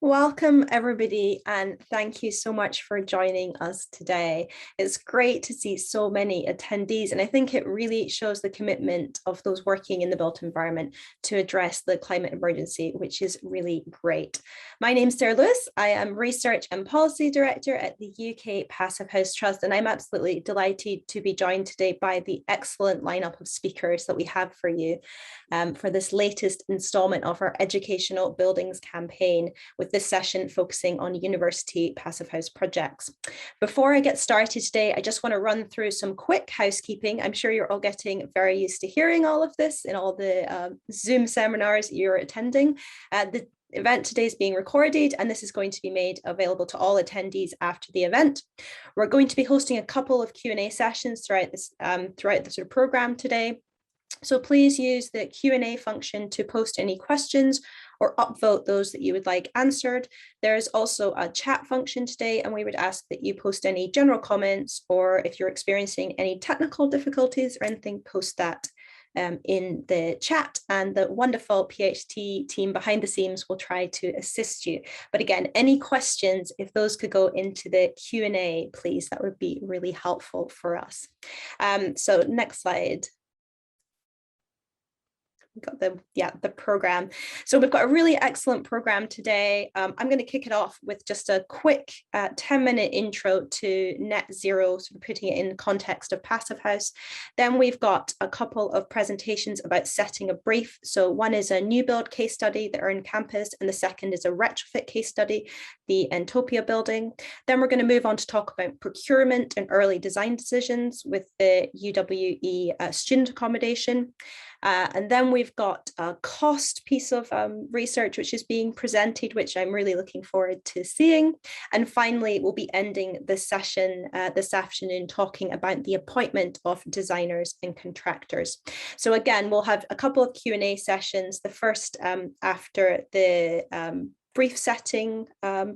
Welcome, everybody, and thank you so much for joining us today. It's great to see so many attendees, and I think it really shows the commitment of those working in the built environment to address the climate emergency, which is really great. My name's Sarah Lewis. I am Research and Policy Director at the UK Passivhaus Trust, and I'm absolutely delighted to be joined today by the excellent lineup of speakers that we have for you for this latest instalment of our Educational Buildings campaign, with this session focusing on university passive house projects. Before I get started today, I just want to run through some quick housekeeping. I'm sure you're all getting very used to hearing all of this in all the Zoom seminars you're attending. The event today is being recorded, and this is going to be made available to all attendees after the event. We're going to be hosting a couple of Q&A sessions throughout this throughout the sort of program today. So please use the Q&A function to post any questions or upvote those that you would like answered. There's also a chat function today, and we would ask that you post any general comments, or if you're experiencing any technical difficulties or anything, post that in the chat, and the wonderful PhD team behind the scenes will try to assist you. But again, any questions, if those could go into the Q&A, please, that would be really helpful for us. So next slide. We've got the program. So we've got a really excellent program today. I'm going to kick it off with just a quick 10-minute intro to net zero, sort of putting it in the context of passive house. Then we've got a couple of presentations about setting a brief. So one is a new build case study, the Earn campus, and the second is a retrofit case study, the Entopia building. Then we're going to move on to talk about procurement and early design decisions with the UWE student accommodation. And then we've got a cost piece of research which is being presented, which I'm really looking forward to seeing. And finally, we'll be ending the session this afternoon talking about the appointment of designers and contractors. So again, we'll have a couple of Q&A sessions, the first after the brief setting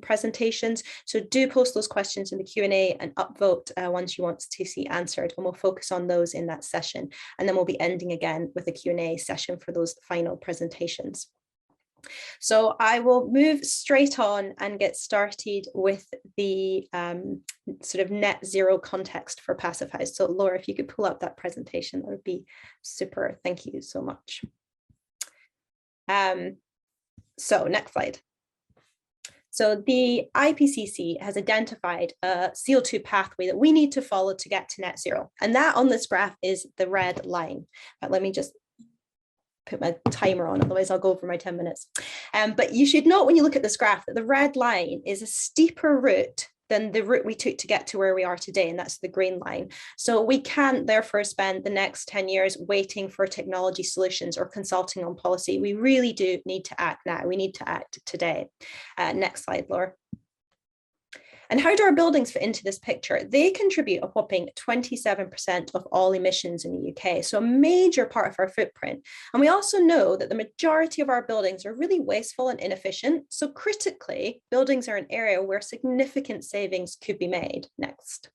presentations. So do post those questions in the Q&A and upvote ones you want to see answered, and we'll focus on those in that session. And then we'll be ending again with a Q&A session for those final presentations. So I will move straight on and get started with the sort of net zero context for passive house. So Laura, if you could pull up that presentation, that would be super. Thank you so much. So next slide. So the IPCC has identified a CO2 pathway that we need to follow to get to net zero. And that on this graph is the red line. But let me just put my timer on, otherwise I'll go over my 10 minutes. But you should note when you look at this graph that the red line is a steeper route than the route we took to get to where we are today, and that's the green line. So we can't therefore spend the next 10 years waiting for technology solutions or consulting on policy. We really do need to act now. We need to act today. Next slide, Laura. And how do our buildings fit into this picture? They contribute a whopping 27% of all emissions in the UK, so a major part of our footprint. And we also know that the majority of our buildings are really wasteful and inefficient. So critically, buildings are an area where significant savings could be made. Next.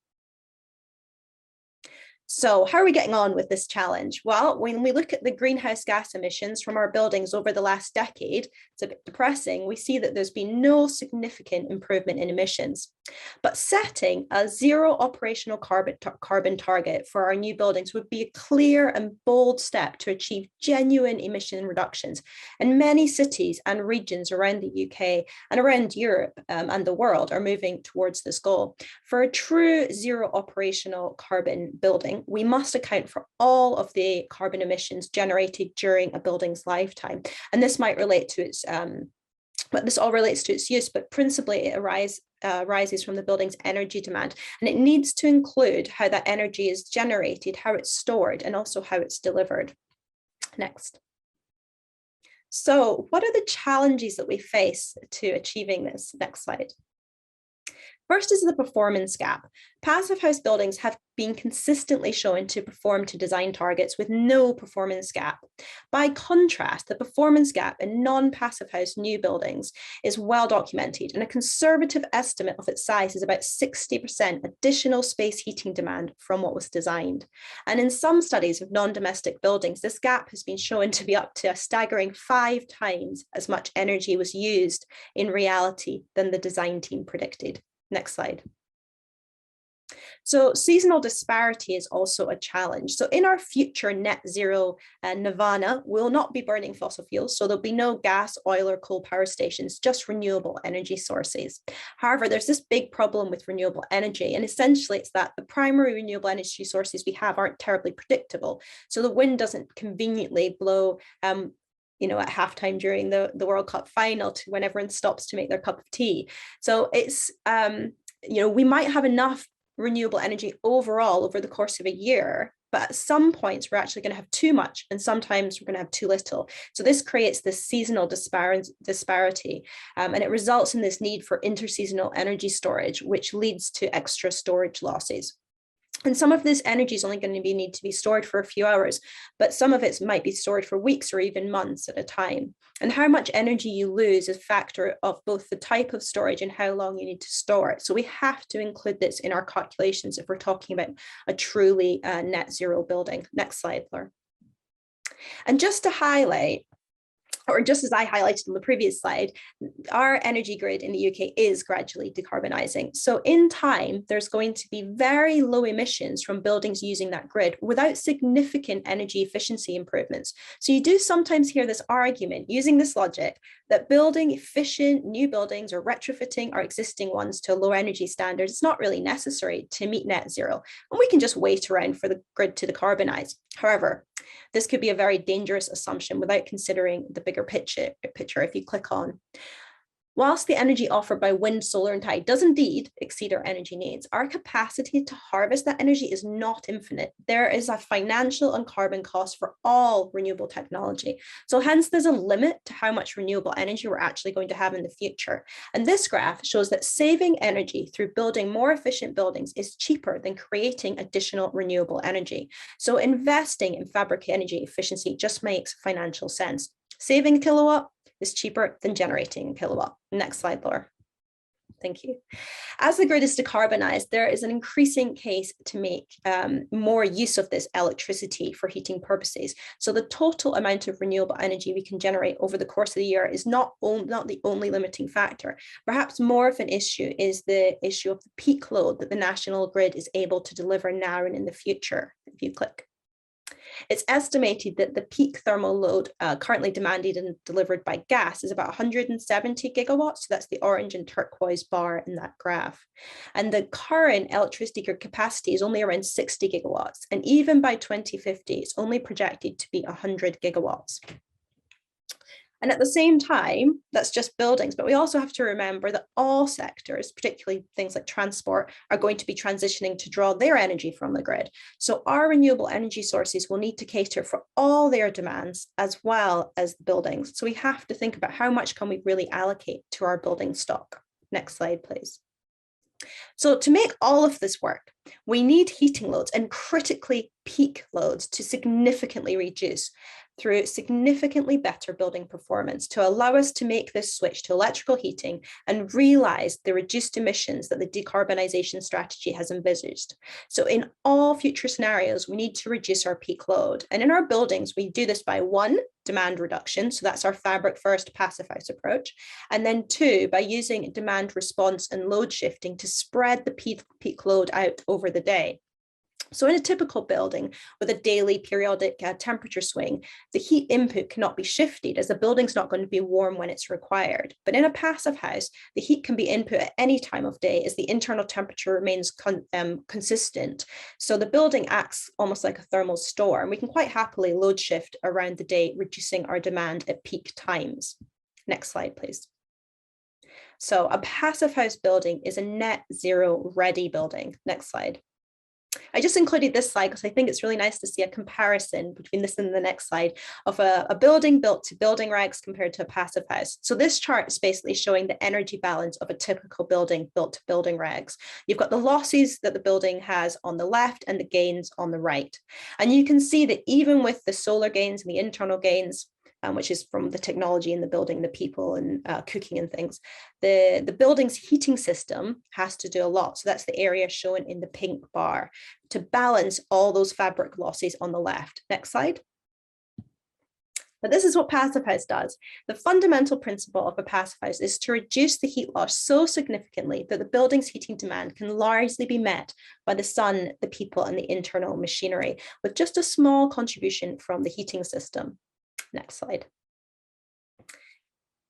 So how are we getting on with this challenge? Well, when we look at the greenhouse gas emissions from our buildings over the last decade, it's a bit depressing. We see that there's been no significant improvement in emissions. But setting a zero operational carbon target for our new buildings would be a clear and bold step to achieve genuine emission reductions. And many cities and regions around the UK and around Europe and the world are moving towards this goal. For a true zero operational carbon building, we must account for all of the carbon emissions generated during a building's lifetime. And this might relate to its, but this all relates to its use, but principally it arises from the building's energy demand. And it needs to include how that energy is generated, how it's stored, and also how it's delivered. Next. So what are the challenges that we face to achieving this? Next slide. First is the performance gap. Passive house buildings have been consistently shown to perform to design targets with no performance gap. By contrast, the performance gap in non-passive house new buildings is well documented, and a conservative estimate of its size is about 60% additional space heating demand from what was designed. And in some studies of non-domestic buildings, this gap has been shown to be up to a staggering 5 times as much energy was used in reality than the design team predicted. Next slide. So seasonal disparity is also a challenge. So in our future net zero nirvana, we'll not be burning fossil fuels. So there'll be no gas, oil or coal power stations, just renewable energy sources. However, there's this big problem with renewable energy. And essentially it's that the primary renewable energy sources we have aren't terribly predictable. So the wind doesn't conveniently blow at halftime during the World Cup final to when everyone stops to make their cup of tea. So it's, we might have enough renewable energy overall over the course of a year, but at some points we're actually going to have too much and sometimes we're going to have too little. So this creates this seasonal disparity and it results in this need for interseasonal energy storage, which leads to extra storage losses. And some of this energy is only going to need to be stored for a few hours, but some of it might be stored for weeks or even months at a time. And how much energy you lose is a factor of both the type of storage and how long you need to store it. So we have to include this in our calculations if we're talking about a truly net zero building. Next slide, Laura. And just to highlight, or just as I highlighted on the previous slide, our energy grid in the UK is gradually decarbonising. So in time, there's going to be very low emissions from buildings using that grid without significant energy efficiency improvements. So you do sometimes hear this argument using this logic that building efficient new buildings or retrofitting our existing ones to low energy standards is not really necessary to meet net zero. And we can just wait around for the grid to decarbonise. However, this could be a very dangerous assumption without considering the bigger picture if you click on. Whilst the energy offered by wind, solar and tide does indeed exceed our energy needs, our capacity to harvest that energy is not infinite. There is a financial and carbon cost for all renewable technology. So hence there's a limit to how much renewable energy we're actually going to have in the future. And this graph shows that saving energy through building more efficient buildings is cheaper than creating additional renewable energy. So investing in fabric energy efficiency just makes financial sense. Saving a kilowatt is cheaper than generating a kilowatt. Next slide, Laura. Thank you. As the grid is decarbonized, there is an increasing case to make more use of this electricity for heating purposes. So the total amount of renewable energy we can generate over the course of the year is not the only limiting factor. Perhaps more of an issue is the issue of the peak load that the national grid is able to deliver now and in the future. If you click. It's estimated that the peak thermal load currently demanded and delivered by gas is about 170 gigawatts. So that's the orange and turquoise bar in that graph. And the current electricity grid capacity is only around 60 gigawatts. And even by 2050, it's only projected to be 100 gigawatts. And at the same time, that's just buildings, but we also have to remember that all sectors, particularly things like transport, are going to be transitioning to draw their energy from the grid. So our renewable energy sources will need to cater for all their demands as well as the buildings. So we have to think about how much can we really allocate to our building stock. Next slide, please. So to make all of this work, we need heating loads and critically peak loads to significantly reduce through significantly better building performance to allow us to make this switch to electrical heating and realize the reduced emissions that the decarbonisation strategy has envisaged. So in all future scenarios, we need to reduce our peak load. And in our buildings, we do this by 1, demand reduction. So that's our fabric first passive house approach. And then 2, by using demand response and load shifting to spread the peak load out over the day. So in a typical building with a daily periodic temperature swing, the heat input cannot be shifted as the building's not going to be warm when it's required. But in a passive house, the heat can be input at any time of day as the internal temperature remains consistent. So the building acts almost like a thermal store, and we can quite happily load shift around the day, reducing our demand at peak times. Next slide, please. So a passive house building is a net zero ready building. Next slide. I just included this slide because I think it's really nice to see a comparison between this and the next slide of a building built to building regs compared to a passive house. So this chart is basically showing the energy balance of a typical building built to building regs. You've got the losses that the building has on the left and the gains on the right. And you can see that even with the solar gains and the internal gains, which is from the technology in the building, the people and cooking and things, the building's heating system has to do a lot. So that's the area shown in the pink bar to balance all those fabric losses on the left. Next slide. But this is what passive house does. The fundamental principle of a passive house is to reduce the heat loss so significantly that the building's heating demand can largely be met by the sun, the people, and the internal machinery, with just a small contribution from the heating system. Next slide.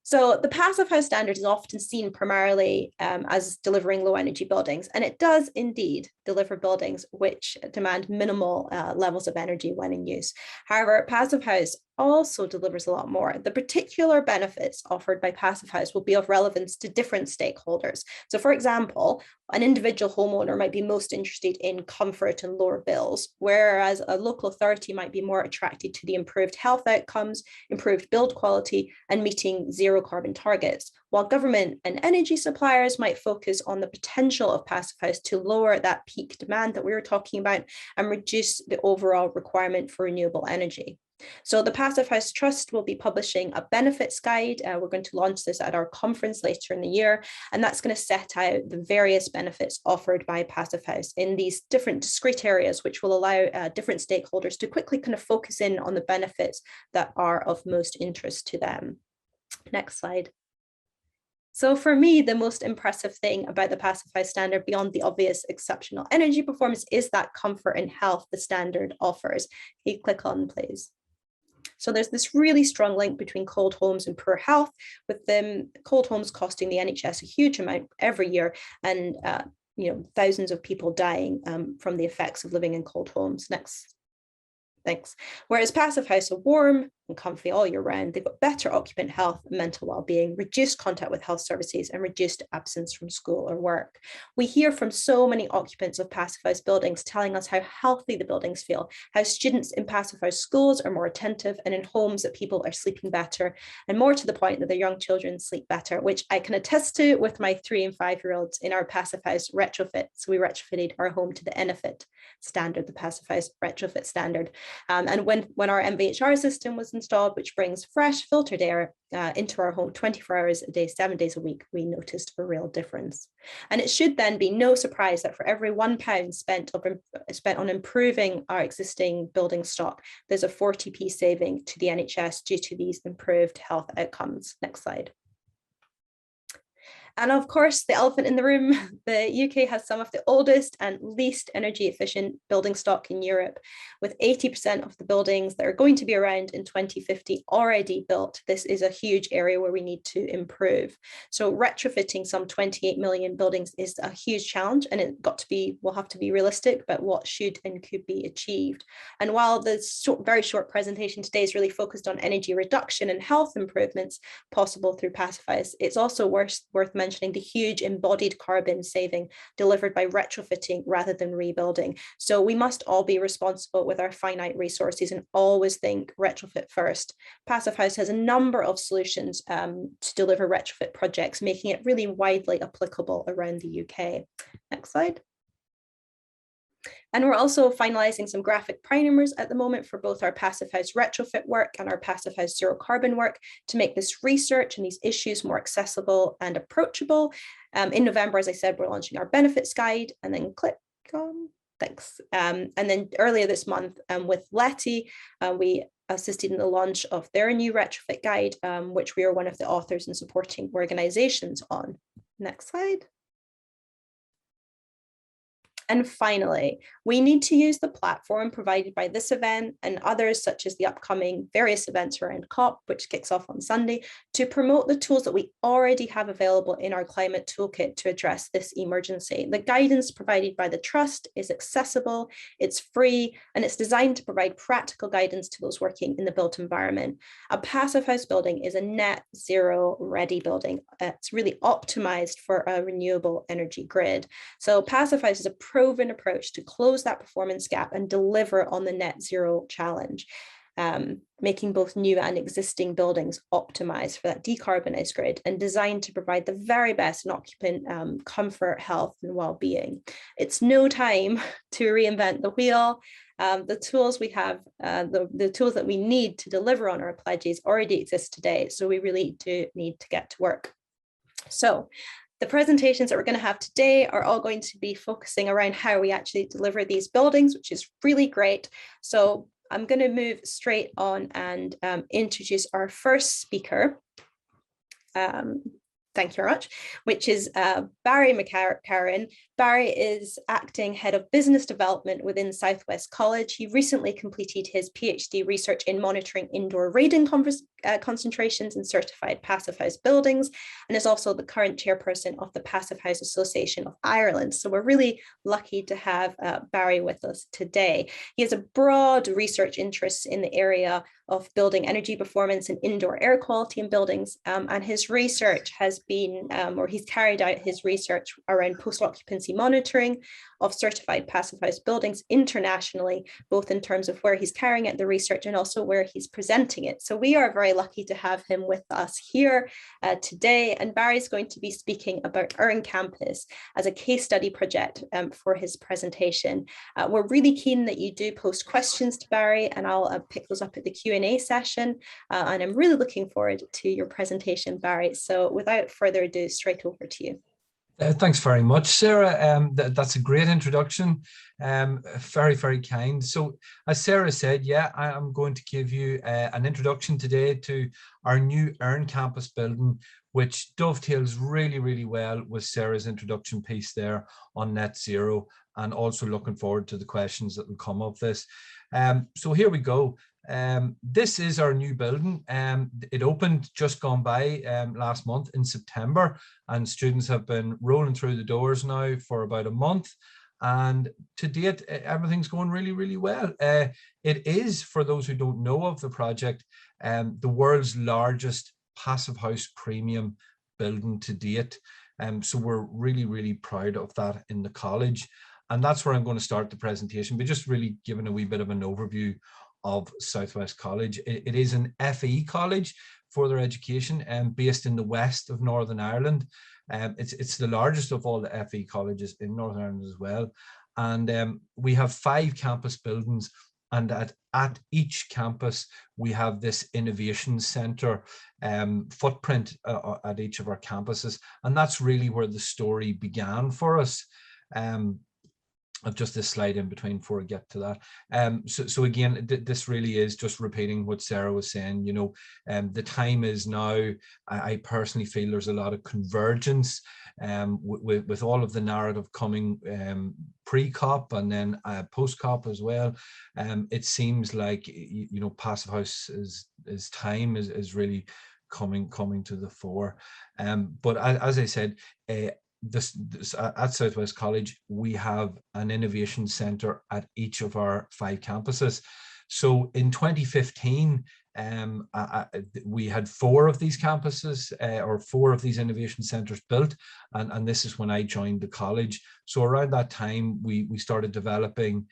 So the passive house standard is often seen primarily as delivering low energy buildings, and it does indeed deliver buildings which demand minimal levels of energy when in use. However, passive house also delivers a lot more. The particular benefits offered by passive house will be of relevance to different stakeholders. So for example, an individual homeowner might be most interested in comfort and lower bills, whereas a local authority might be more attracted to the improved health outcomes, improved build quality, and meeting zero carbon targets, while government and energy suppliers might focus on the potential of passive house to lower that peak demand that we were talking about and reduce the overall requirement for renewable energy. So the Passive House Trust will be publishing a benefits guide. We're going to launch this at our conference later in the year, and that's going to set out the various benefits offered by Passive House in these different discrete areas, which will allow different stakeholders to quickly kind of focus in on the benefits that are of most interest to them. Next slide. So for me, the most impressive thing about the Passive House standard beyond the obvious exceptional energy performance is that comfort and health the standard offers. Can you click on, please? So there's this really strong link between cold homes and poor health, with them cold homes costing the NHS a huge amount every year, and thousands of people dying from the effects of living in cold homes. Next. Thanks. Whereas passive house are warm and comfy all year round. They've got better occupant health, mental well-being, reduced contact with health services, and reduced absence from school or work. We hear from so many occupants of passive house buildings telling us how healthy the buildings feel, how students in passive house schools are more attentive, and in homes that people are sleeping better, and more to the point that their young children sleep better, which I can attest to with my 3 and 5-year-olds in our passive house retrofit. So we retrofitted our home to the NFIT standard, the passive house retrofit standard. And when our MVHR system was installed, which brings fresh filtered air into our home 24 hours a day, 7 days a week, we noticed a real difference. And it should then be no surprise that for every £1 spent on improving our existing building stock, there's a 40p saving to the NHS due to these improved health outcomes. Next slide. And of course, the elephant in the room, the UK has some of the oldest and least energy efficient building stock in Europe, with 80% of the buildings that are going to be around in 2050 already built. This is a huge area where we need to improve. So retrofitting some 28 million buildings is a huge challenge, and we'll have to be realistic about what should and could be achieved. And while the very short presentation today is really focused on energy reduction and health improvements possible through passive house, it's also worth mentioning the huge embodied carbon saving delivered by retrofitting rather than rebuilding. So we must all be responsible with our finite resources and always think retrofit first. Passive House has a number of solutions to deliver retrofit projects, making it really widely applicable around the UK. Next slide. And we're also finalizing some graphic primers at the moment for both our passive house retrofit work and our passive house zero carbon work to make this research and these issues more accessible and approachable. In November, as I said, we're launching our benefits guide, and then click on, thanks. And then earlier this month with Letty, we assisted in the launch of their new retrofit guide, which we are one of the authors and supporting organizations on. Next slide. And finally, we need to use the platform provided by this event and others, such as the upcoming various events around COP, which kicks off on Sunday, to promote the tools that we already have available in our climate toolkit to address this emergency. The guidance provided by the Trust is accessible, it's free, and it's designed to provide practical guidance to those working in the built environment. A passive house building is a net zero ready building. It's really optimized for a renewable energy grid. So passive house is a proven approach to close that performance gap and deliver on the net zero challenge, making both new and existing buildings optimized for that decarbonised grid and designed to provide the very best in occupant comfort, health, and well-being. It's no time to reinvent the wheel. The tools we have, the tools that we need to deliver on our pledges already exist today. So we really do need to get to work. So the presentations that we're going to have today are all going to be focusing around how we actually deliver these buildings, which is really great. So I'm going to move straight on and introduce our first speaker. Thank you very much, which is Barry McCarran. Barry is acting head of business development within Southwest College. He recently completed his PhD research in monitoring indoor radon concentrations in certified passive house buildings, and is also the current chairperson of the Passive House Association of Ireland. So we're really lucky to have Barry with us today. He has a broad research interest in the area of building energy performance and indoor air quality in buildings, and his research has been, or he's carried out his research around post-occupancy monitoring of certified passive house buildings internationally, both in terms of where he's carrying out the research and also where he's presenting it. So we are very lucky to have him with us here today. And Barry's going to be speaking about Earn Campus as a case study project for his presentation. We're really keen that you do post questions to Barry, and I'll pick those up at the Q&A session. And I'm really looking forward to your presentation, Barry. So without further ado, straight over to you. Thanks very much, Sarah. That's a great introduction. Very, very kind. So as Sarah said, yeah, I am going to give you an introduction today to our new Earn Campus building, which dovetails really, really well with Sarah's introduction piece there on net zero, and also looking forward to the questions that will come of this. So here we go. This is our new building. It opened just gone by last month in September, and students have been rolling through the doors now for about a month. And to date, everything's going really, really well. It is, for those who don't know of the project, the world's largest passive house premium building to date. So we're really, really proud of that in the college. And that's where I'm going to start the presentation, but just really giving a wee bit of an overview of Southwest College. It is an FE college, further education, based in the west of Northern Ireland. It's the largest of all the FE colleges in Northern Ireland as well. And we have 5 campus buildings, and at each campus we have this innovation centre footprint at each of our campuses. And that's really where the story began for us. I've just this slide in between before I get to that. So again, this really is just repeating what Sarah was saying. You know, the time is now. I personally feel there's a lot of convergence with all of the narrative coming pre-COP and then post-COP as well. It seems like, you know, passive house is time is really coming to the fore. But as I said, this at Southwest College, we have an innovation centre at each of our 5 campuses. So in 2015, we had 4 of these campuses or 4 of these innovation centres built, and this is when I joined the college. So around that time, we started developing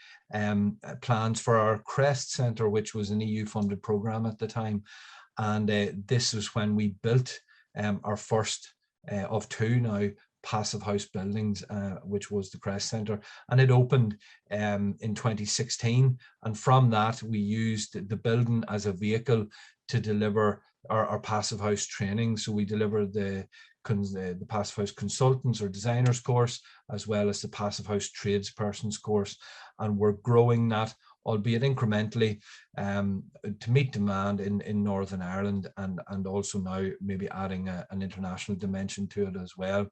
plans for our CREST Centre, which was an EU-funded programme at the time, and this is when we built our first of 2 now passive house buildings, which was the CREST Centre, and it opened in 2016. And from that, we used the building as a vehicle to deliver our passive house training. So we delivered the passive house consultants or designers course, as well as the passive house tradespersons course, and we're growing that, albeit incrementally, to meet demand in Northern Ireland, and also now maybe adding an international dimension to it as well.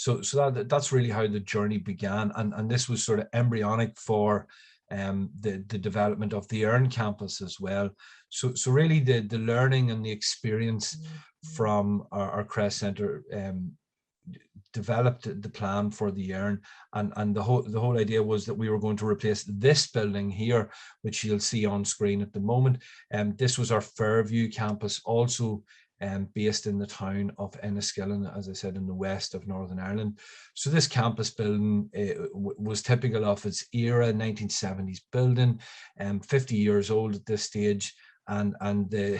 So that's really how the journey began, and this was sort of embryonic for the development of the Earn Campus as well. So really the learning and the experience from our CREST Centre developed the plan for the Earn, and the whole idea was that we were going to replace this building here, which you'll see on screen at the moment. This was our Fairview campus, also based in the town of Enniskillen, as I said, in the west of Northern Ireland. So this campus building was typical of its era, 1970s building, 50 years old at this stage. And the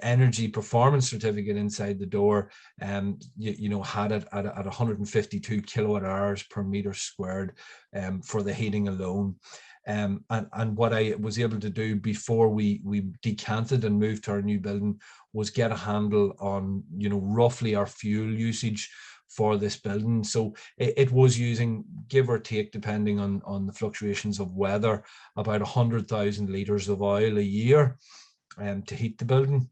energy performance certificate inside the door, had it at 152 kilowatt hours per meter squared for the heating alone. And what I was able to do before we decanted and moved to our new building was get a handle on, roughly our fuel usage for this building. So it was using, give or take, depending on the fluctuations of weather, about 100,000 litres of oil a year to heat the building.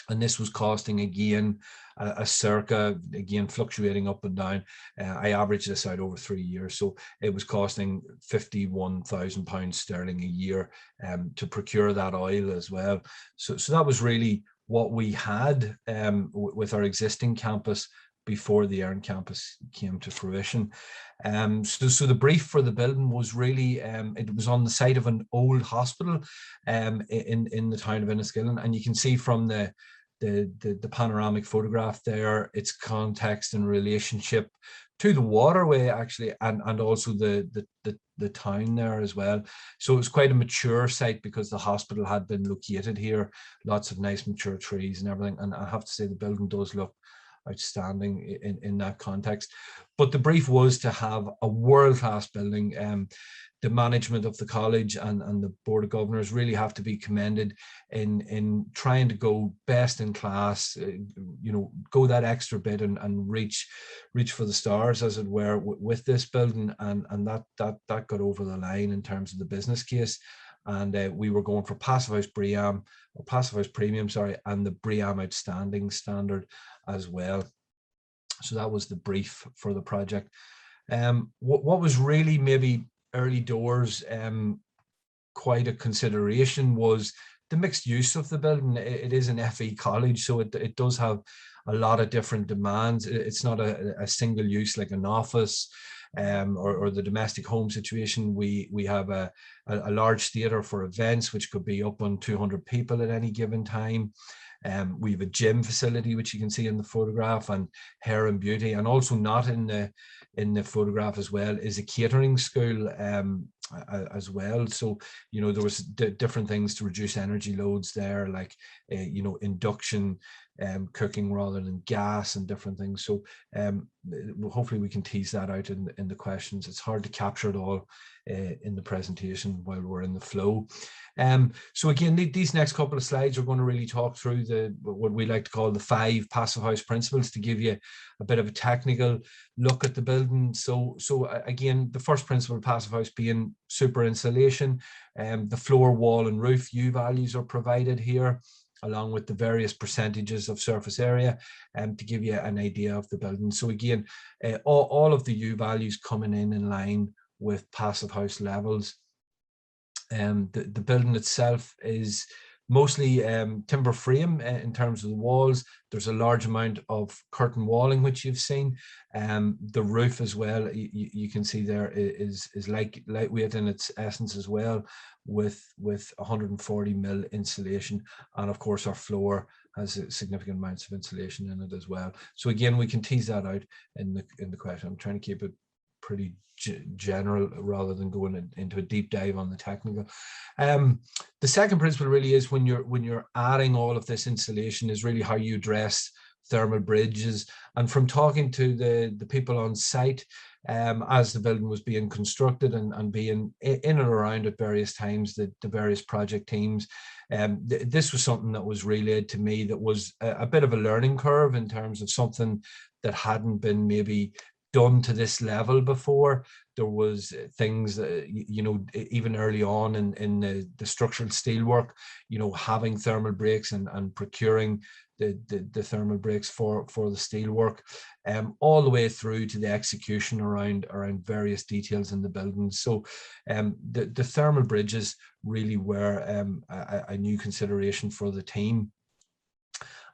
And this was costing, again, a circa, again, fluctuating up and down. I averaged this out over 3 years. So it was costing £51,000 sterling a year to procure that oil as well. So that was really what we had with our existing campus before the Erin campus came to fruition. So the brief for the building was really, it was on the site of an old hospital in the town of Enniskillen. And you can see from the panoramic photograph there, its context and relationship to the waterway, actually, and also the town there as well. So it was quite a mature site because the hospital had been located here, lots of nice mature trees and everything. And I have to say the building does look outstanding in that context. But the brief was to have a world-class building. The management of the college and the board of governors really have to be commended in trying to go best in class, go that extra bit and reach for the stars, as it were, with this building, and that got over the line in terms of the business case. And we were going for Passivhaus Premium, and the BREEAM Outstanding standard as well. So that was the brief for the project. What was really maybe early doors quite a consideration was the mixed use of the building. It is an FE college, so it does have a lot of different demands. It's not a single use like an office or the domestic home situation. We have a large theatre for events, which could be up on 200 people at any given time. We have a gym facility, which you can see in the photograph, and hair and beauty, and also not in the photograph as well is a catering school as well. So there was different things to reduce energy loads there, like induction cooking rather than gas and different things. So hopefully we can tease that out in the questions. It's hard to capture it all in the presentation while we're in the flow. So again, these next couple of slides are going to really talk through what we like to call the 5 passive house principles to give you a bit of a technical look at the building. So again, the first principle of passive house being super insulation. The floor, wall and roof U values are provided here, along with the various percentages of surface area, to give you an idea of the building. So again, all of the U values coming in line with passive house levels. The building itself is mostly timber frame in terms of the walls. There's a large amount of curtain walling, which you've seen. The roof as well, you can see there is lightweight in its essence as well, with 140 mil insulation. And of course our floor has significant amounts of insulation in it as well. So again, we can tease that out in the question. I'm trying to keep it pretty general rather than going into a deep dive on the technical. The second principle really is when you're adding all of this insulation is really how you address thermal bridges. And from talking to the people on site as the building was being constructed and being in and around at various times, the various project teams, this was something that was relayed to me that was a bit of a learning curve in terms of something that hadn't been maybe done to this level before. There was things that, even early on in the structural steelwork, having thermal breaks and procuring the thermal breaks for the steelwork, all the way through to the execution around various details in the building. So the thermal bridges really were a new consideration for the team.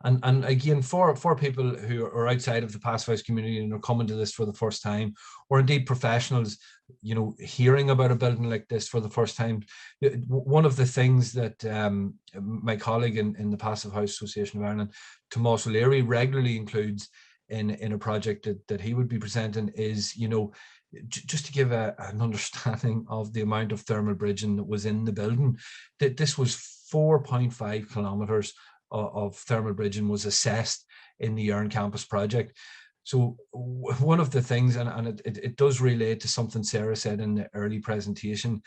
And again, for people who are outside of the passive house community and are coming to this for the first time, or indeed professionals, you know, hearing about a building like this for the first time, one of the things that my colleague in the Passive House Association of Ireland, Tomás O'Leary, regularly includes in a project that he would be presenting is, you know, just to give an understanding of the amount of thermal bridging that was in the building, that this was 4.5 kilometres of thermal bridging was assessed in the Erne campus project. So one of the things, and it does relate to something Sarah said in the early presentation,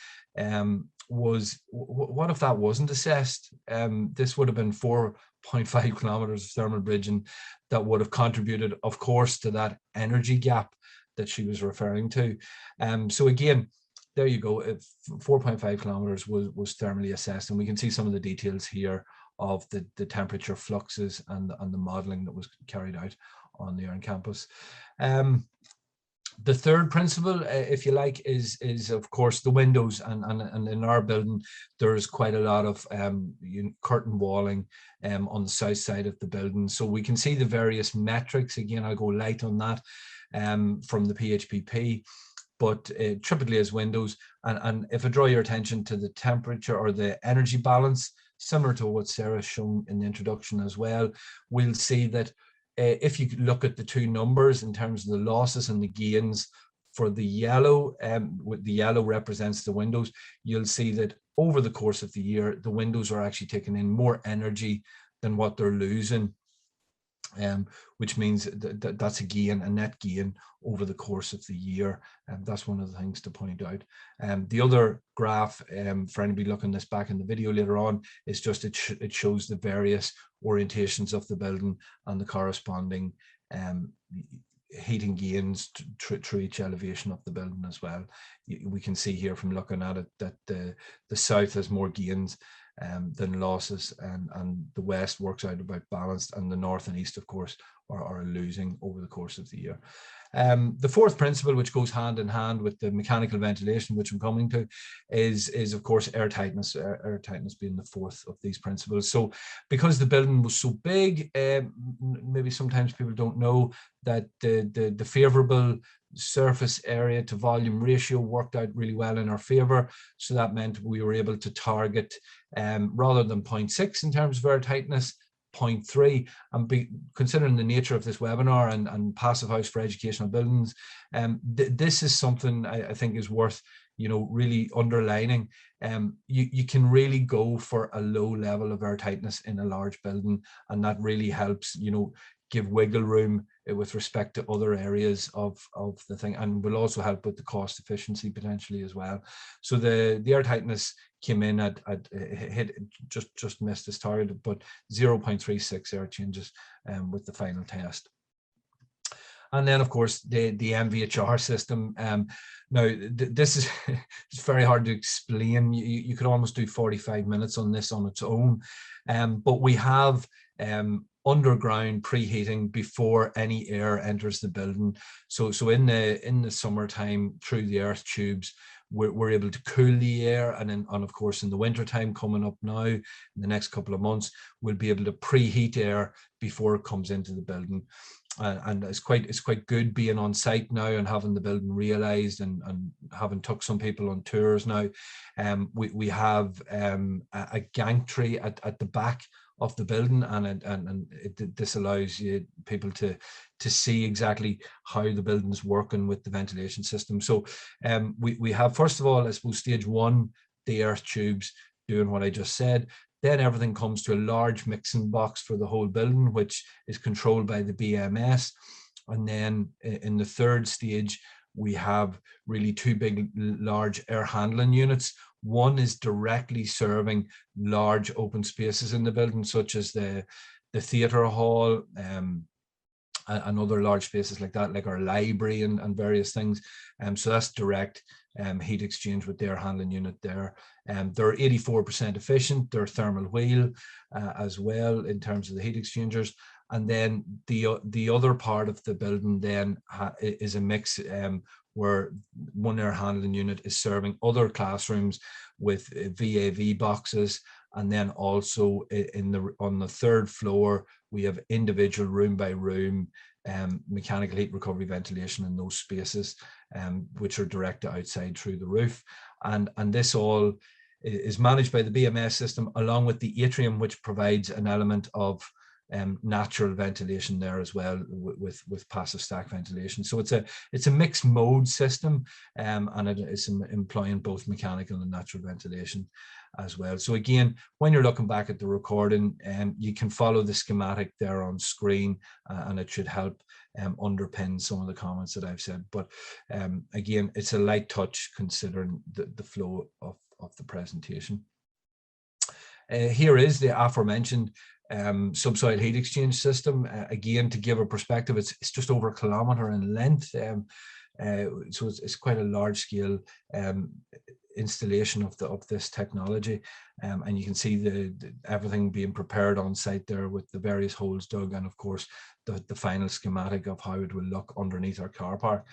was what if that wasn't assessed? This would have been 4.5 kilometres of thermal bridging that would have contributed, of course, to that energy gap that she was referring to. So again, there you go. 4.5 kilometres was thermally assessed, and we can see some of the details here of the temperature fluxes and the modelling that was carried out on the Erne campus. The third principle, if you like, is of course the windows, and in our building there's quite a lot of curtain walling on the south side of the building, so we can see the various metrics. Again, I'll go light on that from the PHPP, but typically as windows, and if I draw your attention to the temperature or the energy balance, similar to what Sarah's shown in the introduction as well, we'll see that if you look at the two numbers in terms of the losses and the gains for the yellow, the yellow represents the windows, you'll see that over the course of the year, the windows are actually taking in more energy than what they're losing, which means that that's a gain, a net gain over the course of the year. That's one of the things to point out. The other graph, for anybody looking this back in the video later on, is just it shows the various orientations of the building and the corresponding heating gains through each elevation of the building as well. We can see here from looking at it that the south has more gains than losses, and the west works out about balanced, and the north and east, of course, are losing over the course of the year. The fourth principle, which goes hand in hand with the mechanical ventilation, which I'm coming to, is of course air tightness. Air tightness being the fourth of these principles. So because the building was so big, maybe sometimes people don't know that the favourable surface area to volume ratio worked out really well in our favour. So that meant we were able to target, rather than 0.6 in terms of air tightness, 0.3, and considering the nature of this webinar and passive house for educational buildings, this is something I think is worth, you know, really underlining. You can really go for a low level of air tightness in a large building, and that really helps, you know, give wiggle room with respect to other areas of the thing, and will also help with the cost efficiency potentially as well. So the air tightness came in at hit just missed this target, but 0.36 air changes with the final test. And then, of course, the MVHR system. Now, this is it's very hard to explain. You could almost do 45 minutes on this on its own, but we have underground preheating before any air enters the building. So in the summertime, through the earth tubes, we're able to cool the air, and of course in the winter time coming up now, in the next couple of months, we'll be able to preheat air before it comes into the building. And it's quite good being on site now and having the building realized, and having took some people on tours now. We have a gantry at the back of the building, and this allows people to see exactly how the building's working with the ventilation system. So we have, first of all, I suppose, stage one, the earth tubes doing what I just said. Then everything comes to a large mixing box for the whole building, which is controlled by the BMS. And then in the third stage, we have really two big, large air handling units. One is directly serving large open spaces in the building, such as the theatre hall, and other large spaces like that, like our library and various things. So that's direct heat exchange with the air handling unit there. They're 84% efficient. They're thermal wheel as well in terms of the heat exchangers. And then the other part of the building then is a mix where one air handling unit is serving other classrooms with VAV boxes And then also on the third floor, we have individual room by room mechanical heat recovery ventilation in those spaces, which are directed outside through the roof. And this all is managed by the BMS system, along with the atrium, which provides an element of natural ventilation there as well, with passive stack ventilation. So it's a mixed mode system, and it is employing both mechanical and natural ventilation as well. So again, when you're looking back at the recording, you can follow the schematic there on screen, and it should help underpin some of the comments that I've said. But again, it's a light touch considering the flow of the presentation. Here is the aforementioned subsoil heat exchange system. Again, to give a perspective, it's just over 1 kilometre in length. So it's quite a large scale installation of this technology, and you can see everything being prepared on site there with the various holes dug, and of course the final schematic of how it will look underneath our car park.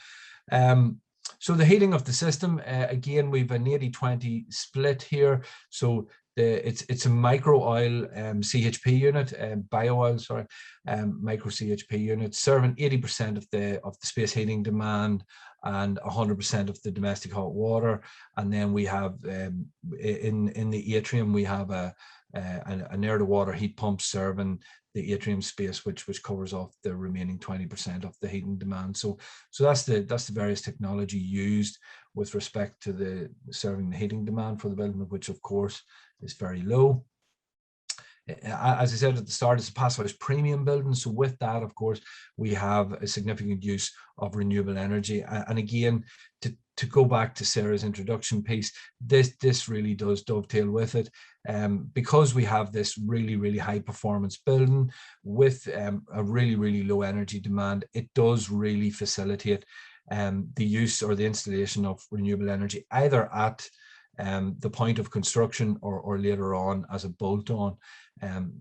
So the heating of the system, again, we've an 80-20 split here. So it's a micro oil CHP unit, bio oil, sorry, micro CHP unit, serving 80% of the space heating demand and 100% of the domestic hot water. And then we have in the atrium, we have an air to water heat pump serving the atrium space, which covers off the remaining 20% of the heating demand. So that's the various technology used with respect to the serving the heating demand for the building, which of course is very low. As I said at the start, it's a Passivhaus premium building. So with that, of course, we have a significant use of renewable energy. And again, to go back to Sarah's introduction piece, this really does dovetail with it. Because we have this really, really high performance building with a really, really low energy demand, it does really facilitate the use or the installation of renewable energy, either at the point of construction or later on as a bolt-on.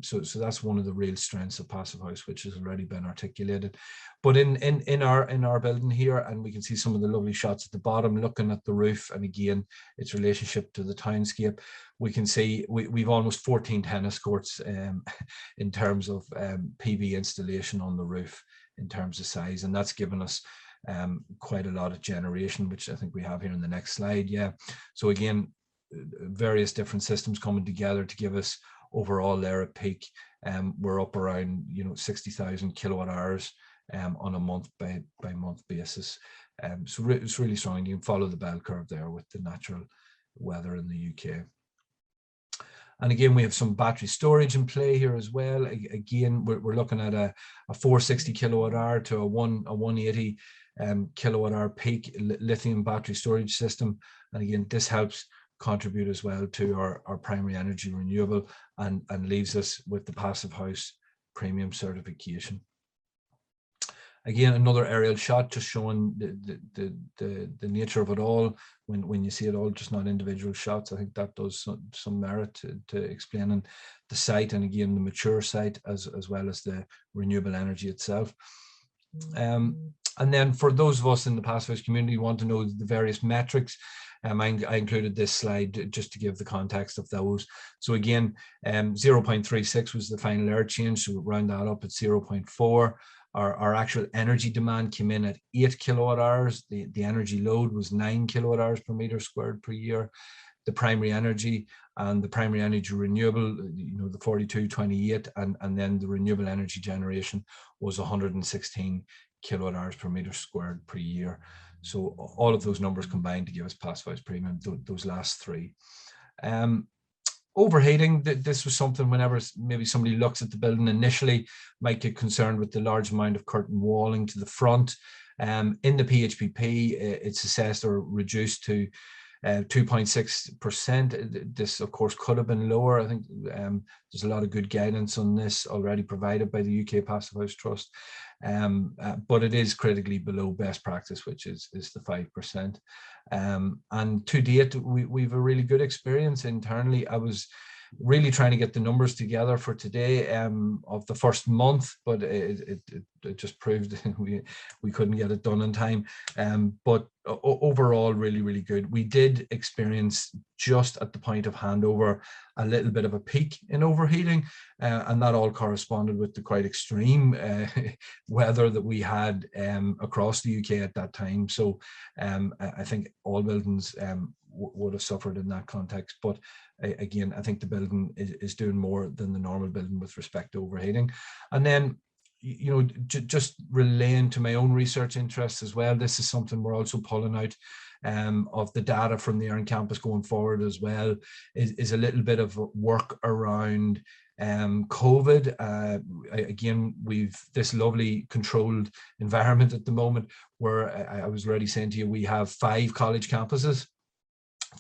So that's one of the real strengths of Passivhaus, which has already been articulated. But in our building here, and we can see some of the lovely shots at the bottom, looking at the roof, and again its relationship to the townscape, we can see we've almost 14 tennis courts in terms of PV installation on the roof in terms of size, and that's given us quite a lot of generation, which I think we have here in the next slide. Yeah, so again, various different systems coming together to give us overall there at peak, we're up around 60,000 kilowatt hours on a month by month basis. So it's really strong. You can follow the bell curve there with the natural weather in the UK. And again, we have some battery storage in play here as well. Again, we're looking at a 460 kilowatt hour to a 180 kilowatt hour peak lithium battery storage system. And again, this helps contribute as well to our primary energy renewable, and leaves us with the Passivhaus premium certification. Again, another aerial shot just showing the nature of it all. When you see it all, just not individual shots, I think that does some merit to explaining the site, and again the mature site as well as the renewable energy itself. And then for those of us in the Passivhaus community who want to know the various metrics, I included this slide just to give the context of those. So again, 0.36 was the final air change, so we round that up at 0.4. Our actual energy demand came in at 8 kilowatt hours. The energy load was 9 kilowatt hours per meter squared per year. The primary energy and the primary energy renewable, the 4228, and then the renewable energy generation was 116 kilowatt hours per meter squared per year. So all of those numbers combined to give us Passivhaus premium, those last three. Overheating, this was something whenever maybe somebody looks at the building initially might get concerned with the large amount of curtain walling to the front. In the PHPP, it's assessed or reduced to 2.6%. This, of course, could have been lower. I think there's a lot of good guidance on this already provided by the UK Passivhaus Trust, but it is critically below best practice, which is the 5%. And to date, we've a really good experience internally. I was really trying to get the numbers together for today of the first month, but it just proved we couldn't get it done in time. But overall, really good. We did experience, just at the point of handover, a little bit of a peak in overheating, and that all corresponded with the quite extreme weather that we had across the UK at that time. So I think all buildings would have suffered in that context. But again, I think the building is doing more than the normal building with respect to overheating. And then, you know, just relaying to my own research interests as well, this is something we're also pulling out of the data from the Erin campus going forward as well, is a little bit of work around COVID. Again, we've this lovely controlled environment at the moment where I was already saying to you, we have 5 college campuses.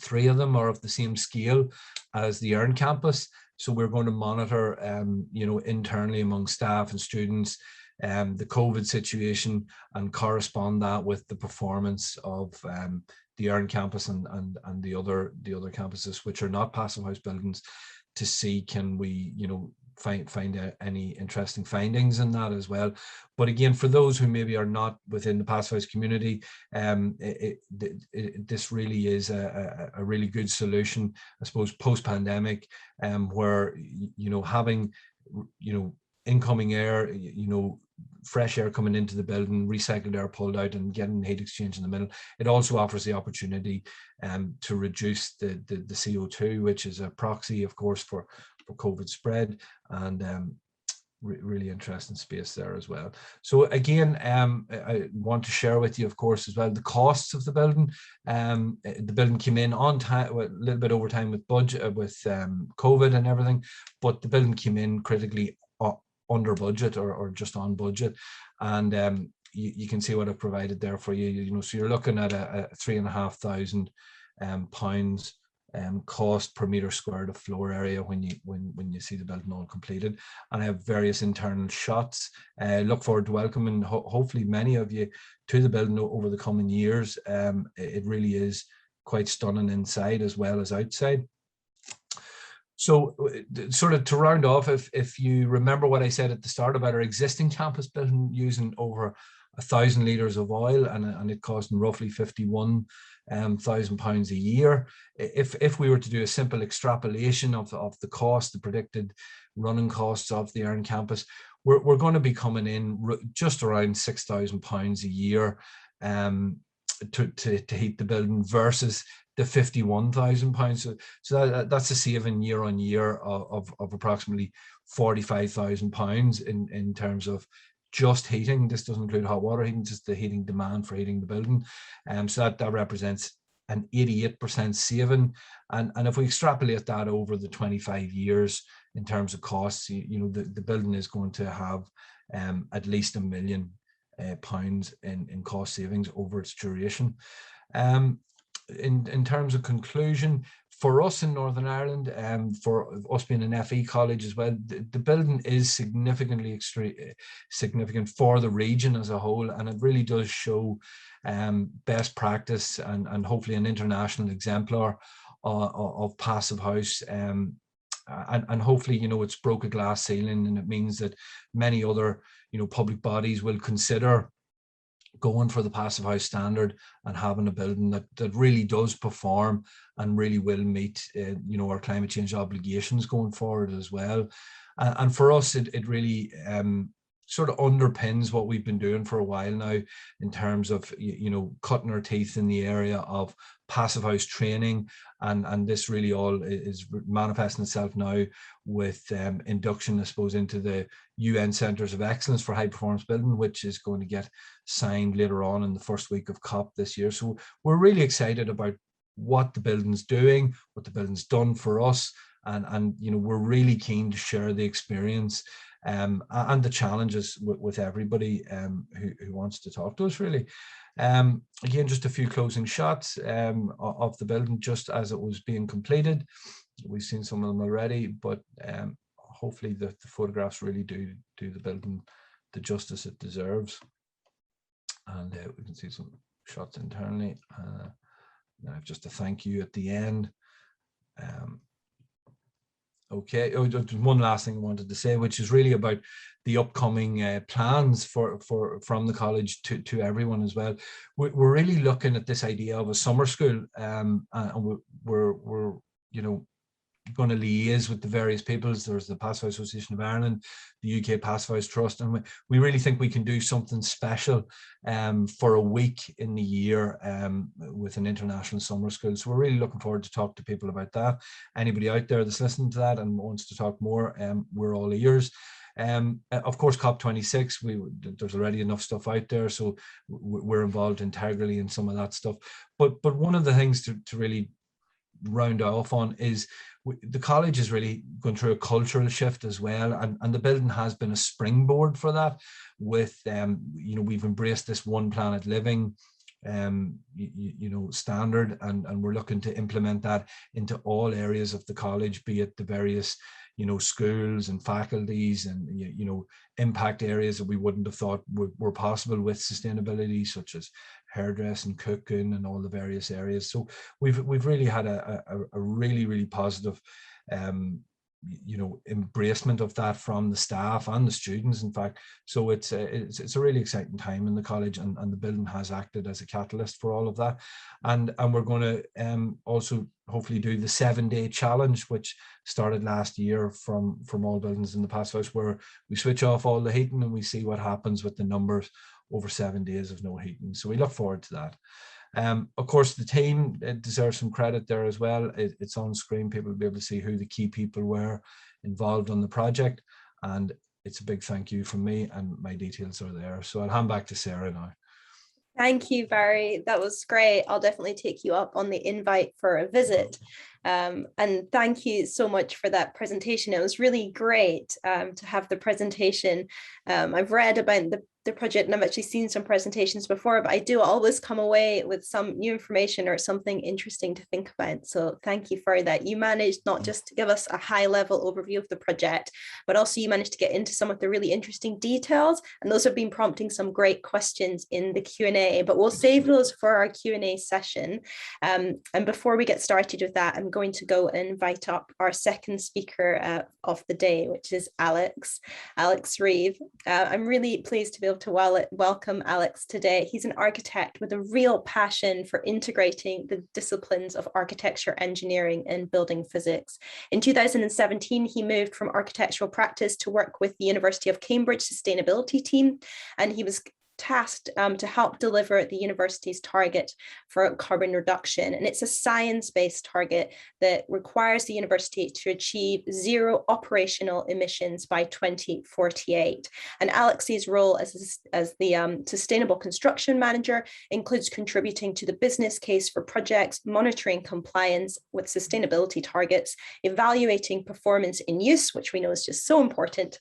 3 of them are of the same scale as the Erin campus. So we're going to monitor, you know, internally among staff and students, the COVID situation, and correspond that with the performance of the Erin campus and the other campuses, which are not passive house buildings, to see, can we, you know, find any interesting findings in that as well. But again, for those who maybe are not within the passive house community, this really is a really good solution, I suppose, post-pandemic, where, you know, having, you know, incoming air, you know, fresh air coming into the building, recycled air pulled out, and getting heat exchange in the middle. It also offers the opportunity to reduce the CO2, which is a proxy, of course, for COVID spread, and really interesting space there as well. So again, I want to share with you, of course, as well, the costs of the building. The building came in on time, a little bit over time with budget, with COVID and everything, but the building came in critically under budget, or just on budget. And you can see what I've provided there for you. You know, so you're looking at a £3,500 cost per meter squared of floor area when you see the building all completed. And I have various internal shots. Look forward to welcoming hopefully many of you to the building over the coming years. It really is quite stunning inside as well as outside. So sort of to round off, if you remember what I said at the start about our existing campus building using over 1,000 litres of oil, and it costing roughly £51,000 a year. If we were to do a simple extrapolation of the cost, the predicted running costs of the Erin campus, we're going to be coming in just around £6,000 a year to heat the building, versus the £51,000. So that's a saving year on year of approximately £45,000 in terms of just heating. This doesn't include hot water heating, just the heating demand for heating the building. So that represents an 88% saving. And if we extrapolate that over the 25 years in terms of costs, you know, the building is going to have at least £1 million in cost savings over its duration. In terms of conclusion, for us in Northern Ireland, for us being an FE college as well, the building is significantly significant for the region as a whole, and it really does show best practice and hopefully an international exemplar of passive house. And hopefully, you know, it's broke a glass ceiling, and it means that many other, you know, public bodies will consider going for the passive house standard and having a building that really does perform and really will meet you know, our climate change obligations going forward as well. And for us, it really sort of underpins what we've been doing for a while now in terms of, you know, cutting our teeth in the area of passive house training, and this really all is manifesting itself now with induction, I suppose, into the UN Centres of Excellence for High Performance Building, which is going to get signed later on in the first week of COP this year. So we're really excited about what the building's doing, what the building's done for us, and you know, we're really keen to share the experience and the challenges with everybody who wants to talk to us, really. Again, just a few closing shots of the building just as it was being completed. We've seen some of them already, but hopefully the photographs really do the building the justice it deserves. And we can see some shots internally. Now just a thank you at the end. Okay, oh, there's one last thing I wanted to say, which is really about the upcoming plans from the college to everyone as well. We're really looking at this idea of a summer school, and we're you know going to liaise with the various peoples. There's the Passivhaus Association of Ireland, the UK Passivhaus Trust, and we really think we can do something special for a week in the year with an international summer school. So we're really looking forward to talk to people about that. Anybody out there that's listening to that and wants to talk more, we're all ears. Of course, COP26, there's already enough stuff out there, so we're involved integrally in some of that stuff. But one of the things to really round off on is the college is really going through a cultural shift as well, and the building has been a springboard for that. With we've embraced this one planet living standard, and we're looking to implement that into all areas of the college, be it the various schools and faculties and impact areas that we wouldn't have thought were possible with sustainability, such as hairdressing, cooking, and all the various areas. So we've really had a really positive embracement of that from the staff and the students, in fact. So it's a really exciting time in the college, and the building has acted as a catalyst for all of that. And we're going to also hopefully do the 7-day challenge, which started last year from all buildings in the Passivhaus, where we switch off all the heating and we see what happens with the numbers over 7 days of no heating. So we look forward to that. Of course, the team deserves some credit there as well. It's on screen. People will be able to see who the key people were involved on the project. And it's a big thank you from me, and my details are there. So I'll hand back to Sarah now. Thank you, Barry. That was great. I'll definitely take you up on the invite for a visit. And thank you so much for that presentation. It was really great to have the presentation. I've read about the project, and I've actually seen some presentations before, but I do always come away with some new information or something interesting to think about. So thank you for that. You managed not just to give us a high level overview of the project, but also you managed to get into some of the really interesting details. And those have been prompting some great questions in the Q&A, but we'll save those for our Q&A session. And before we get started with that, I'm going to go and invite up our second speaker of the day, which is Alex Reeve. I'm really pleased to be able to welcome Alex today. He's an architect with a real passion for integrating the disciplines of architecture, engineering, and building physics. In 2017, he moved from architectural practice to work with the University of Cambridge sustainability team, and he was tasked to help deliver the university's target for carbon reduction. And it's a science-based target that requires the university to achieve zero operational emissions by 2048. And Alex's role as the sustainable construction manager includes contributing to the business case for projects, monitoring compliance with sustainability targets, evaluating performance in use, which we know is just so important,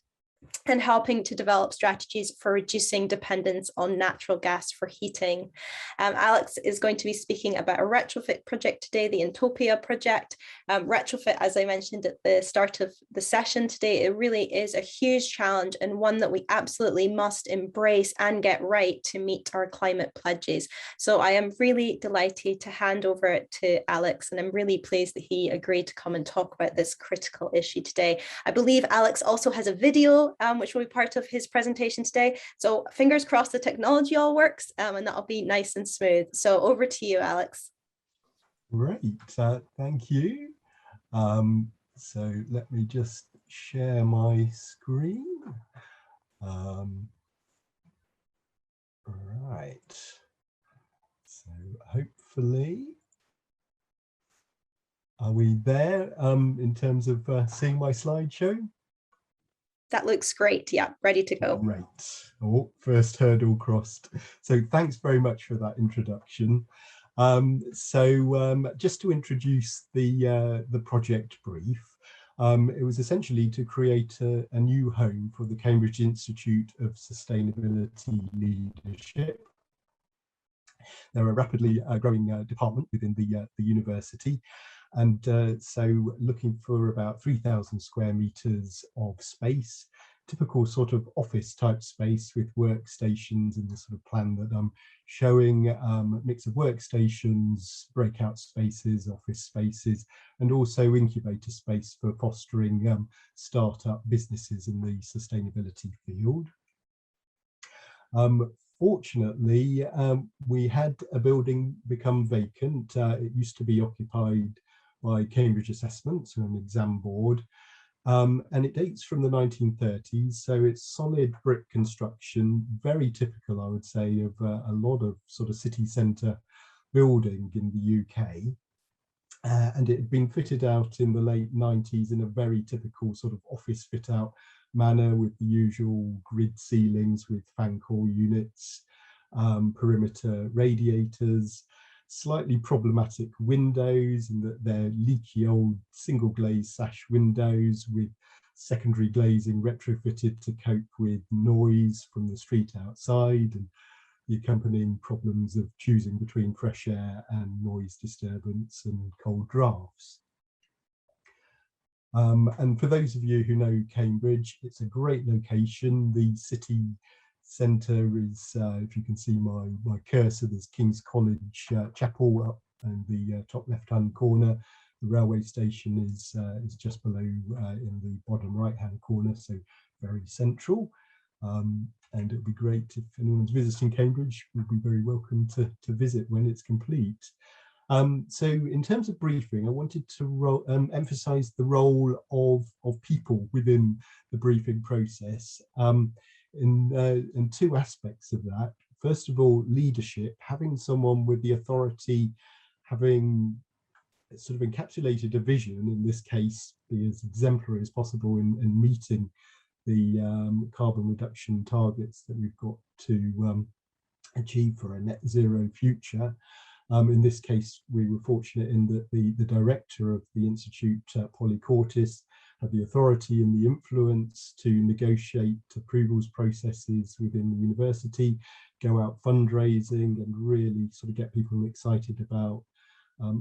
and helping to develop strategies for reducing dependence on natural gas for heating. Alex is going to be speaking about a retrofit project today, the Utopia project. Retrofit, as I mentioned at the start of the session today, it really is a huge challenge and one that we absolutely must embrace and get right to meet our climate pledges. So I am really delighted to hand over to Alex, and I'm really pleased that he agreed to come and talk about this critical issue today. I believe Alex also has a video which will be part of his presentation today. So fingers crossed the technology all works, and that'll be nice and smooth. So over to you, Alex. Great, thank you. So let me just share my screen. Right, so hopefully, are we there in terms of seeing my slideshow? That looks great. Yeah, ready to go. Great. Oh, first hurdle crossed. So thanks very much for that introduction. Just to introduce the project brief, it was essentially to create a new home for the Cambridge Institute of Sustainability Leadership. They're a rapidly growing department within the university. And so looking for about 3,000 square meters of space typical sort of office type space with workstations in the sort of plan that I'm showing, a mix of workstations, breakout spaces, office spaces, and also incubator space for fostering startup businesses in the sustainability field. Fortunately, we had a building become vacant. It used to be occupied by Cambridge Assessment, so an exam board, and it dates from the 1930s, so it's solid brick construction, very typical, I would say, of a lot of sort of city centre building in the UK. And it had been fitted out in the late 90s in a very typical sort of office fit out manner, with the usual grid ceilings with fan core units, perimeter radiators, slightly problematic windows in that they're leaky old single glazed sash windows with secondary glazing retrofitted to cope with noise from the street outside and the accompanying problems of choosing between fresh air and noise disturbance and cold drafts. And for those of you who know Cambridge, it's a great location. The city centre is, if you can see my cursor, there's King's College Chapel up in the top left-hand corner. The railway station is just below in the bottom right-hand corner, so very central. And it would be great if anyone's visiting Cambridge, would be very welcome to visit when it's complete. So in terms of briefing, I wanted to emphasise the role of people within the briefing process in two aspects of that. First of all, leadership, having someone with the authority, having sort of encapsulated a vision, in this case, be as exemplary as possible in meeting the carbon reduction targets that we've got to achieve for a net zero future. In this case, we were fortunate in that the director of the Institute, Polly Cortis, had the authority and the influence to negotiate approvals processes within the university, go out fundraising and really sort of get people excited about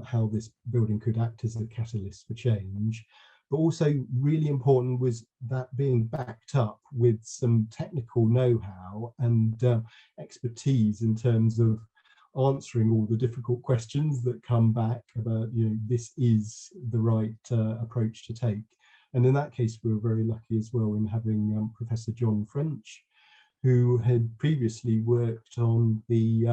how this building could act as a catalyst for change. But also really important was that being backed up with some technical know-how and expertise in terms of answering all the difficult questions that come back about, this is the right approach to take. And in that case, we were very lucky as well in having Professor John French, who had previously worked on the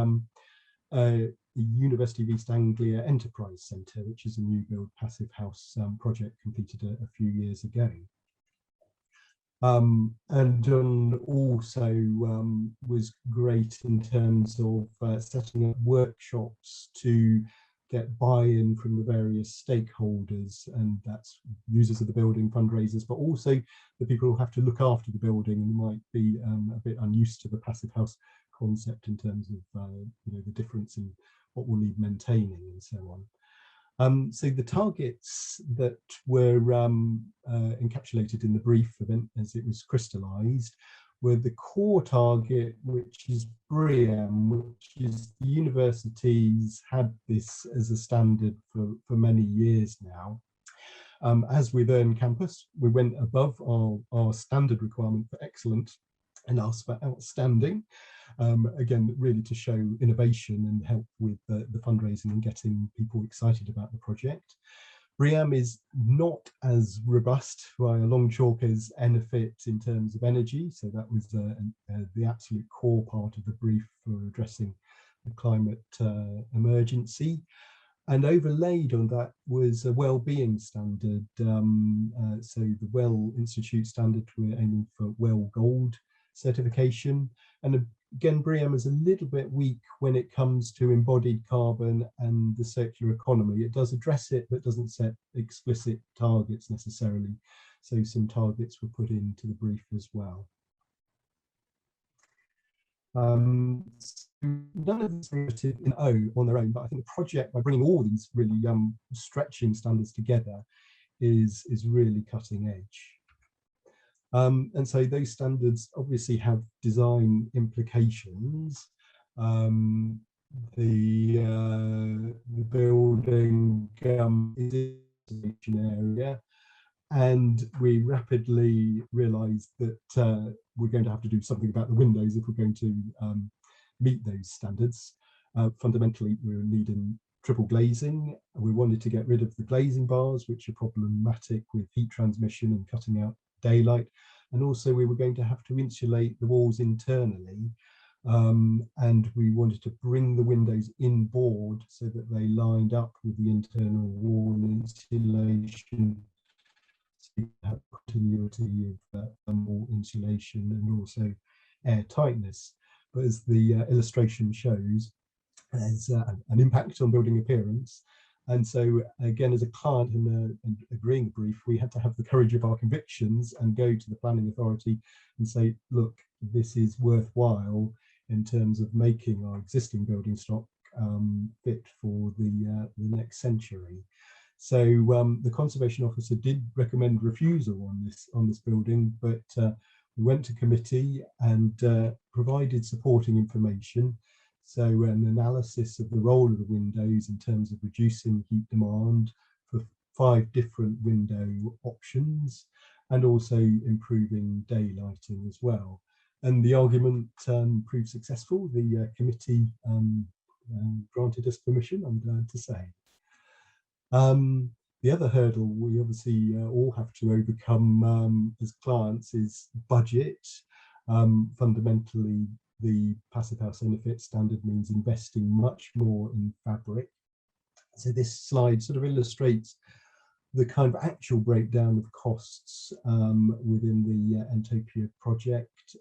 University of East Anglia Enterprise Centre, which is a new build passive house project completed a few years ago. And John also was great in terms of setting up workshops to get buy-in from the various stakeholders, and that's users of the building, fundraisers, but also the people who have to look after the building and might be a bit unused to the passive house concept in terms of the difference in what will need maintaining and so on. So the targets that were encapsulated in the brief event as it was crystallised were the core target, which is BREEAM, which is the universities had this as a standard for many years now. As with Earn Campus, we went above our standard requirement for excellent and asked for outstanding, again, really to show innovation and help with the fundraising and getting people excited about the project. BREEAM is not as robust by a long chalk as ENERFIT in terms of energy, so that was the absolute core part of the brief for addressing the climate emergency. And overlaid on that was a well-being standard. So the Well Institute standard, we're aiming for Well Gold certification. And again, BREEAM is a little bit weak when it comes to embodied carbon and the circular economy. It does address it, but doesn't set explicit targets necessarily. So some targets were put into the brief as well. None of this is in O on their own, but I think the project, by bringing all these really stretching standards together, is really cutting edge. And so those standards obviously have design implications. The building is in a area, and we rapidly realised that we're going to have to do something about the windows if we're going to meet those standards. Fundamentally, we were needing triple glazing. We wanted to get rid of the glazing bars, which are problematic with heat transmission and cutting out daylight. And also we were going to have to insulate the walls internally. And we wanted to bring the windows inboard so that they lined up with the internal wall insulation. So you have continuity of thermal insulation and also air tightness. But as the illustration shows, there's an impact on building appearance. And so again, as a client in an agreeing brief, we had to have the courage of our convictions and go to the planning authority and say, look, this is worthwhile in terms of making our existing building stock fit for the next century. So the conservation officer did recommend refusal on this building, but we went to committee and provided supporting information. So an analysis of the role of the windows in terms of reducing heat demand for 5 different window options, and also improving daylighting as well. And the argument proved successful. The committee granted us permission, I'm glad to say. The other hurdle we obviously all have to overcome as clients is budget. Fundamentally, the Passive House Benefit Standard means investing much more in fabric. So this slide sort of illustrates the kind of actual breakdown of costs within the Entopia project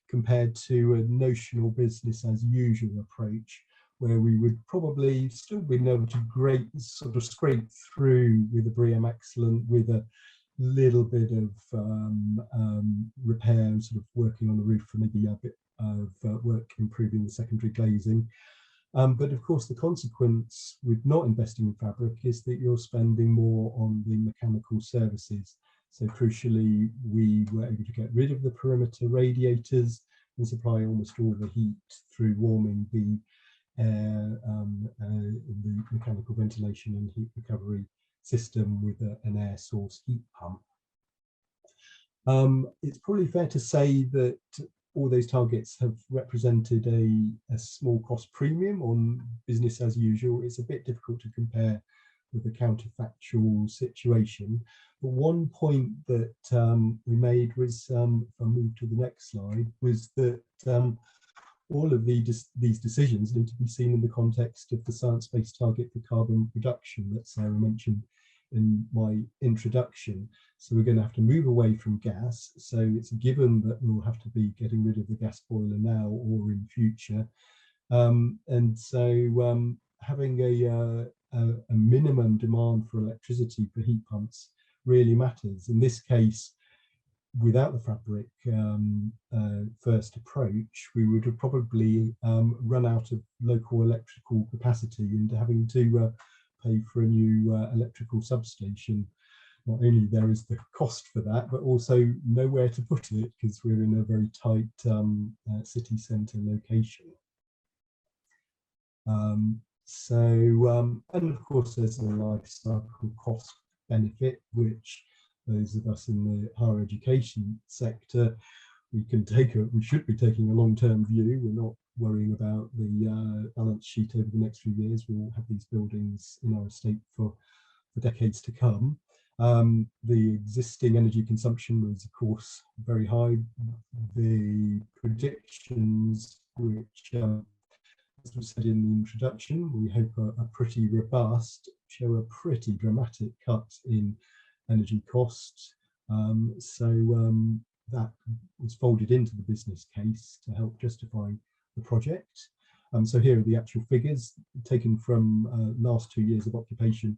compared to a notional business as usual approach, where we would probably still be able to scrape through with a BREEAM Excellent with a little bit of repair, sort of working on the roof for maybe a bit of work improving the secondary glazing. But of course, the consequence with not investing in fabric is that you're spending more on the mechanical services. So crucially, we were able to get rid of the perimeter radiators and supply almost all the heat through warming the air, the mechanical ventilation and heat recovery system with an air source heat pump. It's probably fair to say that all those targets have represented a small cost premium on business as usual. It's a bit difficult to compare with the counterfactual situation. But one point that we made was, if I move to the next slide, was that all of these decisions need to be seen in the context of the science-based target for carbon reduction that Sarah mentioned in my introduction. So we're going to have to move away from gas. So it's a given that we'll have to be getting rid of the gas boiler now or in future. And so having a minimum demand for electricity for heat pumps really matters. In this case, without the fabric first approach, we would have probably run out of local electrical capacity and having to pay for a new electrical substation. Not only there is the cost for that, but also nowhere to put it because we're in a very tight city centre location. And of course, there's a life cycle cost benefit, which those of us in the higher education sector, we should be taking a long-term view. We're not worrying about the balance sheet over the next few years. We will have these buildings in our estate for decades to come. The existing energy consumption was, of course, very high. The predictions, which as we said in the introduction, we hope are pretty robust, show a pretty dramatic cut in energy costs. That was folded into the business case to help justify the project. So here are the actual figures taken from last 2 years of occupation,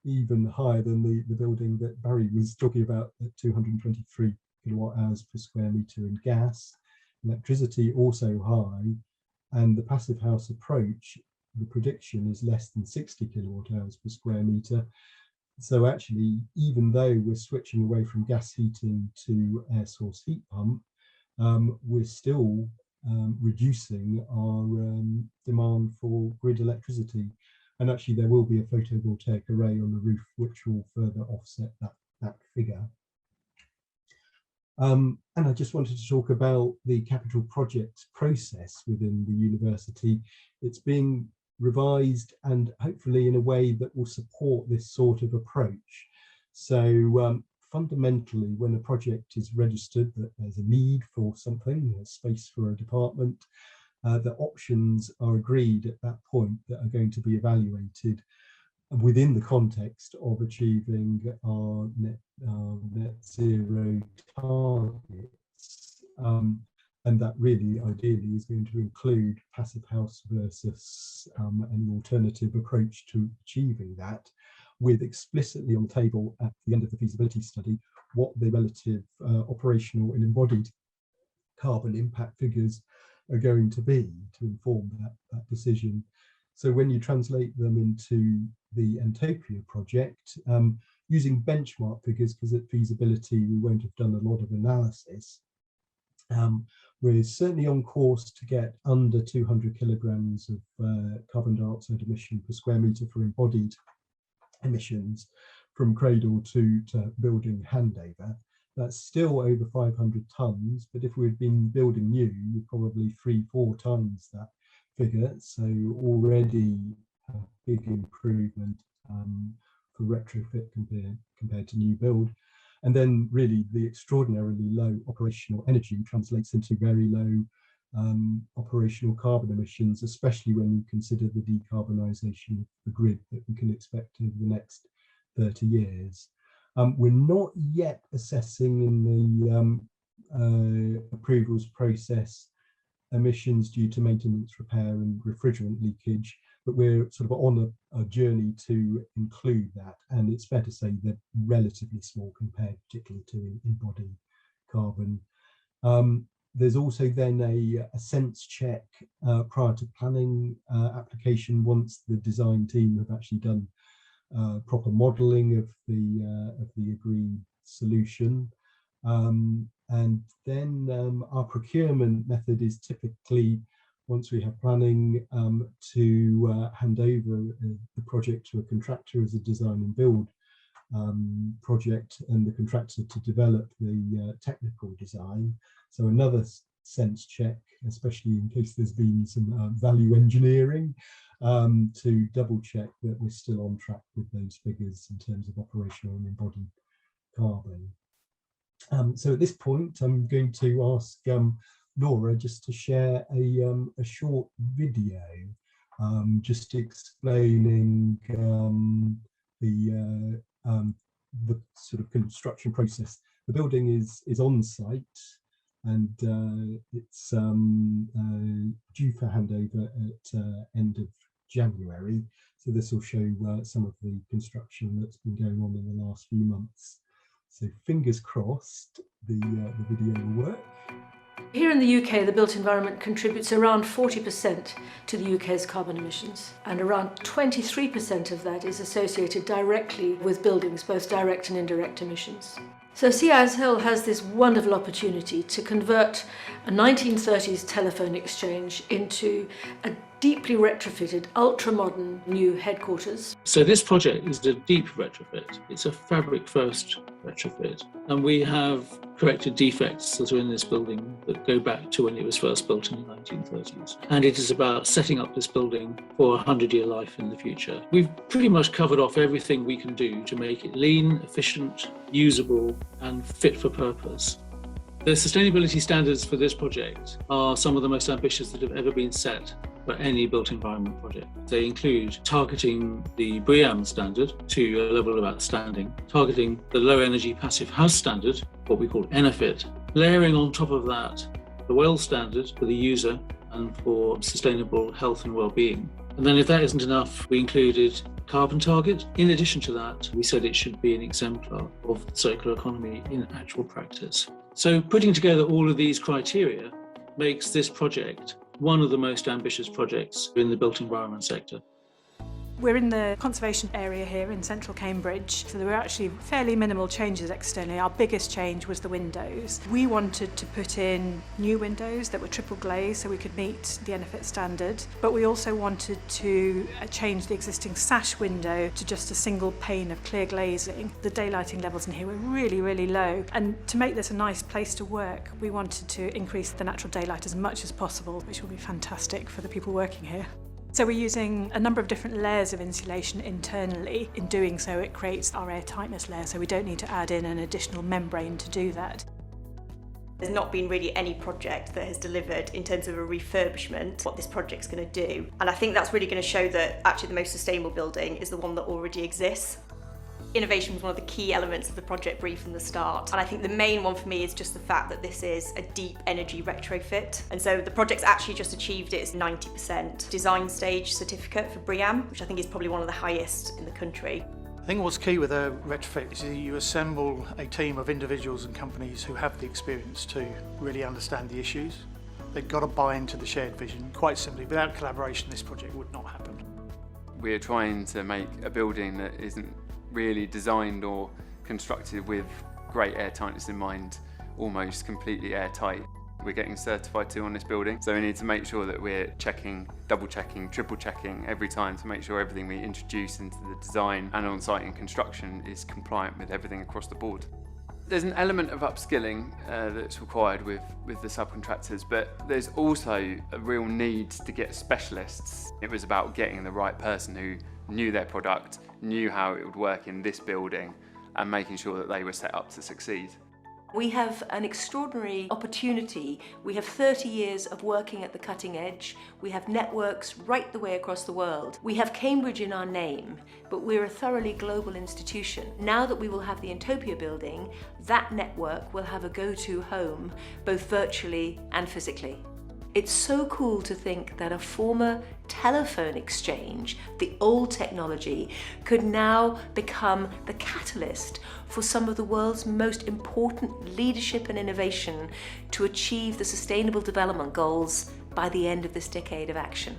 even higher than the building that Barry was talking about at 223 kilowatt hours per square metre in gas. Electricity also high, and the passive house approach, the prediction is less than 60 kilowatt hours per square metre. So actually, even though we're switching away from gas heating to air source heat pump, we're still reducing our demand for grid electricity. And actually there will be a photovoltaic array on the roof which will further offset that that figure. And I just wanted to talk about the capital projects process within the university. It's being revised and hopefully in a way that will support this sort of approach. So fundamentally, when a project is registered that there's a need for something, a space for a department, the options are agreed at that point that are going to be evaluated within the context of achieving our net zero targets. And that really ideally is going to include passive house versus an alternative approach to achieving that, with explicitly on the table at the end of the feasibility study what the relative operational and embodied carbon impact figures are going to be to inform that decision. So when you translate them into the Entopia project, using benchmark figures, because at feasibility we won't have done a lot of analysis, we're certainly on course to get under 200 kilograms of carbon dioxide emission per square metre for embodied emissions from cradle to building handover. That's still over 500 tonnes, but if we'd been building new, you're probably 3-4 times that figure. So already a big improvement for retrofit compared to new build. And then really the extraordinarily low operational energy translates into very low operational carbon emissions, especially when you consider the decarbonisation of the grid that we can expect over the next 30 years. We're not yet assessing in the approvals process emissions due to maintenance, repair and refrigerant leakage, but we're sort of on a journey to include that, and it's fair to say they're relatively small compared particularly to embodied carbon. There's also then a sense check prior to planning application once the design team have actually done proper modelling of the agreed solution. And then our procurement method is typically, once we have planning, to hand over the project to a contractor as a design and build project, and the contractor to develop the technical design. So another sense check, especially in case there's been some value engineering, to double check that we're still on track with those figures in terms of operational and embodied carbon. So at this point, I'm going to ask Laura just to share a short video, just explaining the sort of construction process. The building is on site, and it's due for handover at end of January. So this will show some of the construction that's been going on in the last few months. So fingers crossed the video will work. Here in the UK, the built environment contributes around 40% to the UK's carbon emissions, and around 23% of that is associated directly with buildings, both direct and indirect emissions. So Seas Hill has this wonderful opportunity to convert a 1930s telephone exchange into a deeply retrofitted, ultra-modern new headquarters. So this project is a deep retrofit. It's a fabric-first retrofit. And we have corrected defects that are in this building that go back to when it was first built in the 1930s. And it is about setting up this building for a 100-year life in the future. We've pretty much covered off everything we can do to make it lean, efficient, usable, and fit for purpose. The sustainability standards for this project are some of the most ambitious that have ever been set for any built environment project. They include targeting the BREEAM standard to a level of outstanding, targeting the low energy passive house standard, what we call ENERFIT, layering on top of that the WELL standard for the user and for sustainable health and well-being. And then if that isn't enough, we included carbon target. In addition to that, we said it should be an exemplar of the circular economy in actual practice. So putting together all of these criteria makes this project one of the most ambitious projects in the built environment sector. We're in the conservation area here in central Cambridge, so there were actually fairly minimal changes externally. Our biggest change was the windows. We wanted to put in new windows that were triple glazed so we could meet the NFIT standard, but we also wanted to change the existing sash window to just a single pane of clear glazing. The daylighting levels in here were really, really low, and to make this a nice place to work, we wanted to increase the natural daylight as much as possible, which will be fantastic for the people working here. So we're using a number of different layers of insulation internally. In doing so, it creates our air tightness layer, so we don't need to add in an additional membrane to do that. There's not been really any project that has delivered in terms of a refurbishment what this project's going to do. And I think that's really going to show that actually the most sustainable building is the one that already exists. Innovation was one of the key elements of the project brief from the start, and I think the main one for me is just the fact that this is a deep energy retrofit, and so the project's actually just achieved its 90% design stage certificate for BREEAM, which I think is probably one of the highest in the country. I think what's key with a retrofit is you assemble a team of individuals and companies who have the experience to really understand the issues. They've got to buy into the shared vision. Quite simply, without collaboration this project would not happen. We're trying to make a building that isn't really designed or constructed with great air tightness in mind, almost completely airtight. We're getting certified too on this building, so we need to make sure that we're checking, double checking, triple checking every time to make sure everything we introduce into the design and on-site in construction is compliant with everything across the board. There's an element of upskilling that's required with the subcontractors, but there's also a real need to get specialists. It was about getting the right person who knew their product, knew how it would work in this building, and making sure that they were set up to succeed. We have an extraordinary opportunity. We have 30 years of working at the cutting edge. We have networks right the way across the world. We have Cambridge in our name, but we're a thoroughly global institution. Now that we will have the Intopia building, that network will have a go-to home, both virtually and physically. It's so cool to think that a former telephone exchange, the old technology, could now become the catalyst for some of the world's most important leadership and innovation to achieve the Sustainable Development Goals by the end of this decade of action.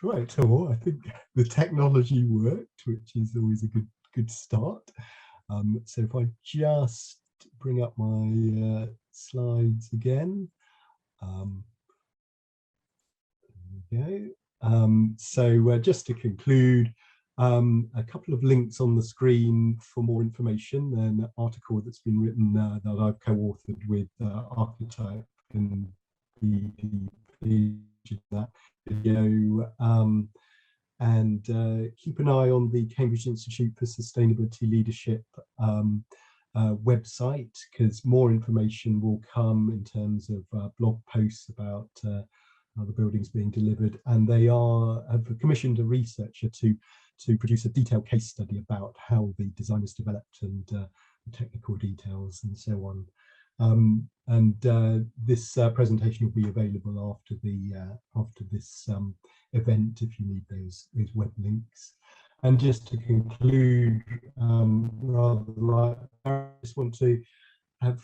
Right. So I think the technology worked, which is always a good start. So if I just bring up my slides again. There we go. So just to conclude, a couple of links on the screen for more information. An article that's been written that I've co-authored with Archetype and the that video, and keep an eye on the Cambridge Institute for Sustainability Leadership website, because more information will come in terms of blog posts about how the building's being delivered, and they have commissioned a researcher to produce a detailed case study about how the design was developed and the technical details and so on. This presentation will be available after this event if you need those web links. And just to conclude, I just want to have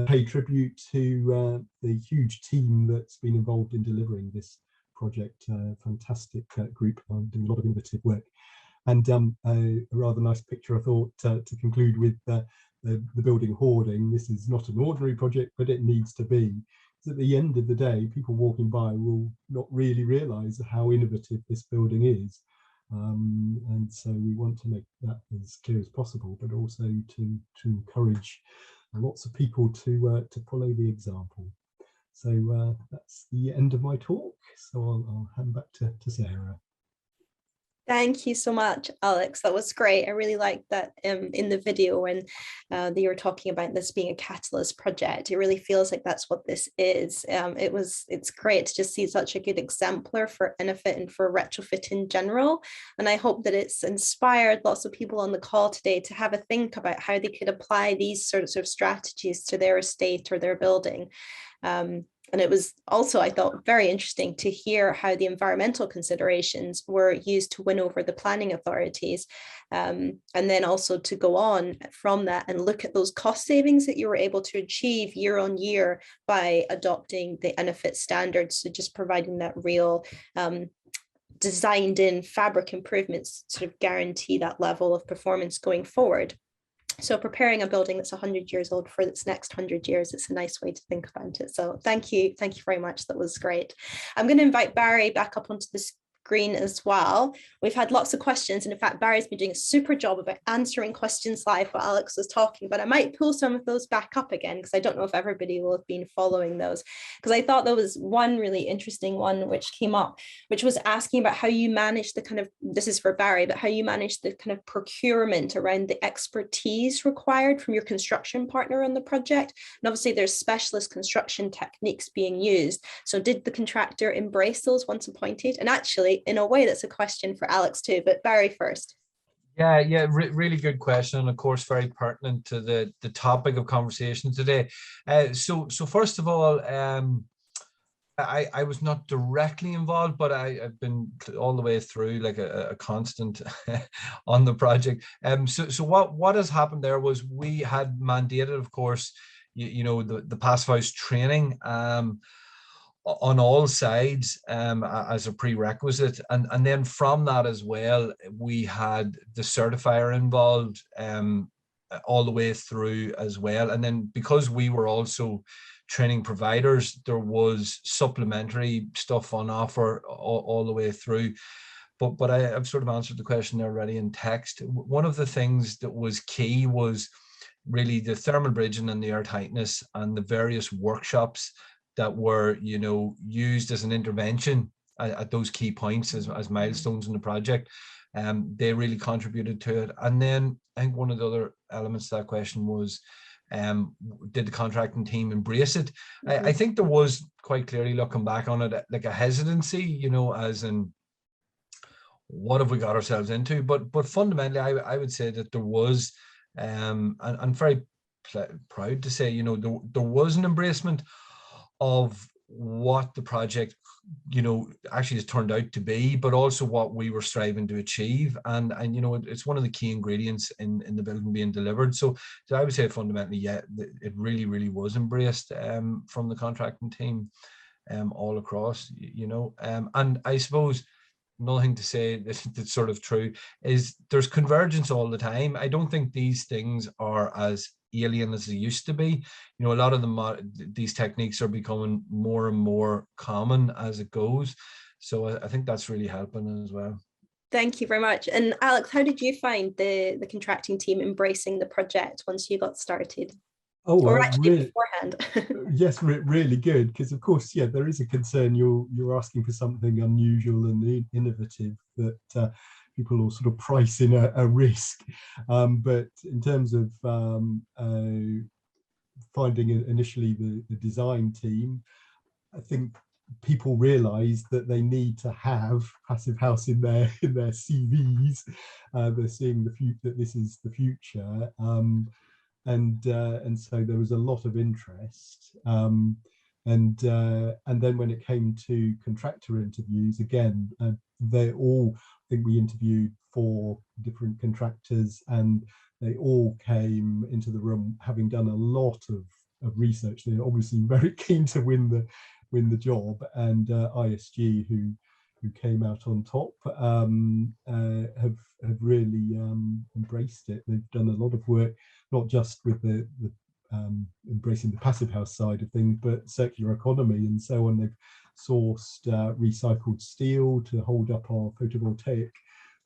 pay tribute to the huge team that's been involved in delivering this project. Fantastic group doing a lot of innovative work. And a rather nice picture, I thought, to conclude with. The building hoarding. This is not an ordinary project, but it needs to be. Because at the end of the day, people walking by will not really realise how innovative this building is. And so we want to make that as clear as possible, but also to encourage lots of people to follow the example. So that's the end of my talk. So I'll hand back to Sarah. Thank you so much, Alex. That was great. I really liked that in the video when you were talking about this being a catalyst project. It really feels like that's what this is. It's great to just see such a good exemplar for Innofit and for retrofit in general. And I hope that it's inspired lots of people on the call today to have a think about how they could apply these sorts of strategies to their estate or their building. And it was also, I thought, very interesting to hear how the environmental considerations were used to win over the planning authorities. And then also to go on from that and look at those cost savings that you were able to achieve year on year by adopting the NFIT standards. So just providing that real designed in fabric improvements to sort of guarantee that level of performance going forward. So preparing a building that's 100 years old for its next 100 years, it's a nice way to think about it. So thank you very much. That was great. I'm going to invite Barry back up onto the screen as well. We've had lots of questions, and in fact, Barry's been doing a super job of answering questions live while Alex was talking, but I might pull some of those back up again because I don't know if everybody will have been following those, because I thought there was one really interesting one which came up, which was asking about how you manage the kind of, this is for Barry, but how you manage the kind of procurement around the expertise required from your construction partner on the project. And obviously there's specialist construction techniques being used. So did the contractor embrace those once appointed? And actually, in a way, that's a question for Alex too, but Barry first. Yeah, really good question, and of course very pertinent to the topic of conversation today. So first of all, I was not directly involved, but I've been all the way through like a constant on the project. So what has happened there was we had mandated, of course, you know, the Passivhaus training on all sides as a prerequisite, and then from that as well we had the certifier involved all the way through as well. And then because we were also training providers, there was supplementary stuff on offer all the way through. But I've sort of answered the question already in text. One of the things that was key was really the thermal bridging and the air tightness, and the various workshops that were, you know, used as an intervention at those key points as milestones in the project. They really contributed to it. And then I think one of the other elements to that question was, did the contracting team embrace it? Mm-hmm. I think there was quite clearly, looking back on it, like a hesitancy, you know, as in, what have we got ourselves into? But fundamentally, I would say that there was, and I'm very proud to say, you know, there was an embracement of what the project, you know, actually has turned out to be, but also what we were striving to achieve. And you know, it's one of the key ingredients in the building being delivered. So I would say fundamentally, yeah, it really was embraced from the contracting team all across, you know. And I suppose another thing to say that's sort of true is there's convergence all the time. I don't think these things are as alien as they used to be. You know, a lot of these techniques are becoming more and more common as it goes. So I think that's really helping as well. Thank you very much. And Alex, how did you find the contracting team embracing the project once you got started? Oh, or actually really, beforehand? Yes, really good, because of course, yeah, there is a concern you're asking for something unusual and innovative that people will sort of price in a risk. But in terms of finding initially the design team, I think people realise that they need to have Passivhaus in their CVs. They're seeing that this is the future. And so there was a lot of interest, and then when it came to contractor interviews, again, they all, I think we interviewed 4 different contractors, and they all came into the room having done a lot of research. They're obviously very keen to win the job, and ISG, who came out on top, have really embraced it. They've done a lot of work, not just with the embracing the Passivhaus side of things, but circular economy and so on. They've sourced recycled steel to hold up our photovoltaic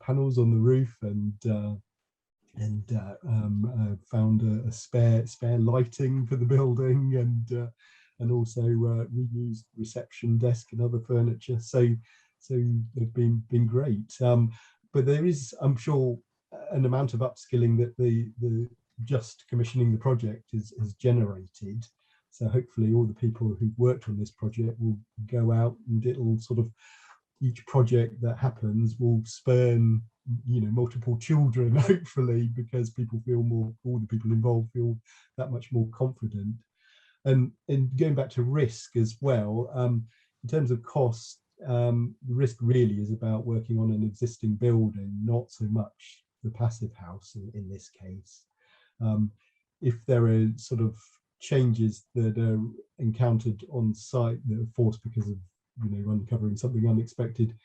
panels on the roof, and found a spare lighting for the building, and also reused reception desk and other furniture. So they've been great. But there is, I'm sure, an amount of upskilling that the just commissioning the project has generated. So hopefully all the people who've worked on this project will go out, and it'll sort of, each project that happens will spurn, you know, multiple children, hopefully, because all the people involved feel that much more confident. And going back to risk as well, in terms of cost, the risk really is about working on an existing building, not so much the passive house in this case. If there are sort of changes that are encountered on site that are forced because of, uncovering something unexpected,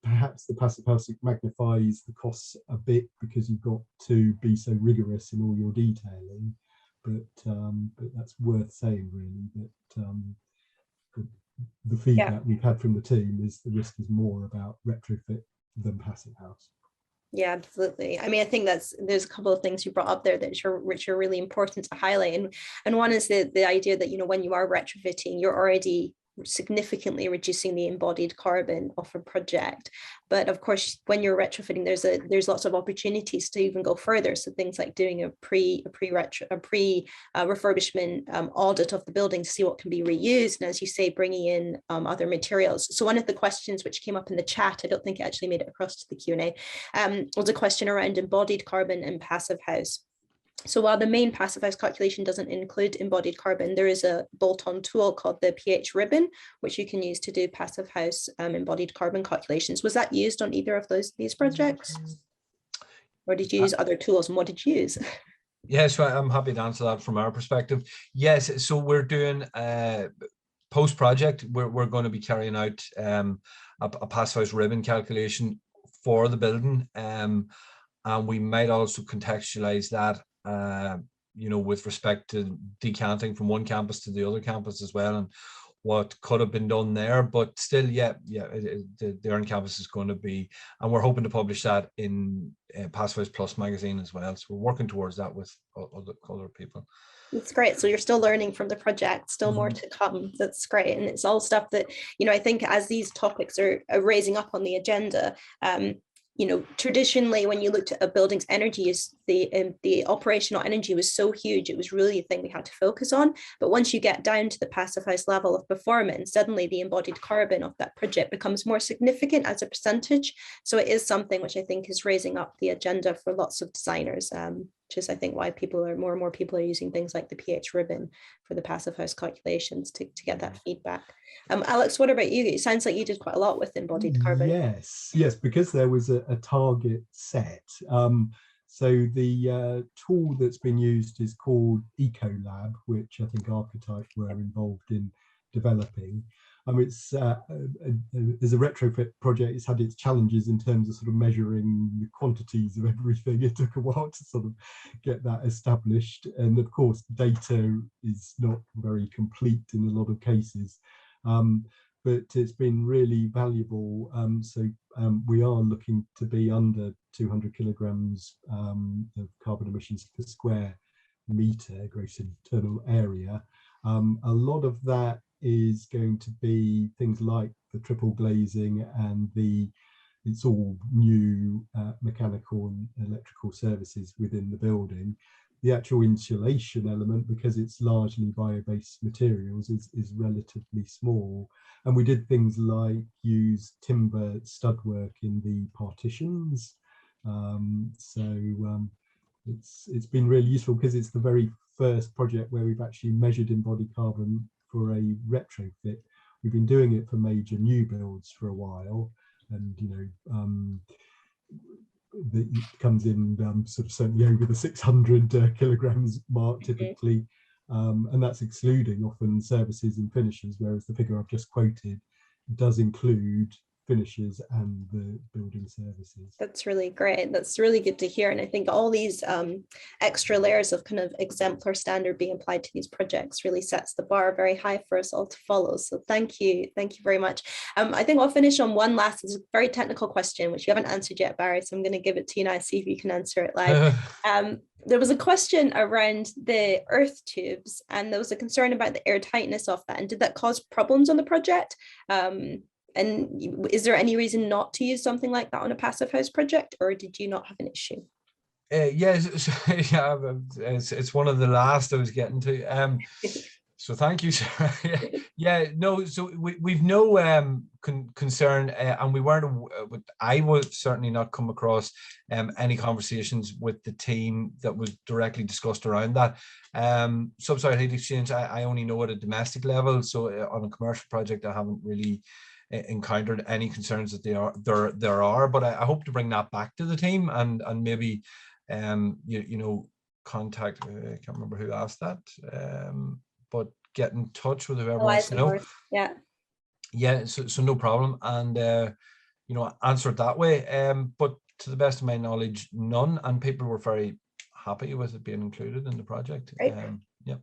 perhaps the passive house magnifies the costs a bit because you've got to be so rigorous in all your detailing. But that's worth saying, really, that the feedback we've had from the team is the risk is more about retrofit than passive house. Yeah, absolutely. I mean, I think there's a couple of things you brought up there which are really important to highlight. And one is the idea that, when you are retrofitting, you're already significantly reducing the embodied carbon of a project. But of course, when you're retrofitting, there's lots of opportunities to even go further. So things like doing a pre refurbishment audit of the building to see what can be reused, and as you say, bringing in other materials. So one of the questions which came up in the chat, I don't think it actually made it across to the Q&A, was a question around embodied carbon and passive house. So while the main passive house calculation doesn't include embodied carbon, there is a bolt-on tool called the pH ribbon, which you can use to do passive house embodied carbon calculations. Was that used on either of these projects? Or did you use other tools, and what did you use? Yes, I'm happy to answer that from our perspective. Yes, so we're doing post-project, we're going to be carrying out a passive house ribbon calculation for the building, and we might also contextualize that with respect to decanting from one campus to the other campus as well, and what could have been done there. But still, the Earn campus is going to be, and we're hoping to publish that in Passivhaus House Plus magazine as well. So we're working towards that with other people. That's great. So you're still learning from the project, still more to come. That's great. And it's all stuff that, I think as these topics are raising up on the agenda, traditionally, when you looked at a building's energy use, the operational energy was so huge, it was really a thing we had to focus on. But once you get down to the passive house level of performance, suddenly the embodied carbon of that project becomes more significant as a percentage. So it is something which I think is raising up the agenda for lots of designers, which is, I think, why more and more people are using things like the pH ribbon for the passive house calculations to get that feedback. Alex, what about you? It sounds like you did quite a lot with embodied carbon. Yes, because there was a target set. So the tool that's been used is called EcoLab, which I think Archetype were involved in developing. It's as a retrofit project, it's had its challenges in terms of sort of measuring the quantities of everything. It took a while to sort of get that established, and of course data is not very complete in a lot of cases, but it's been really valuable. We are looking to be under 200 kilograms of carbon emissions per square metre gross internal area. A lot of that is going to be things like the triple glazing and it's all new mechanical and electrical services within the building. The actual insulation element, because it's largely bio-based materials, is relatively small. And we did things like use timber stud work in the partitions. It's been really useful because it's the very first project where we've actually measured embodied carbon for a retrofit. We've been doing it for major new builds for a while, and it comes in sort of certainly over the 600 kilograms mark typically, and that's excluding often services and finishes, whereas the figure I've just quoted does include finishes and the building services. That's really great. That's really good to hear. And I think all these extra layers of kind of exemplar standard being applied to these projects really sets the bar very high for us all to follow. So thank you very much. I think I'll finish on one last, it's a very technical question, which you haven't answered yet, Barry, so I'm going to give it to you now, see if you can answer it live. There was a question around the earth tubes, and there was a concern about the air tightness of that, and did that cause problems on the project? And is there any reason not to use something like that on a passive house project, or did you not have an issue? Yes, it's one of the last I was getting to. So thank you, Sarah. Yeah, no, so we've no concern, and we weren't, I would certainly not come across any conversations with the team that was directly discussed around that. Subsidized heat exchange, I only know at a domestic level, so on a commercial project, I haven't really encountered any concerns that there are, but I hope to bring that back to the team and maybe, you know, contact, I can't remember who asked that, but get in touch with whoever wants to know. Yeah, so no problem, and you know, answer it that way. But to the best of my knowledge, none, and people were very happy with it being included in the project. Yeah.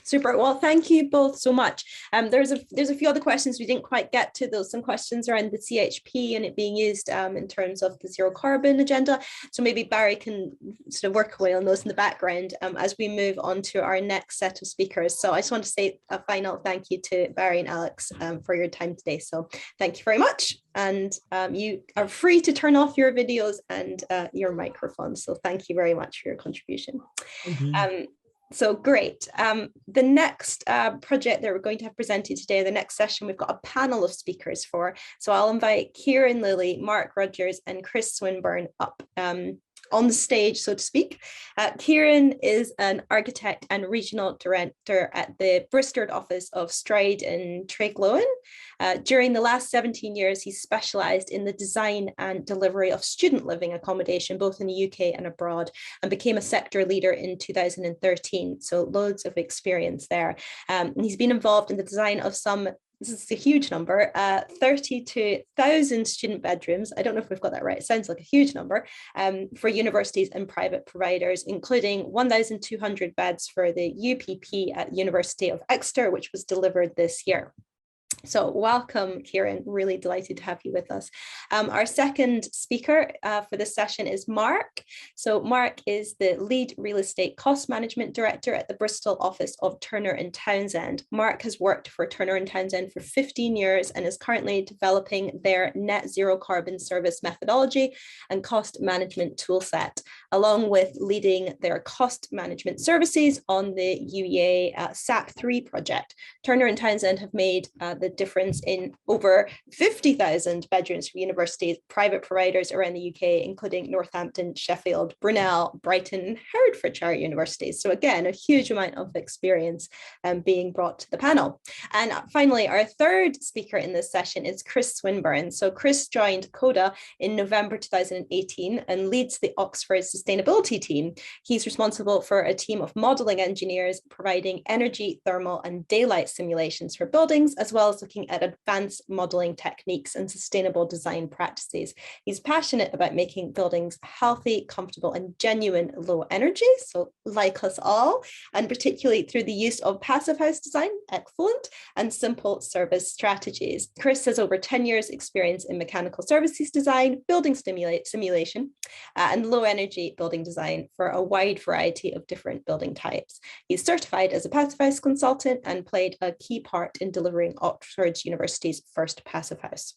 Super. Well, thank you both so much. There's a few other questions we didn't quite get to, though. Some questions around the CHP and it being used in terms of the zero carbon agenda. So maybe Barry can sort of work away on those in the background as we move on to our next set of speakers. So I just want to say a final thank you to Barry and Alex for your time today. So thank you very much. And you are free to turn off your videos and your microphones. So thank you very much for your contribution. Thank you. So great. The next project that we're going to have presented today, the next session, we've got a panel of speakers for. So I'll invite Kieran Lilly, Mark Rogers and Chris Swinburne up on the stage, so to speak. Kieran is an architect and regional director at the Bristol office of Stride and Traigloan. During the last 17 years, he's specialised in the design and delivery of student living accommodation, both in the UK and abroad, and became a sector leader in 2013. So loads of experience there. And he's been involved in the design of some, this is a huge number, 32,000 student bedrooms. I don't know if we've got that right. It sounds like a huge number for universities and private providers, including 1,200 beds for the UPP at University of Exeter, which was delivered this year. So welcome, Kieran. Really delighted to have you with us. Our second speaker for this session is Mark. So Mark is the lead real estate cost management director at the Bristol office of Turner and Townsend. Mark has worked for Turner and Townsend for 15 years and is currently developing their net zero carbon service methodology and cost management toolset, along with leading their cost management services on the UEA SAP3 project. Turner and Townsend have made the difference in over 50,000 bedrooms for universities, private providers around the UK, including Northampton, Sheffield, Brunel, Brighton, Hertfordshire universities. So again, a huge amount of experience being brought to the panel. And finally, our third speaker in this session is Chris Swinburne. So Chris joined CODA in November 2018 and leads the Oxford sustainability team. He's responsible for a team of modelling engineers providing energy, thermal and daylight simulations for buildings, as well as looking at advanced modelling techniques and sustainable design practices. He's passionate about making buildings healthy, comfortable and genuine low energy, so like us all, and particularly through the use of passive house design, excellent, and simple service strategies. Chris has over 10 years experience in mechanical services design, building simulation, and low energy building design for a wide variety of different building types. He's certified as a passive house consultant and played a key part in delivering Oxford University's first passive house.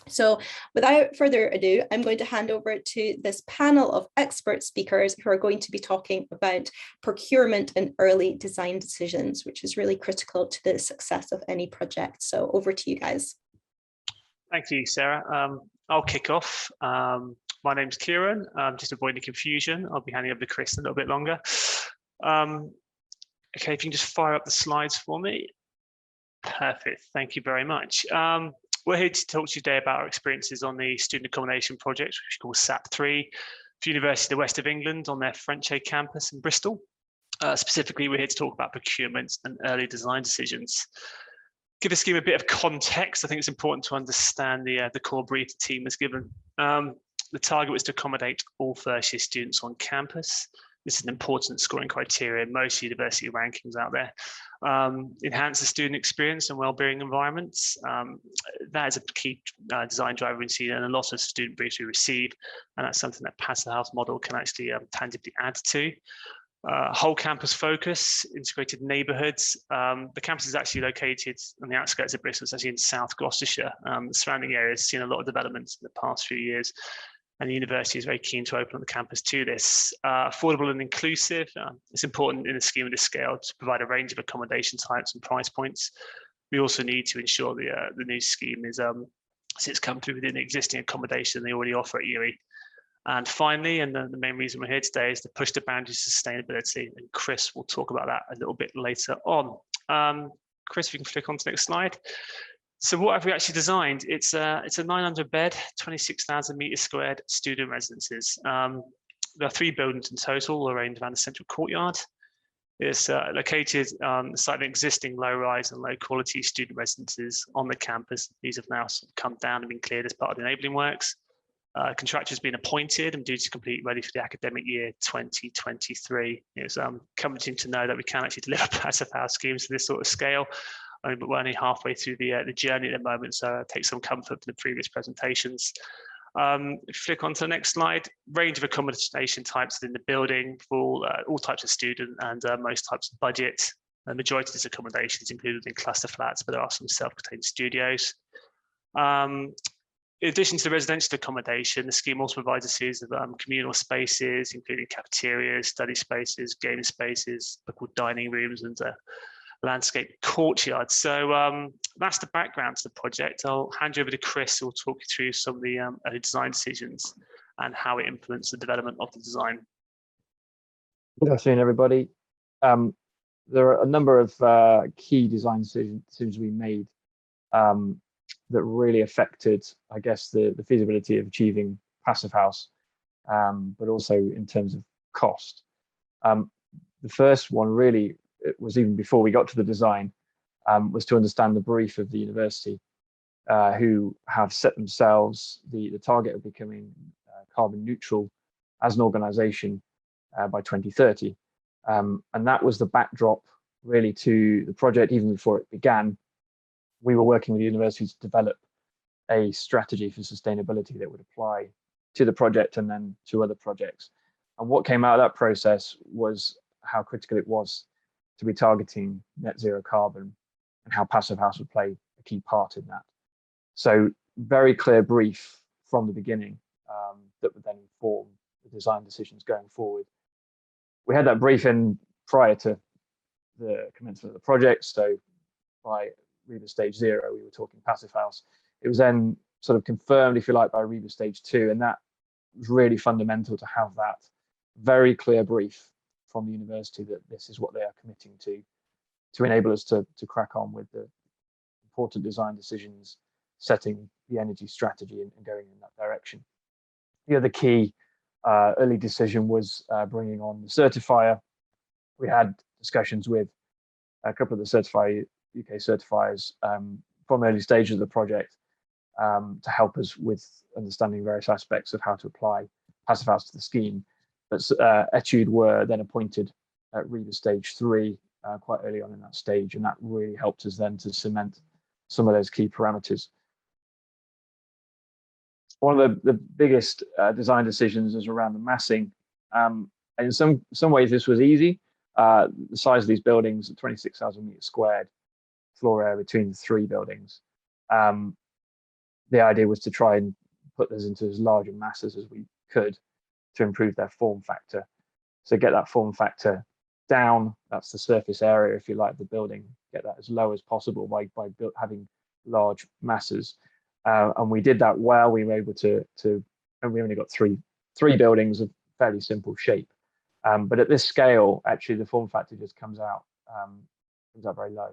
So without further ado, I'm going to hand over to this panel of expert speakers who are going to be talking about procurement and early design decisions, which is really critical to the success of any project. So over to you guys. Thank you, Sarah. I'll kick off. My name's Kieran. Just to avoid any confusion, I'll be handing over to Chris a little bit longer. Okay, if you can just fire up the slides for me. Perfect, thank you very much. We're here to talk to you today about our experiences on the student accommodation project, which is called SAP3, for University of the West of England on their Frenchay campus in Bristol. Specifically, we're here to talk about procurement and early design decisions. Give a bit of context. I think it's important to understand the core brief the team has given. The target was to accommodate all first-year students on campus. This is an important scoring criteria in most university rankings out there. Enhance the student experience and wellbeing environments. That is a key design driver we see in a lot of student briefs we receive, and that's something that Passive House model can actually tangibly add to. Whole campus focus, integrated neighbourhoods. The campus is actually located on the outskirts of Bristol. It's actually in South Gloucestershire. The surrounding area has seen a lot of developments in the past few years. and the university is very keen to open up the campus to this. Affordable and inclusive. It's important in a scheme of this scale to provide a range of accommodation types and price points. We also need to ensure the new scheme is sits come through within the existing accommodation they already offer at UWE. And finally, and the main reason we're here today, is to push the boundaries of sustainability. And Chris will talk about that a little bit later on. Chris, if you can flick on to the next slide. So what have we actually designed? It's a 900 bed, 26,000 meters squared student residences. There are 3 buildings in total arranged around the central courtyard. It's located on the site of existing low-rise and low-quality student residences on the campus. These have now sort of come down and been cleared as part of the enabling works. Contractors been appointed and due to complete ready for the academic year 2023. It's comforting to know that we can actually deliver passive house schemes to this sort of scale. But we're only halfway through the journey at the moment, so take some comfort from the previous presentations. If you flick on to the next slide, range of accommodation types within the building for all types of student and most types of budget. The majority of this accommodation is included in cluster flats, but there are some self-contained studios. In addition to the residential accommodation, the scheme also provides a series of communal spaces, including cafeterias, study spaces, game spaces, local dining rooms, and landscape courtyard. So that's the background to the project. I'll hand you over to Chris, who will talk you through some of the early design decisions and how it influenced the development of the design. Good afternoon, everybody. There are a number of key design decisions we made that really affected, I guess, the feasibility of achieving passive house, but also in terms of cost. The first one really, it was even before we got to the design, was to understand the brief of the university, who have set themselves the target of becoming carbon neutral as an organization by 2030. And that was the backdrop really to the project. Even before it began, we were working with the university to develop a strategy for sustainability that would apply to the project and then to other projects. And what came out of that process was how critical it was to be targeting net zero carbon and how passive house would play a key part in that. So very clear brief from the beginning that would then inform the design decisions going forward. We had that briefing prior to the commencement of the project. So by REBA stage 0, we were talking passive house. It was then sort of confirmed, if you like, by REBA stage 2, and that was really fundamental to have that very clear brief from the university that this is what they are committing to enable us to crack on with the important design decisions, setting the energy strategy and going in that direction. The other key early decision was bringing on the certifier. We had discussions with a couple of the UK certifiers from early stages of the project to help us with understanding various aspects of how to apply passive house to the scheme. But Etude were then appointed at REBA stage 3 quite early on in that stage, and that really helped us then to cement some of those key parameters. One of the biggest design decisions is around the massing. And in some ways this was easy. The size of these buildings at 26,000 meters squared, floor area between the 3 buildings. The idea was to try and put this into as large a masses as we could to improve their form factor. So get that form factor down, that's the surface area, if you like, the building, get that as low as possible by having large masses. And we did that well. We were able to and we only got three buildings of fairly simple shape. But at this scale, actually, the form factor just comes out very low.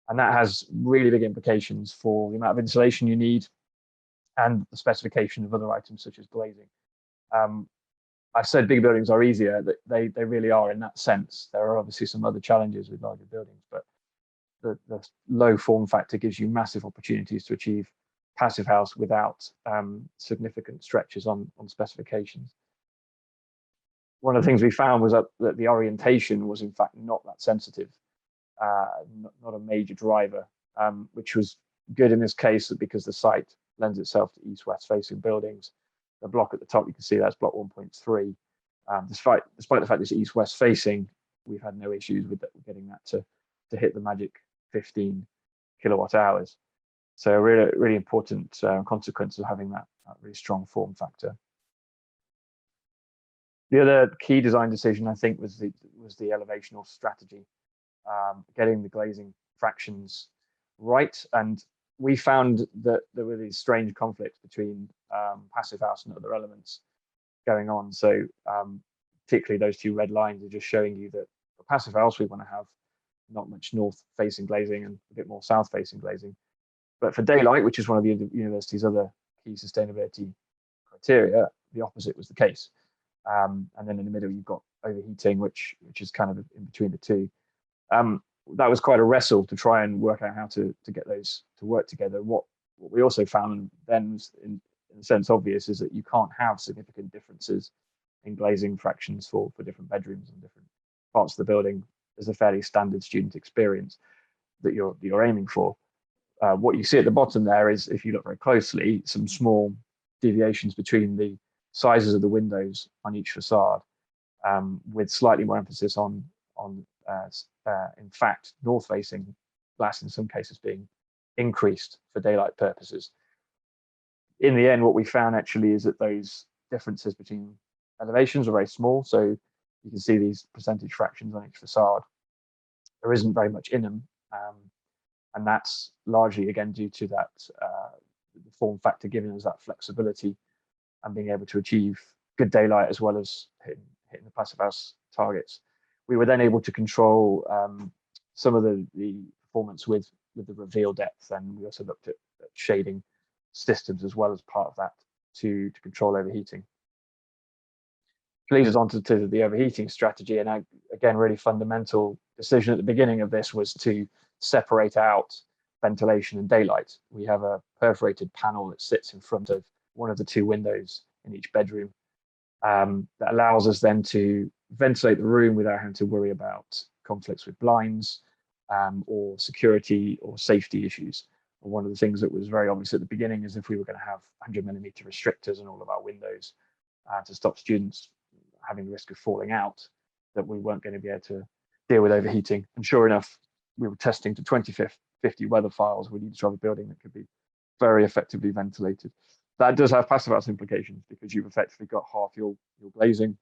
And that has really big implications for the amount of insulation you need and the specification of other items such as glazing. I said big buildings are easier, they really are in that sense. There are obviously some other challenges with larger buildings, but the low form factor gives you massive opportunities to achieve passive house without significant stretches on specifications. One of the things we found was that the orientation was in fact not that sensitive, not a major driver, which was good in this case because the site lends itself to east-west facing buildings. The block at the top, you can see that's block 1.3. Despite the fact that it's east-west facing, we've had no issues with getting that to hit the magic 15 kilowatt hours. So a really important consequence of having that really strong form factor. The other key design decision, I think, was the elevational strategy, getting the glazing fractions right. And we found that there were these strange conflicts between passive house and other elements going on. So particularly those two red lines are just showing you that for passive house, we want to have not much north facing glazing and a bit more south facing glazing. But for daylight, which is one of the university's other key sustainability criteria, the opposite was the case. And then in the middle, you've got overheating, which is kind of in between the two. That was quite a wrestle to try and work out how to get those to work together. What we also found then, in a sense obvious, is that you can't have significant differences in glazing fractions for different bedrooms and different parts of the building. There's a fairly standard student experience that you're aiming for. What you see at the bottom there is, if you look very closely, some small deviations between the sizes of the windows on each facade, with slightly more emphasis on in fact, north-facing glass in some cases being increased for daylight purposes. In the end, what we found actually is that those differences between elevations are very small. So you can see these percentage fractions on each facade. There isn't very much in them. And that's largely, again, due to that the form factor giving us that flexibility and being able to achieve good daylight as well as hitting the passive house targets. We were then able to control some of the performance with the reveal depth, and we also looked at shading systems as well as part of that to control overheating. Leads us on to the overheating strategy, and again, really fundamental decision at the beginning of this was to separate out ventilation and daylight. We have a perforated panel that sits in front of one of the two windows in each bedroom that allows us then to ventilate the room without having to worry about conflicts with blinds or security or safety issues. And one of the things that was very obvious at the beginning is if we were going to have 100mm restrictors in all of our windows to stop students having the risk of falling out, that we weren't going to be able to deal with overheating. And sure enough, we were testing to 2050 weather files. We needed to have a building that could be very effectively ventilated. That does have passive house implications because you've effectively got half your glazing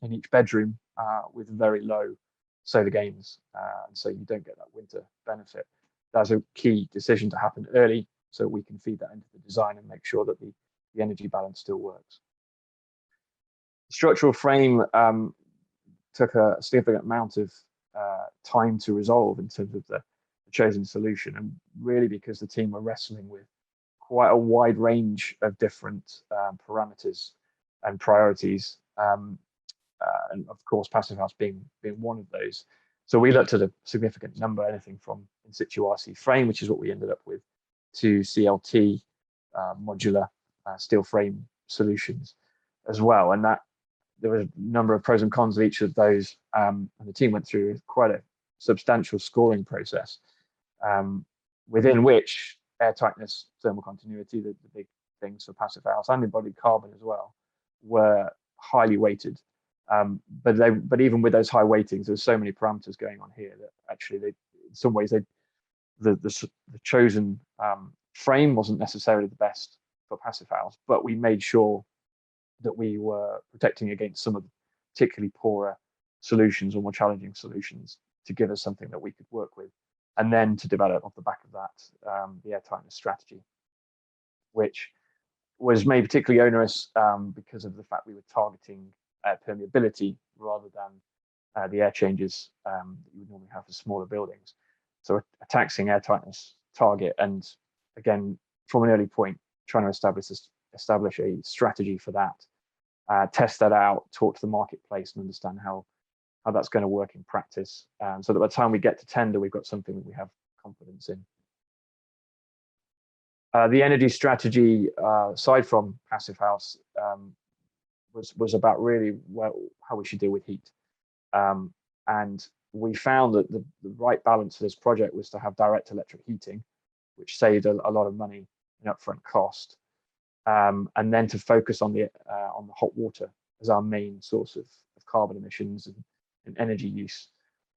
in each bedroom with very low solar gains. And so you don't get that winter benefit. That's a key decision to happen early so we can feed that into the design and make sure that the energy balance still works. The structural frame took a significant amount of time to resolve in terms of the chosen solution, and really because the team were wrestling with quite a wide range of different parameters and priorities, and of course passive house being one of those. So we looked at a significant number, anything from in situ RC frame, which is what we ended up with, to CLT modular steel frame solutions as well. And that there was a number of pros and cons of each of those, and the team went through quite a substantial scoring process, within which airtightness, thermal continuity, the big things for passive house, and embodied carbon as well, were highly weighted. But even with those high weightings, there's so many parameters going on here that actually, in some ways, the chosen frame wasn't necessarily the best for passive house, but we made sure that we were protecting against some of the particularly poorer solutions or more challenging solutions to give us something that we could work with, and then to develop off the back of that the airtightness strategy, which was made particularly onerous because of the fact we were targeting permeability rather than the air changes that you would normally have for smaller buildings. So a taxing airtightness target, and again, from an early point, trying to establish a strategy for that, test that out, talk to the marketplace and understand how that's going to work in practice, so that by the time we get to tender, we've got something that we have confidence in. The energy strategy, aside from passive house, was about really how we should deal with heat. And we found that the right balance for this project was to have direct electric heating, which saved a lot of money in upfront cost, and then to focus on the hot water as our main source of carbon emissions and energy use.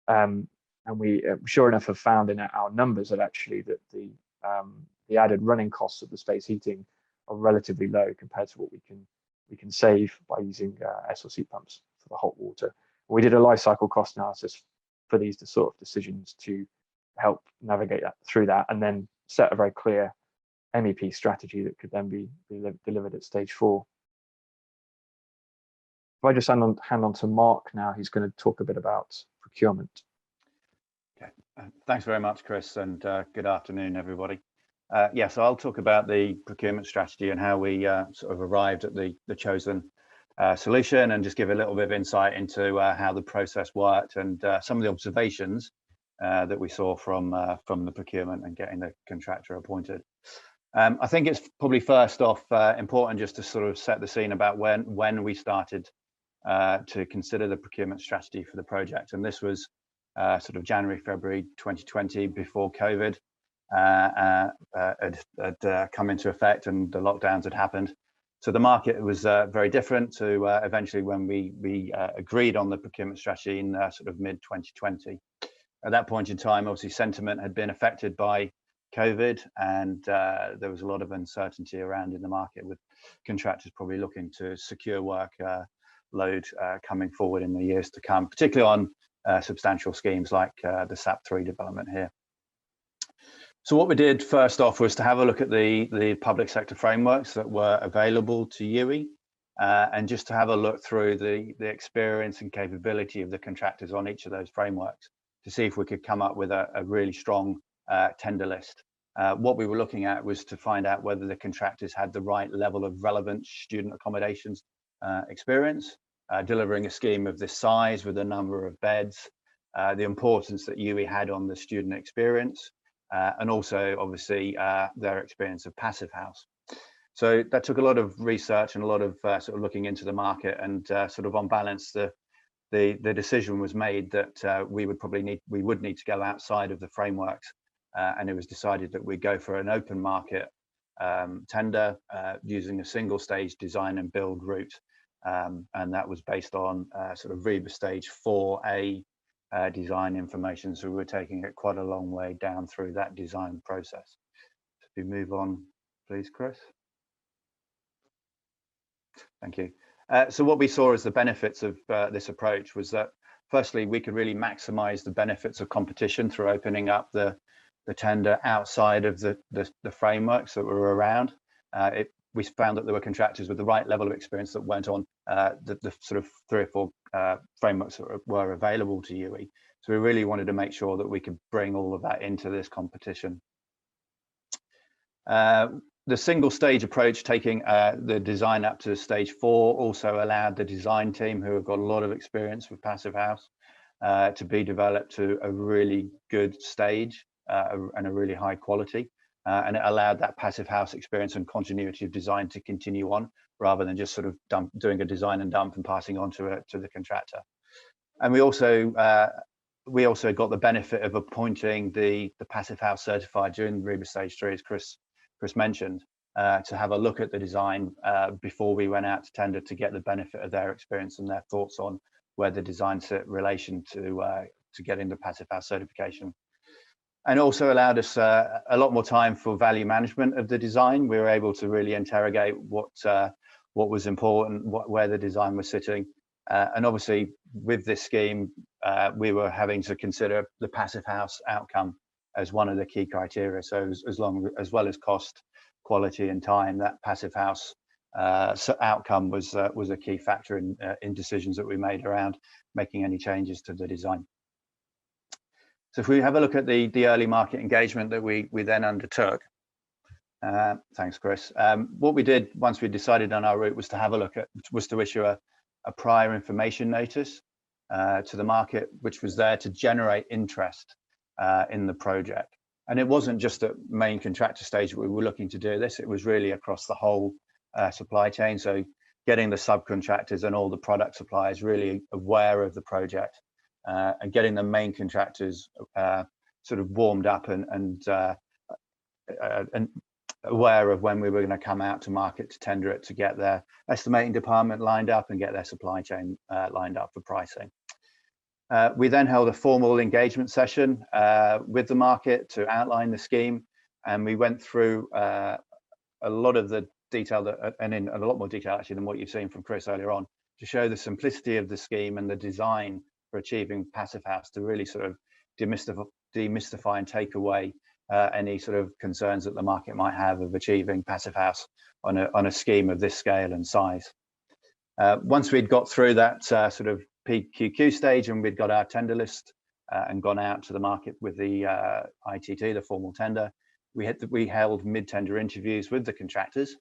And we, sure enough, have found in our numbers that actually that the added running costs of the space heating are relatively low compared to what we can we can save by using SLC pumps for the hot water. We did a life cycle cost analysis for these sort of decisions to help navigate through that, and then set a very clear MEP strategy that could then be delivered at stage 4. If I just hand on to Mark now, he's going to talk a bit about procurement. Okay, thanks very much, Chris, and good afternoon, everybody. So I'll talk about the procurement strategy and how we sort of arrived at the chosen solution, and just give a little bit of insight into how the process worked and some of the observations that we saw from the procurement and getting the contractor appointed. I think it's probably first off important just to sort of set the scene about when we started to consider the procurement strategy for the project, and this was sort of January, February 2020, before COVID had come into effect and the lockdowns had happened. So the market was very different to eventually when we agreed on the procurement strategy in sort of mid 2020. At that point in time, obviously sentiment had been affected by COVID, and there was a lot of uncertainty around in the market, with contractors probably looking to secure work load coming forward in the years to come, particularly on substantial schemes like the SAP3 development here. So what we did first off was to have a look at the public sector frameworks that were available to UWE, and just to have a look through the experience and capability of the contractors on each of those frameworks to see if we could come up with a really strong tender list. What we were looking at was to find out whether the contractors had the right level of relevant student accommodations experience, delivering a scheme of this size with a number of beds, the importance that UWE had on the student experience, and also obviously their experience of Passivhaus. So that took a lot of research and a lot of sort of looking into the market, and sort of on balance, the decision was made that we would need to go outside of the frameworks, and it was decided that we'd go for an open market tender using a single stage design and build route, and that was based on sort of REBA stage 4A design information. So we were taking it quite a long way down through that design process. If we move on, please, Chris. Thank you. So what we saw as the benefits of this approach was that, firstly, we could really maximize the benefits of competition through opening up the tender outside of the frameworks that were around. We found that there were contractors with the right level of experience that went on the sort of 3 or 4 frameworks that were available to UWE. So we really wanted to make sure that we could bring all of that into this competition. The single stage approach, taking the design up to stage 4, also allowed the design team, who have got a lot of experience with Passivhaus, to be developed to a really good stage and a really high quality. And it allowed that Passivhaus experience and continuity of design to continue on, rather than just sort of doing a design and dump and passing on to the contractor. And we also got the benefit of appointing the Passivhaus certified during REBA stage 3, as Chris mentioned, to have a look at the design before we went out to tender, to get the benefit of their experience and their thoughts on where the design sit in relation to getting the Passivhaus certification. And also allowed us a lot more time for value management of the design. We were able to really interrogate what was important, where the design was sitting. And obviously with this scheme, we were having to consider the Passivhaus outcome as one of the key criteria. So as well as cost, quality and time, that Passivhaus outcome was a key factor in decisions that we made around making any changes to the design. So if we have a look at the early market engagement that we then undertook, thanks, Chris. What we did once we decided on our route was to issue a prior information notice to the market, which was there to generate interest in the project. And it wasn't just at main contractor stage that we were looking to do this, it was really across the whole supply chain. So getting the subcontractors and all the product suppliers really aware of the project, and getting the main contractors sort of warmed up and aware of when we were going to come out to market to tender it, to get their estimating department lined up and get their supply chain lined up for pricing. We then held a formal engagement session with the market to outline the scheme, and we went through a lot of the detail that, and in a lot more detail actually than what you've seen from Chris earlier on, to show the simplicity of the scheme and the design for achieving Passive House, to really sort of demystify and take away any sort of concerns that the market might have of achieving Passive House on a scheme of this scale and size. Once we'd got through that sort of PQQ stage and we'd got our tender list and gone out to the market with the ITT, the formal tender, we held mid-tender interviews with the contractors,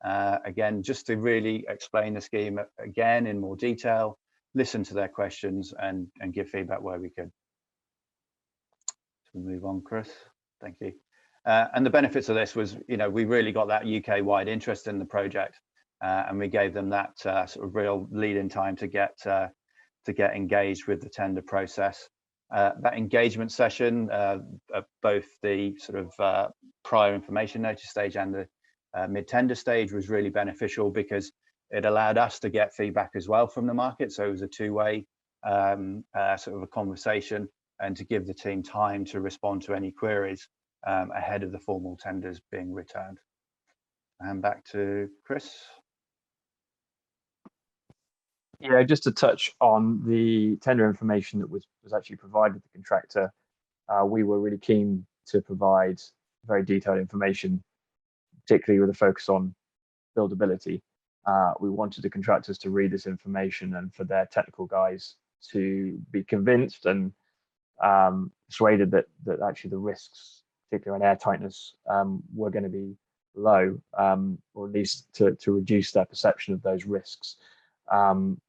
again, just to really explain the scheme again in more detail, listen to their questions and give feedback where we could. So we'll move on, Chris. Thank you. And the benefits of this was, you know, we really got that UK-wide interest in the project, and we gave them that sort of real lead-in time to get engaged with the tender process. That engagement session, both the sort of prior information notice stage and the mid-tender stage, was really beneficial because it allowed us to get feedback as well from the market. So it was a two-way sort of a conversation, and to give the team time to respond to any queries ahead of the formal tenders being returned. And back to Chris. Yeah, just to touch on the tender information that was actually provided to the contractor, we were really keen to provide very detailed information, particularly with a focus on buildability. We wanted the contractors to read this information and for their technical guys to be convinced and persuaded that actually the risks, particularly on air tightness, were going to be low, or at least to reduce their perception of those risks.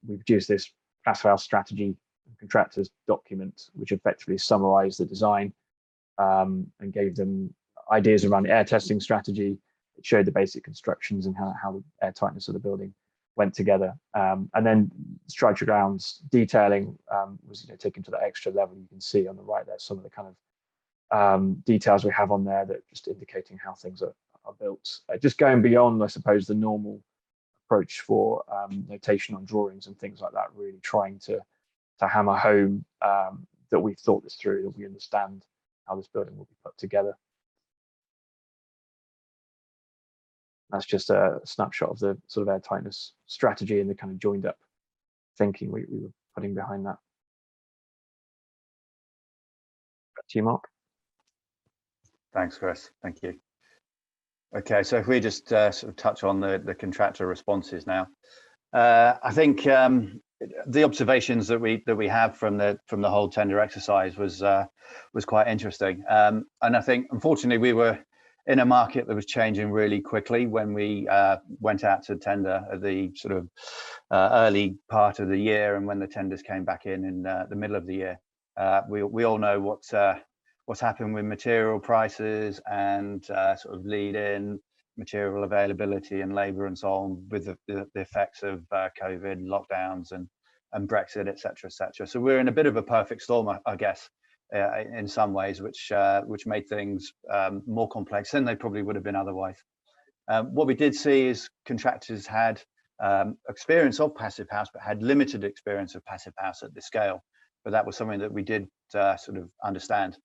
We produced this Passive House strategy and contractors document, which effectively summarized the design and gave them ideas around the air testing strategy. It showed the basic constructions and how the air tightness of the building went together. And then structure grounds detailing was, you know, taken to that extra level. You can see on the right there some of the kind of details we have on there that just indicating how things are built. Just going beyond, I suppose, the normal approach for notation on drawings and things like that, really trying to hammer home that we've thought this through, that we understand how this building will be put together. That's just a snapshot of the sort of air tightness strategy and the kind of joined up thinking we were putting behind that. Back to you, Mark. Thanks, Chris. Thank you. Okay, so if we just sort of touch on the contractor responses now, I think the observations that we have from the whole tender exercise was quite interesting, and I think unfortunately we were in a market that was changing really quickly when we went out to tender at the sort of early part of the year, and when the tenders came back in the middle of the year. We all know what's happened with material prices and sort of lead-in material availability and labour and so on, with the effects of COVID, lockdowns and Brexit, etc., etc. So we're in a bit of a perfect storm, I guess, in some ways, which made things more complex than they probably would have been otherwise. What we did see is contractors had experience of Passive House, but had limited experience of Passive House at this scale. But that was something that we did sort of understand,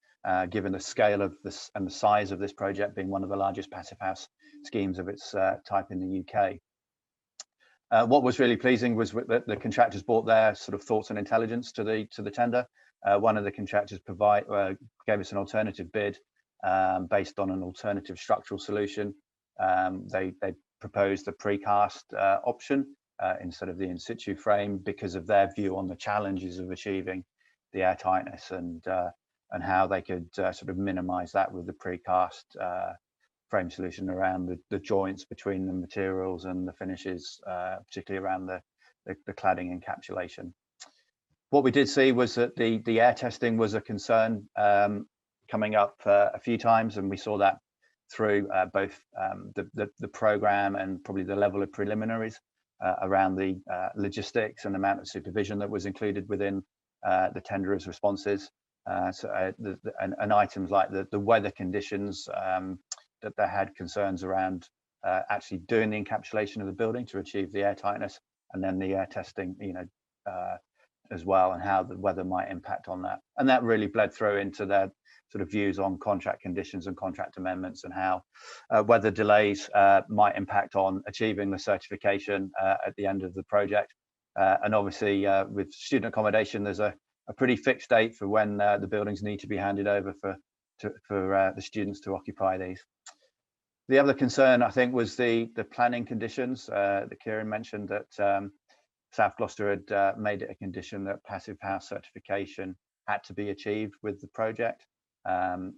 given the scale of this and the size of this project being one of the largest Passive House schemes of its type in the UK. What was really pleasing was that the contractors brought their sort of thoughts and intelligence to the tender. One of the contractors gave us an alternative bid based on an alternative structural solution. They proposed the precast option instead of the in situ frame, because of their view on the challenges of achieving the air tightness and how they could sort of minimize that with the precast frame solution around the joints between the materials and the finishes, particularly around the cladding encapsulation. What we did see was that the air testing was a concern coming up a few times, and we saw that through both the program and probably the level of preliminaries around the logistics and the amount of supervision that was included within the tenderers' responses. And items like the weather conditions, that they had concerns around actually doing the encapsulation of the building to achieve the air tightness, and then the air testing, as well, and how the weather might impact on that. And that really bled through into their sort of views on contract conditions and contract amendments, and how weather delays might impact on achieving the certification at the end of the project. And obviously with student accommodation, there's a pretty fixed date for when the buildings need to be handed over for the students to occupy these. The other concern, I think, was the planning conditions that Kieran mentioned, that South Gloucester had made it a condition that passive house certification had to be achieved with the project.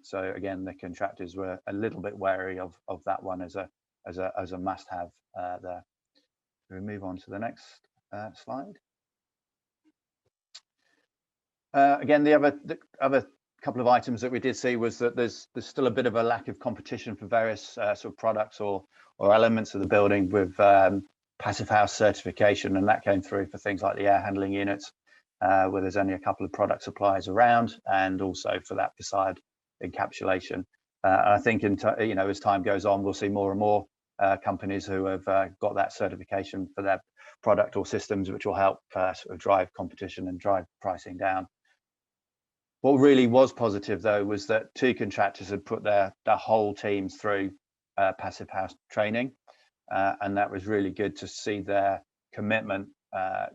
So again, the contractors were a little bit wary of that one as a must-have there. We move on to the next slide. Again, the other couple of items that we did see was that there's still a bit of a lack of competition for various sort of products or elements of the building with passive house certification, and that came through for things like the air handling units, where there's only a couple of product suppliers around, and also for that facade encapsulation. And I think as time goes on, we'll see more and more companies who have got that certification for their product or systems, which will help sort of drive competition and drive pricing down. What really was positive, though, was that 2 contractors had put their whole teams through passive house training, and that was really good to see their commitment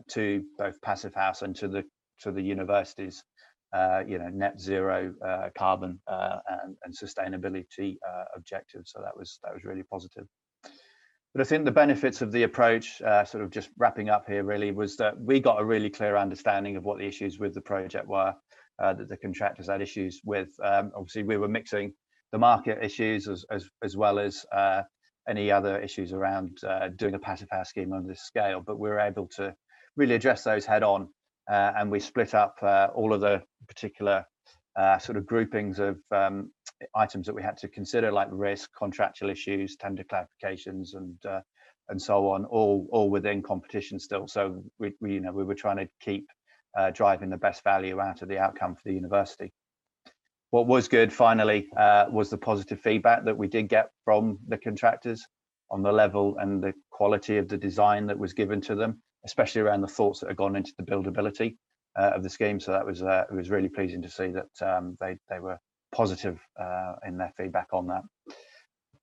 to both passive house and to the university's net zero carbon and sustainability objectives. So that was really positive. But I think the benefits of the approach, sort of just wrapping up here, really was that we got a really clear understanding of what the issues with the project were, that the contractors had issues with. Obviously, we were mixing the market issues as well as any other issues around doing a passive house scheme on this scale, but we were able to really address those head on, and we split up all of the particular sort of groupings of items that we had to consider, like risk, contractual issues, tender clarifications, and so on, all within competition still. So we were trying to keep driving the best value out of the outcome for the university. What was good, finally, was the positive feedback that we did get from the contractors on the level and the quality of the design that was given to them, especially around the thoughts that had gone into the buildability of the scheme. So that was it was really pleasing to see that they were positive in their feedback on that.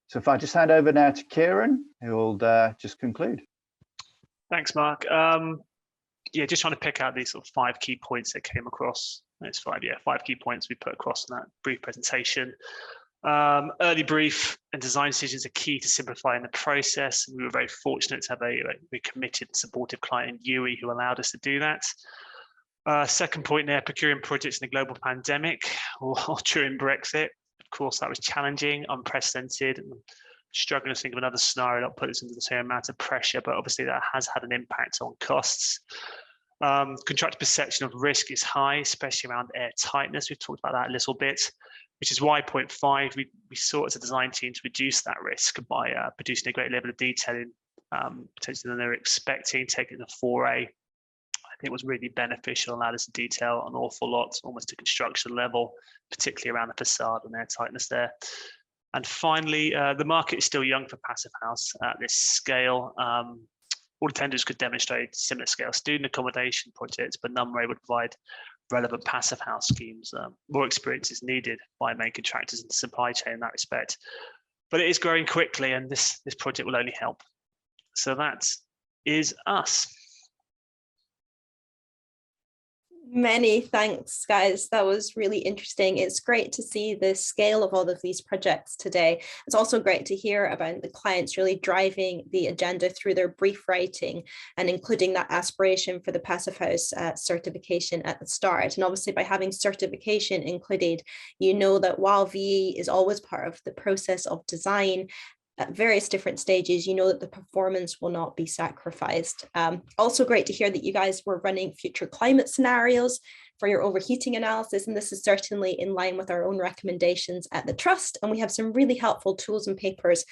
So if I just hand over now to Kieran, who will just conclude. Thanks, Mark. Yeah, just trying to pick out these sort of 5 key points that came across. It's 5 key points we put across in that brief presentation. Early brief and design decisions are key to simplifying the process. We were very fortunate to have a committed and supportive client in UE who allowed us to do that. Second point there, procuring projects in the global pandemic or during Brexit. Of course, that was challenging, unprecedented, and struggling to think of another scenario that put us into the same amount of pressure, but obviously that has had an impact on costs. Contractor perception of risk is high, especially around air tightness. We've talked about that a little bit, which is why point 5, we sought as a design team to reduce that risk by producing a great level of detailing, potentially than they were expecting, taking the 4A. I think it was really beneficial, allowed us to detail an awful lot, almost to construction level, particularly around the facade and air tightness there. And finally, the market is still young for passive house at this scale. All tenders could demonstrate similar scale student accommodation projects, but none were able to provide relevant passive house schemes. More experience is needed by main contractors in the supply chain in that respect. But it is growing quickly, and this project will only help. So that is us. Many thanks, guys. That was really interesting. It's great to see the scale of all of these projects today. It's also great to hear about the clients really driving the agenda through their brief writing and including that aspiration for the passive house certification at the start. And obviously by having certification included, you know that while VE is always part of the process of design, at various different stages, you know that the performance will not be sacrificed. Also great to hear that you guys were running future climate scenarios for your overheating analysis, and this is certainly in line with our own recommendations at the Trust, and we have some really helpful tools and papers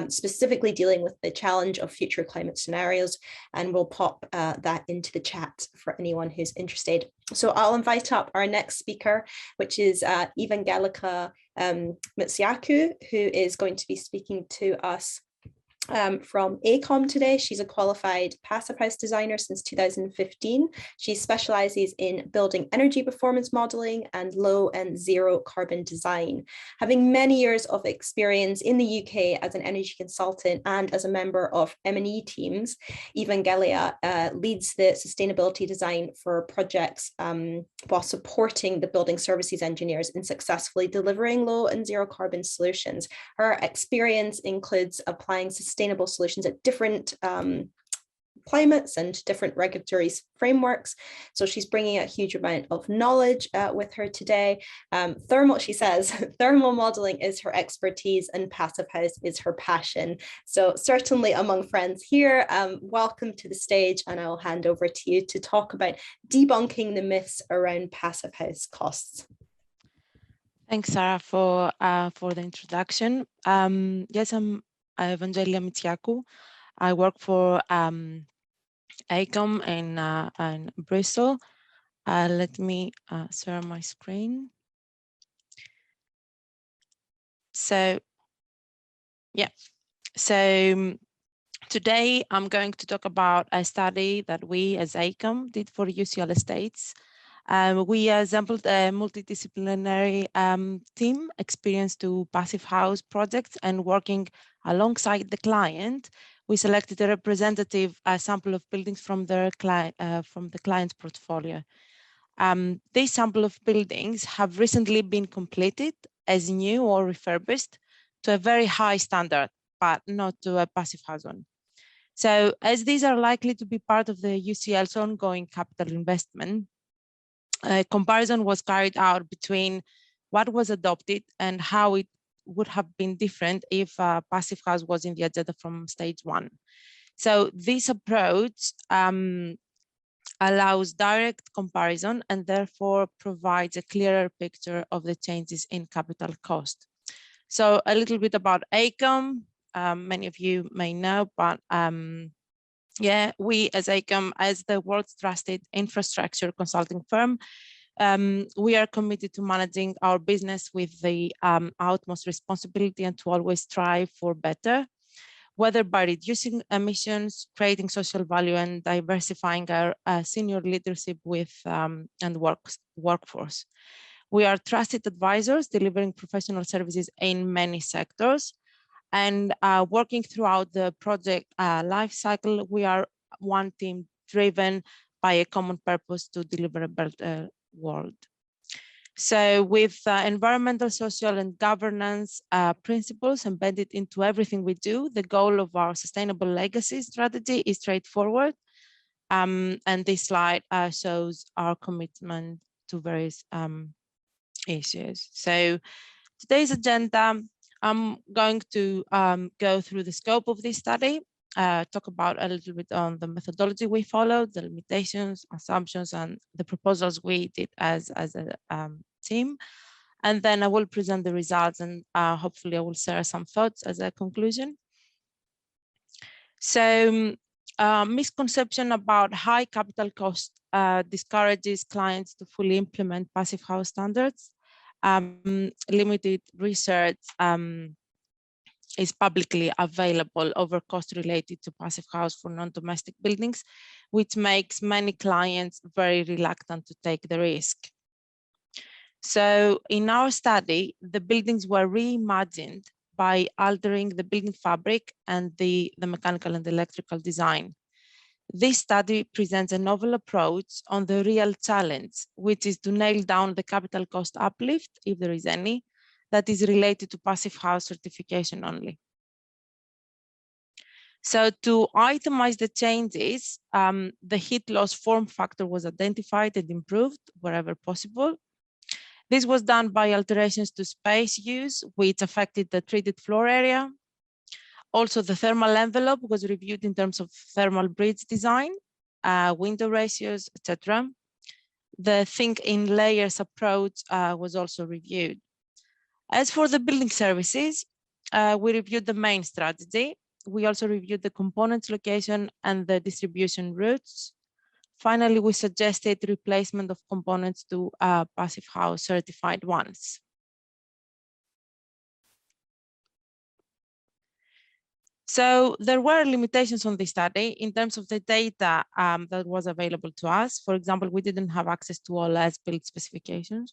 specifically dealing with the challenge of future climate scenarios, and we'll pop that into the chat for anyone who's interested. So I'll invite up our next speaker, which is Evangelika Mitsiakou, who is going to be speaking to us from AECOM today. She's a qualified passive house designer since 2015. She specializes in building energy performance modeling and low and zero carbon design. Having many years of experience in the UK as an energy consultant and as a member of M&E teams, Evangelia leads the sustainability design for projects while supporting the building services engineers in successfully delivering low and zero carbon solutions. Her experience includes applying sustainable solutions at different climates and different regulatory frameworks. So she's bringing a huge amount of knowledge with her today. She says, thermal modeling is her expertise and passive house is her passion. So certainly among friends here, welcome to the stage, and I'll hand over to you to talk about debunking the myths around passive house costs. Thanks, Sarah, for the introduction. Yes, I'm Evangelia Mitsiakou. I work for AECOM in Bristol. Let me share my screen. So, yeah. So today I'm going to talk about a study that we as AECOM did for UCL Estates. We assembled a multidisciplinary team experienced to passive house projects, and working alongside the client, we selected a representative sample of buildings from the client's portfolio. This sample of buildings have recently been completed as new or refurbished to a very high standard, but not to a passive house one. So as these are likely to be part of the UCL's ongoing capital investment, a comparison was carried out between what was adopted and how it would have been different if passive house was in the agenda from stage one. So this approach allows direct comparison and therefore provides a clearer picture of the changes in capital cost. So a little bit about AECOM, many of you may know, but yeah, we as AECOM, as the world's trusted infrastructure consulting firm, we are committed to managing our business with the utmost responsibility and to always strive for better, whether by reducing emissions, creating social value, and diversifying our senior leadership with and workforce. We are trusted advisors delivering professional services in many sectors, and working throughout the project life cycle, we are one team driven by a common purpose to deliver a better world. So with environmental, social, and governance principles embedded into everything we do, the goal of our sustainable legacy strategy is straightforward. And this slide shows our commitment to various issues. So today's agenda, I'm going to go through the scope of this study, talk about a little bit on the methodology we followed, the limitations, assumptions, and the proposals we did as a team. And then I will present the results, and hopefully I will share some thoughts as a conclusion. So misconception about high capital cost discourages clients to fully implement passive house standards. Limited research is publicly available over cost related to passive house for non-domestic buildings, which makes many clients very reluctant to take the risk. So in our study, the buildings were reimagined by altering the building fabric and the mechanical and electrical design. This study presents a novel approach on the real challenge, which is to nail down the capital cost uplift, if there is any, that is related to passive house certification only. So to itemize the changes, the heat loss form factor was identified and improved wherever possible. This was done by alterations to space use, which affected the treated floor area. Also, the thermal envelope was reviewed in terms of thermal bridge design, window ratios, etc. The think in layers approach was also reviewed. As for the building services, we reviewed the main strategy. We also reviewed the components location and the distribution routes. Finally, we suggested replacement of components to passive house certified ones. So there were limitations on the study in terms of the data that was available to us. For example, we didn't have access to all as-built specifications.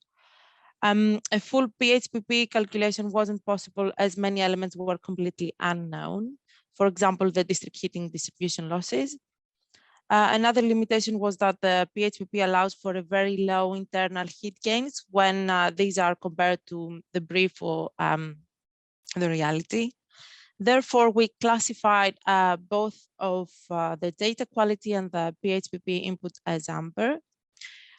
A full PHPP calculation wasn't possible as many elements were completely unknown. For example, the district heating distribution losses. Another limitation was that the PHPP allows for a very low internal heat gains when these are compared to the brief or the reality. Therefore, we classified both of the data quality and the PHPP input as amber.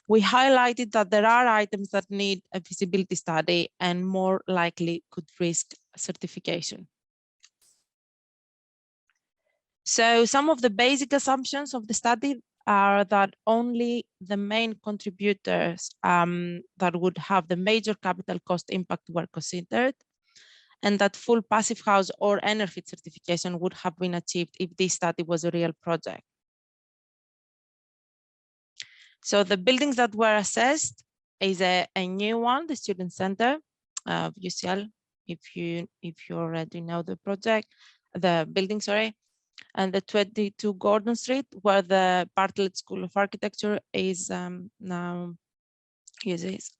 We highlighted that there are items that need a feasibility study and more likely could risk certification. So some of the basic assumptions of the study are that only the main contributors that would have the major capital cost impact were considered, and that full passive house or EnerPHit certification would have been achieved if this study was a real project. So the buildings that were assessed is a new one, the Student Center of UCL, if you already know the project, the building, sorry, and the 22 Gordon Street, where the Bartlett School of Architecture is now uses.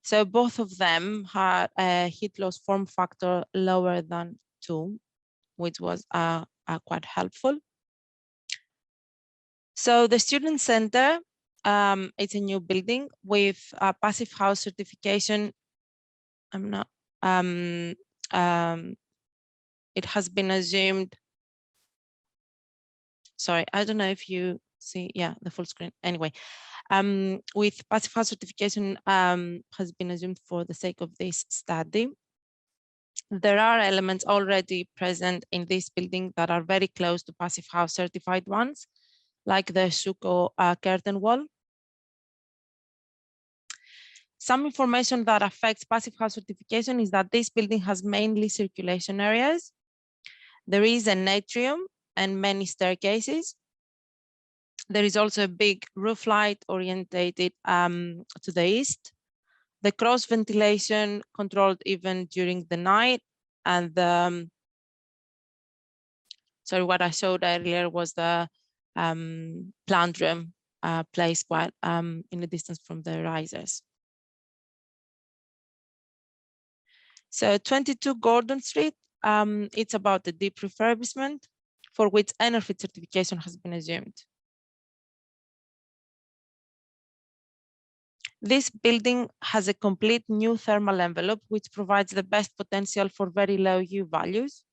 So both of them had a heat loss form factor lower than 2, which was quite helpful. So the Student Center, it's a new building with a passive house certification. It has been assumed. Sorry, I don't know if you see, yeah, the full screen. Anyway, with passive house certification has been assumed for the sake of this study. There are elements already present in this building that are very close to passive house certified ones, like the Schuko curtain wall. Some information that affects passive house certification is that this building has mainly circulation areas. There is an atrium and many staircases. There is also a big roof light orientated to the east. The cross ventilation controlled even during the night. And sorry, what I showed earlier was the plant room placed quite in a distance from the risers. So 22 Gordon Street, it's about the deep refurbishment for which EnerPHit certification has been assumed. This building has a complete new thermal envelope, which provides the best potential for very low U values.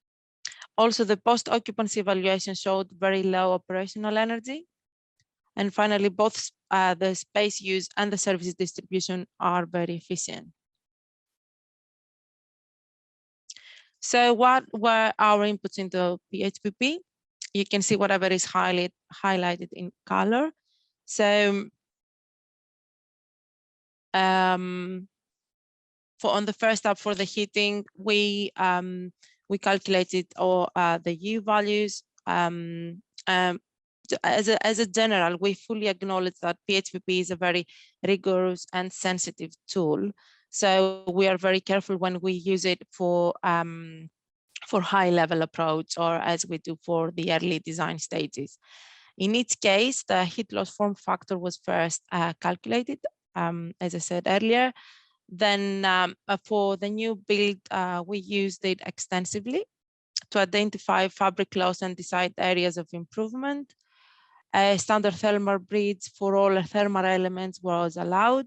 Also, the post-occupancy evaluation showed very low operational energy. And finally, both the space use and the services distribution are very efficient. So what were our inputs into PHPP? You can see whatever is highlighted in color. So on the first tab for the heating, we calculated all the U values. As a general, we fully acknowledge that PHPP is a very rigorous and sensitive tool. So we are very careful when we use it for high-level approach, or as we do for the early design stages. In each case, the heat loss form factor was first calculated, as I said earlier. Then for the new build, we used it extensively to identify fabric loss and decide areas of improvement. A standard thermal bridge for all thermal elements was allowed.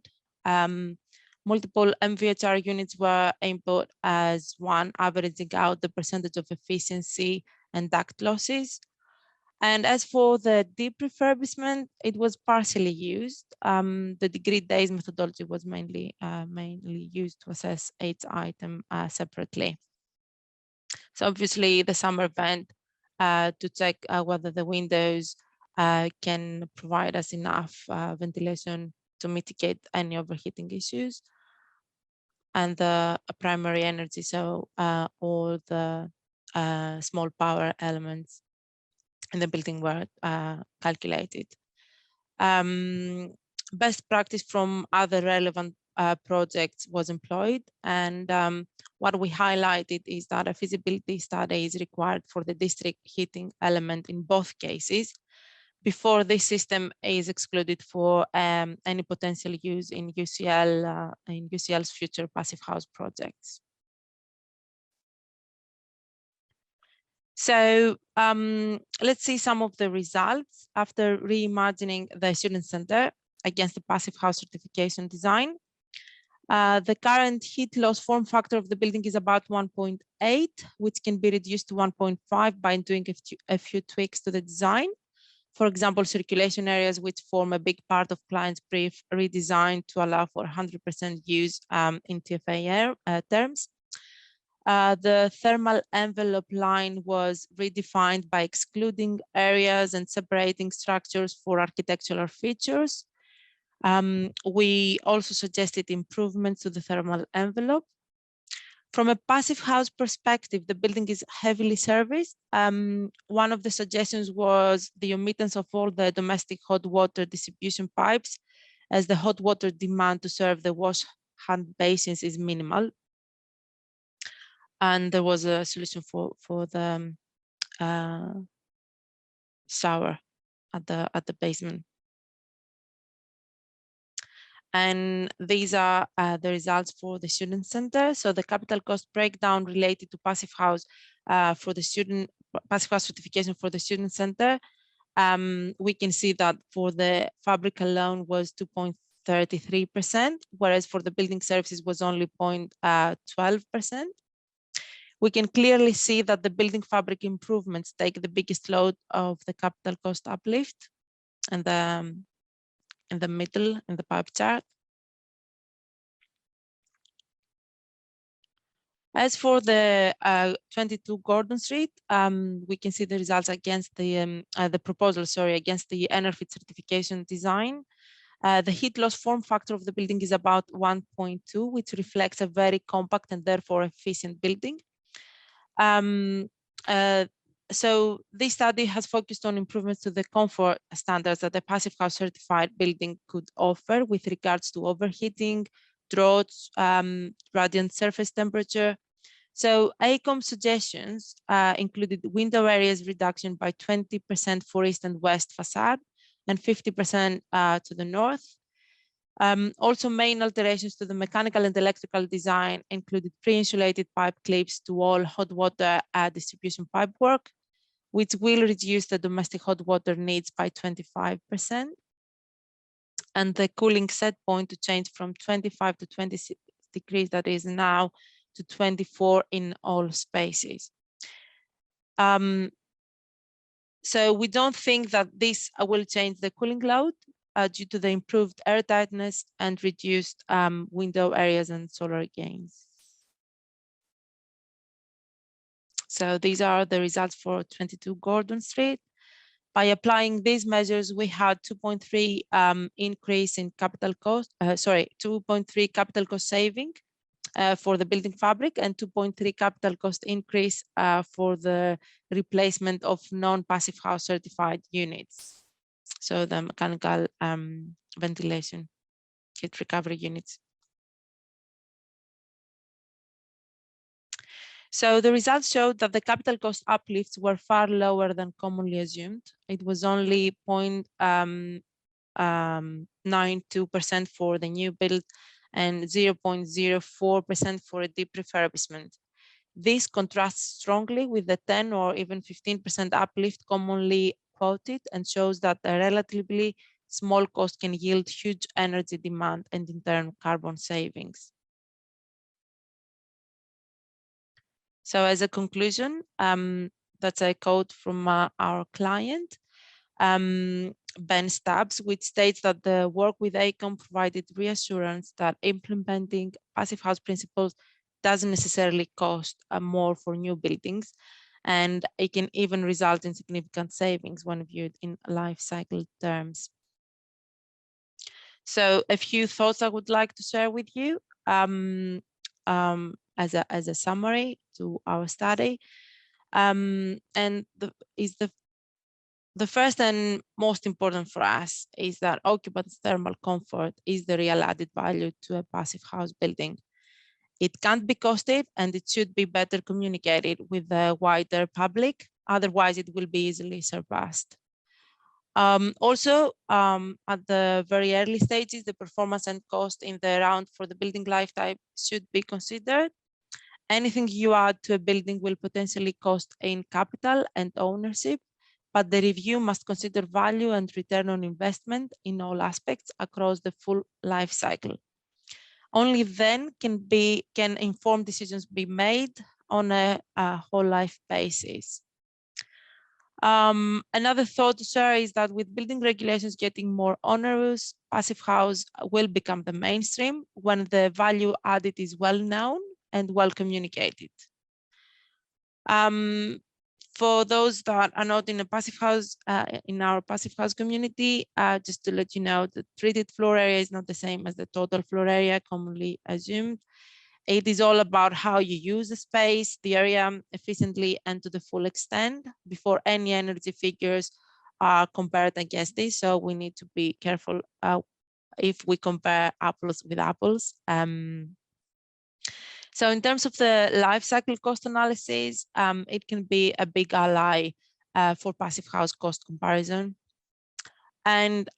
Multiple MVHR units were input as one, averaging out the percentage of efficiency and duct losses. And as for the deep refurbishment, it was partially used. The degree days methodology was mainly used to assess each item separately. So obviously the summer vent to check whether the windows can provide us enough ventilation to mitigate any overheating issues. And the primary energy, so all the small power elements in the building were calculated. Best practice from other relevant projects was employed, and what we highlighted is that a feasibility study is required for the district heating element in both cases before this system is excluded for any potential use in UCL's future passive house projects. So let's see some of the results after reimagining the student center against the passive house certification design. The current heat loss form factor of the building is about 1.8, which can be reduced to 1.5 by doing a few tweaks to the design. For example, circulation areas, which form a big part of client's brief, redesigned to allow for 100% use in TFA terms. The thermal envelope line was redefined by excluding areas and separating structures for architectural features. We also suggested improvements to the thermal envelope. From a passive house perspective, the building is heavily serviced. One of the suggestions was the omittance of all the domestic hot water distribution pipes, as the hot water demand to serve the wash hand basins is minimal. And there was a solution for the shower at the basement. And these are the results for the student center. So the capital cost breakdown related to passive house for the passive house certification for the student center. We can see that for the fabric alone was 2.33%, whereas for the building services was only 0.12%. We can clearly see that the building fabric improvements take the biggest load of the capital cost uplift, and in the middle in the pie chart. As for the 22 Gordon Street, we can see the results against the proposal, against the EnerPHit certification design. The heat loss form factor of the building is about 1.2, which reflects a very compact and therefore efficient building. So this study has focused on improvements to the comfort standards that a passive house certified building could offer with regards to overheating, draughts, radiant surface temperature. So AECOM suggestions included window areas reduction by 20% for east and west facade and 50% to the north. Also, main alterations to the mechanical and electrical design included pre-insulated pipe clips to all hot water distribution pipe work, which will reduce the domestic hot water needs by 25%. And the cooling set point to change from 25 to 26 degrees, that is now, to 24 in all spaces. So we don't think that this will change the cooling load due to the improved air tightness and reduced window areas and solar gains. So these are the results for 22 Gordon Street. By applying these measures, we had 2.3 increase in capital cost, 2.3 capital cost saving for the building fabric and 2.3 capital cost increase for the replacement of non-passive house certified units. So the mechanical ventilation heat recovery units. So the results showed that the capital cost uplifts were far lower than commonly assumed. It was only 0.92% for the new build and 0.04% for a deep refurbishment. This contrasts strongly with the 10 or even 15% uplift commonly quoted and shows that a relatively small cost can yield huge energy demand and in turn carbon savings. So as a conclusion, that's a quote from our client, Ben Stubbs, which states that the work with AECOM provided reassurance that implementing passive house principles doesn't necessarily cost more for new buildings, and it can even result in significant savings when viewed in life cycle terms. So a few thoughts I would like to share with you as a summary to our study. The first and most important for us is that occupants' thermal comfort is the real added value to a passive house building. It can't be costly, and it should be better communicated with the wider public. Otherwise, it will be easily surpassed. Also, at the very early stages, the performance and cost in the round for the building lifetime should be considered. Anything you add to a building will potentially cost in capital and ownership, but the review must consider value and return on investment in all aspects across the full life cycle. Only then can informed decisions be made on a whole life basis. Another thought to share is that with building regulations getting more onerous, passive house will become the mainstream when the value added is well known and well communicated. For those that are not in a passive house, in our passive house community, just to let you know, the treated floor area is not the same as the total floor area commonly assumed. It is all about how you use the space, the area efficiently and to the full extent before any energy figures are compared against this. So we need to be careful if we compare apples with apples. So in terms of the life cycle cost analysis, it can be a big ally for passive house cost comparison. And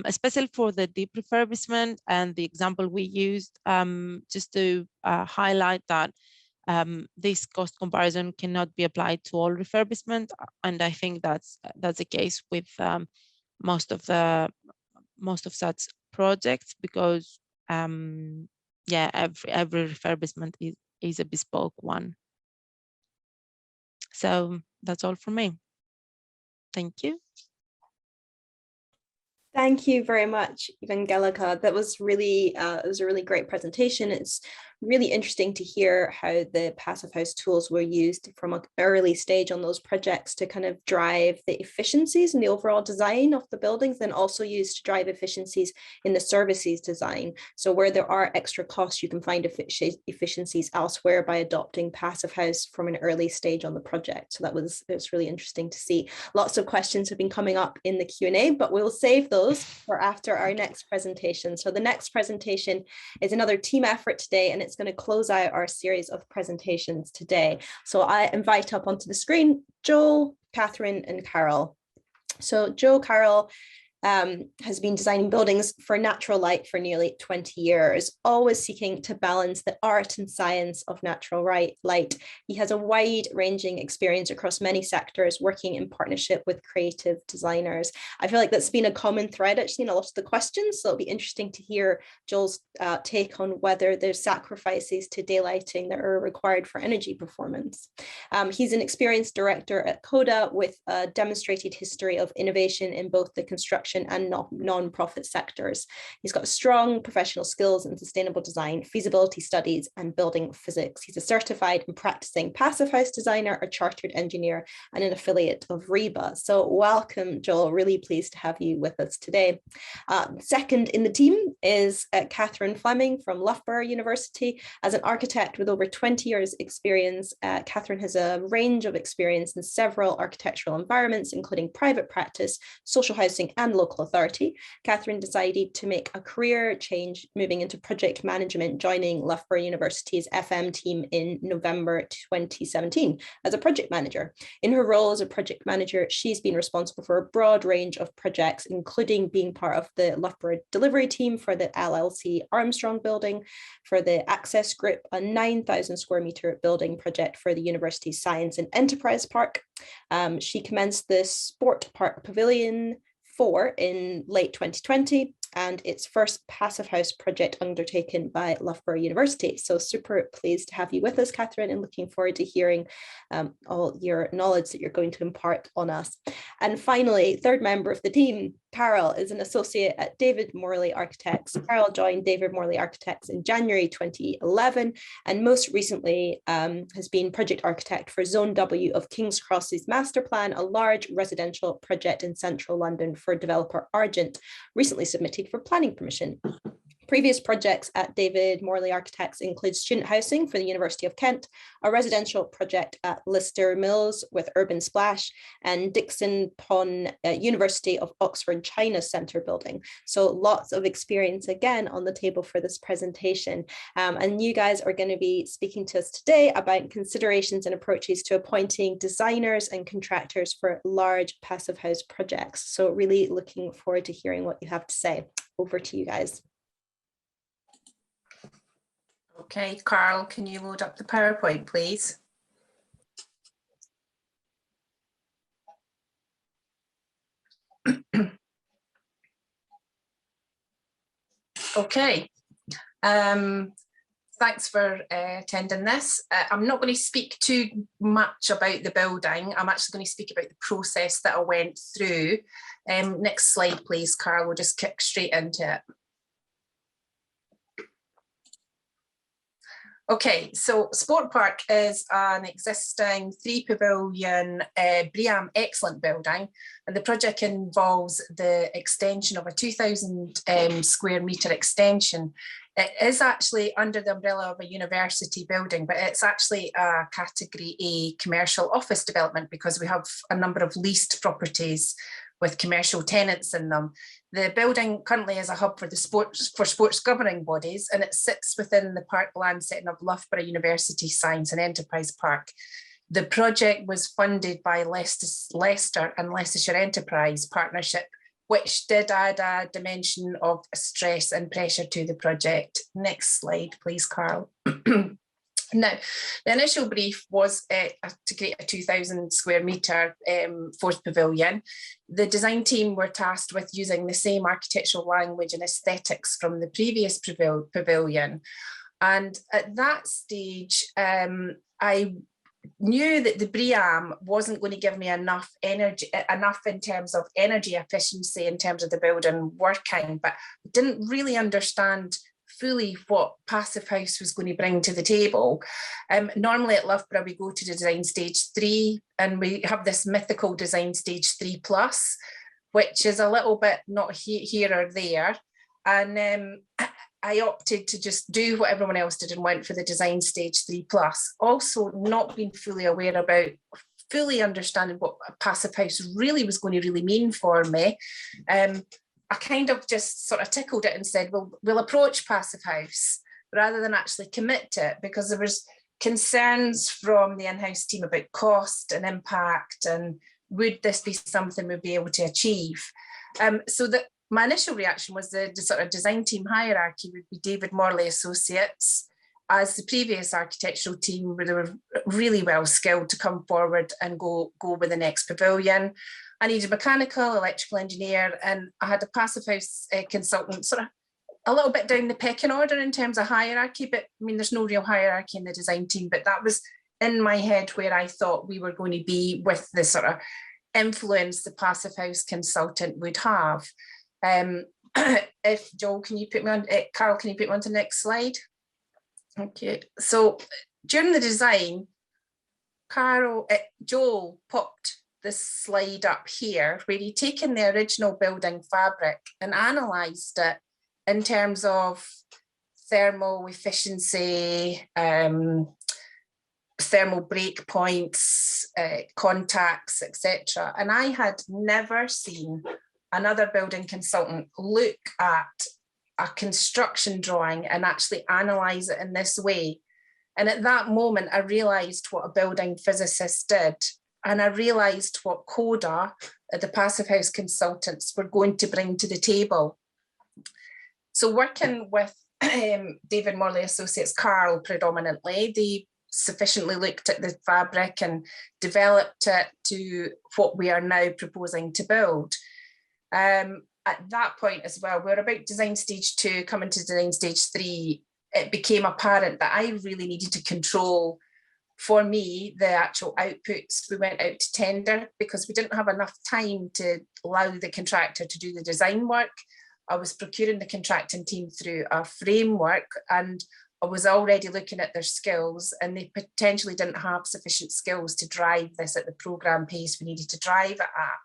especially for the deep refurbishment and the example we used, just to highlight that this cost comparison cannot be applied to all refurbishment. And I think that's the case with most of such projects, because yeah, every refurbishment is a bespoke one. So that's all from me. Thank you. Thank you very much, Evangelica. That was really, it was a really great presentation. It's really interesting to hear how the Passive House tools were used from an early stage on those projects to kind of drive the efficiencies in the overall design of the buildings, and also used to drive efficiencies in the services design. So where there are extra costs, you can find efficiencies elsewhere by adopting Passive House from an early stage on the project. So it's really interesting to see. Lots of questions have been coming up in the Q&A, but we'll save those for after our next presentation. So the next presentation is another team effort today, and it's going to close out our series of presentations today. So I invite up onto the screen Joel, Catherine, and Carol. So Joe Carroll has been designing buildings for natural light for nearly 20 years, always seeking to balance the art and science of natural light. He has a wide-ranging experience across many sectors, working in partnership with creative designers. I feel like that's been a common thread actually in a lot of the questions, so it'll be interesting to hear Joel's take on whether there's sacrifices to daylighting that are required for energy performance. He's an experienced director at Coda with a demonstrated history of innovation in both the construction and non-profit sectors. He's got strong professional skills in sustainable design, feasibility studies, and building physics. He's a certified and practicing passive house designer, a chartered engineer, and an affiliate of REBA. So welcome, Joel. Really pleased to have you with us today. Second in the team is Catherine Fleming from Loughborough University. As an architect with over 20 years experience, Catherine has a range of experience in several architectural environments, including private practice, social housing, and local authority. Catherine decided to make a career change, moving into project management, joining Loughborough University's FM team in November 2017 as a project manager. In her role as a project manager, she's been responsible for a broad range of projects, including being part of the Loughborough delivery team for the LLC Armstrong building, for the Access Group, a 9,000 square metre building project for the university's Science and Enterprise Park. She commenced the Sport Park Pavilion 4 in late 2020, and its first passive house project undertaken by Loughborough University. So super pleased to have you with us, Catherine, and looking forward to hearing all your knowledge that you're going to impart on us. And finally, third member of the team, Carol, is an associate at David Morley Architects. Carol joined David Morley Architects in January 2011, and most recently has been project architect for Zone W of King's Cross's master plan, a large residential project in central London for developer Argent, recently submitted for planning permission. Previous projects at David Morley Architects include student housing for the University of Kent, a residential project at Lister Mills with Urban Splash, and Dixon Pon University of Oxford China Centre building. So lots of experience again on the table for this presentation. And you guys are going to be speaking to us today about considerations and approaches to appointing designers and contractors for large passive house projects. So really looking forward to hearing what you have to say. Over to you guys. Okay, Carl, can you load up the PowerPoint, please? Okay, thanks for attending this. I'm not going to speak too much about the building. I'm actually going to speak about the process that I went through. Next slide, please, Carl. We'll just kick straight into it. Okay, so Sport Park is an existing 3-pavilion BREEAM Excellent building, and the project involves the extension of a 2,000 square metre extension. It is actually under the umbrella of a university building, but it's actually a Category A commercial office development because we have a number of leased properties with commercial tenants in them. The building currently is a hub for sports governing bodies, and it sits within the parkland setting of Loughborough University Science and Enterprise Park. The project was funded by Leicester and Leicestershire Enterprise Partnership, which did add a dimension of stress and pressure to the project. Next slide, please, Carl. Now, the initial brief was to create a 2,000 square metre fourth pavilion. The design team were tasked with using the same architectural language and aesthetics from the previous pavilion. And at that stage, I knew that the BREEAM wasn't going to give me enough energy, enough in terms of energy efficiency in terms of the building working, but didn't really understand fully what Passive House was going to bring to the table. Normally at Loughborough we go to design stage 3 and we have this mythical design stage 3+, which is a little bit not here or there. And I opted to just do what everyone else did and went for the design stage 3+. Also not being fully aware about, fully understanding what a Passive House really was going to really mean for me. I kind of just sort of tickled it and said, well, we'll approach Passive House rather than actually commit to it, because there was concerns from the in-house team about cost and impact and would this be something we'd be able to achieve. So that my initial reaction was the sort of design team hierarchy would be David Morley Associates as the previous architectural team, where they were really well skilled to come forward and go with the next pavilion. I needed a mechanical, electrical engineer, and I had a Passive House consultant sort of a little bit down the pecking order in terms of hierarchy, but I mean, there's no real hierarchy in the design team, but that was in my head where I thought we were going to be with the sort of influence the Passive House consultant would have. If Joel, can you put me on, Carol, can you put me on to the next slide? Okay, so during the design, Joel popped this slide up here where he'd taken the original building fabric and analysed it in terms of thermal efficiency, thermal break points, contacts, etc. And I had never seen another building consultant look at a construction drawing and actually analyse it in this way. And at that moment, I realised what a building physicist did. And I realised what CODA, the Passive House consultants, were going to bring to the table. So working with David Morley Associates, Carl predominantly, they sufficiently looked at the fabric and developed it to what we are now proposing to build. At that point as well, we're about design stage 2, coming to design stage 3, it became apparent that I really needed to control, for me, the actual outputs. We went out to tender because we didn't have enough time to allow the contractor to do the design work. I was procuring the contracting team through a framework, and I was already looking at their skills, and they potentially didn't have sufficient skills to drive this at the programme pace we needed to drive it at.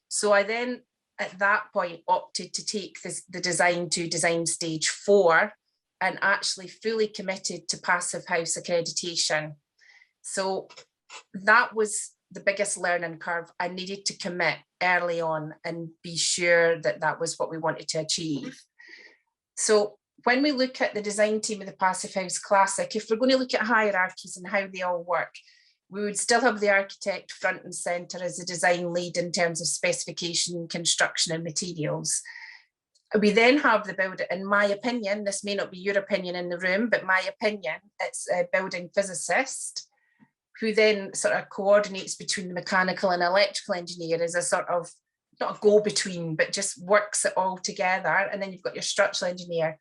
So I then at that point opted to take the design to design stage 4 and actually fully committed to Passive House accreditation. So that was the biggest learning curve. I needed to commit early on and be sure that that was what we wanted to achieve. So when we look at the design team of the Passive House Classic, if we're going to look at hierarchies and how they all work, we would still have the architect front and centre as a design lead in terms of specification, construction and materials. We then have the builder, in my opinion, this may not be your opinion in the room, but my opinion, it's a building physicist who then sort of coordinates between the mechanical and electrical engineer as a sort of, not a go-between, but just works it all together. And then you've got your structural engineer.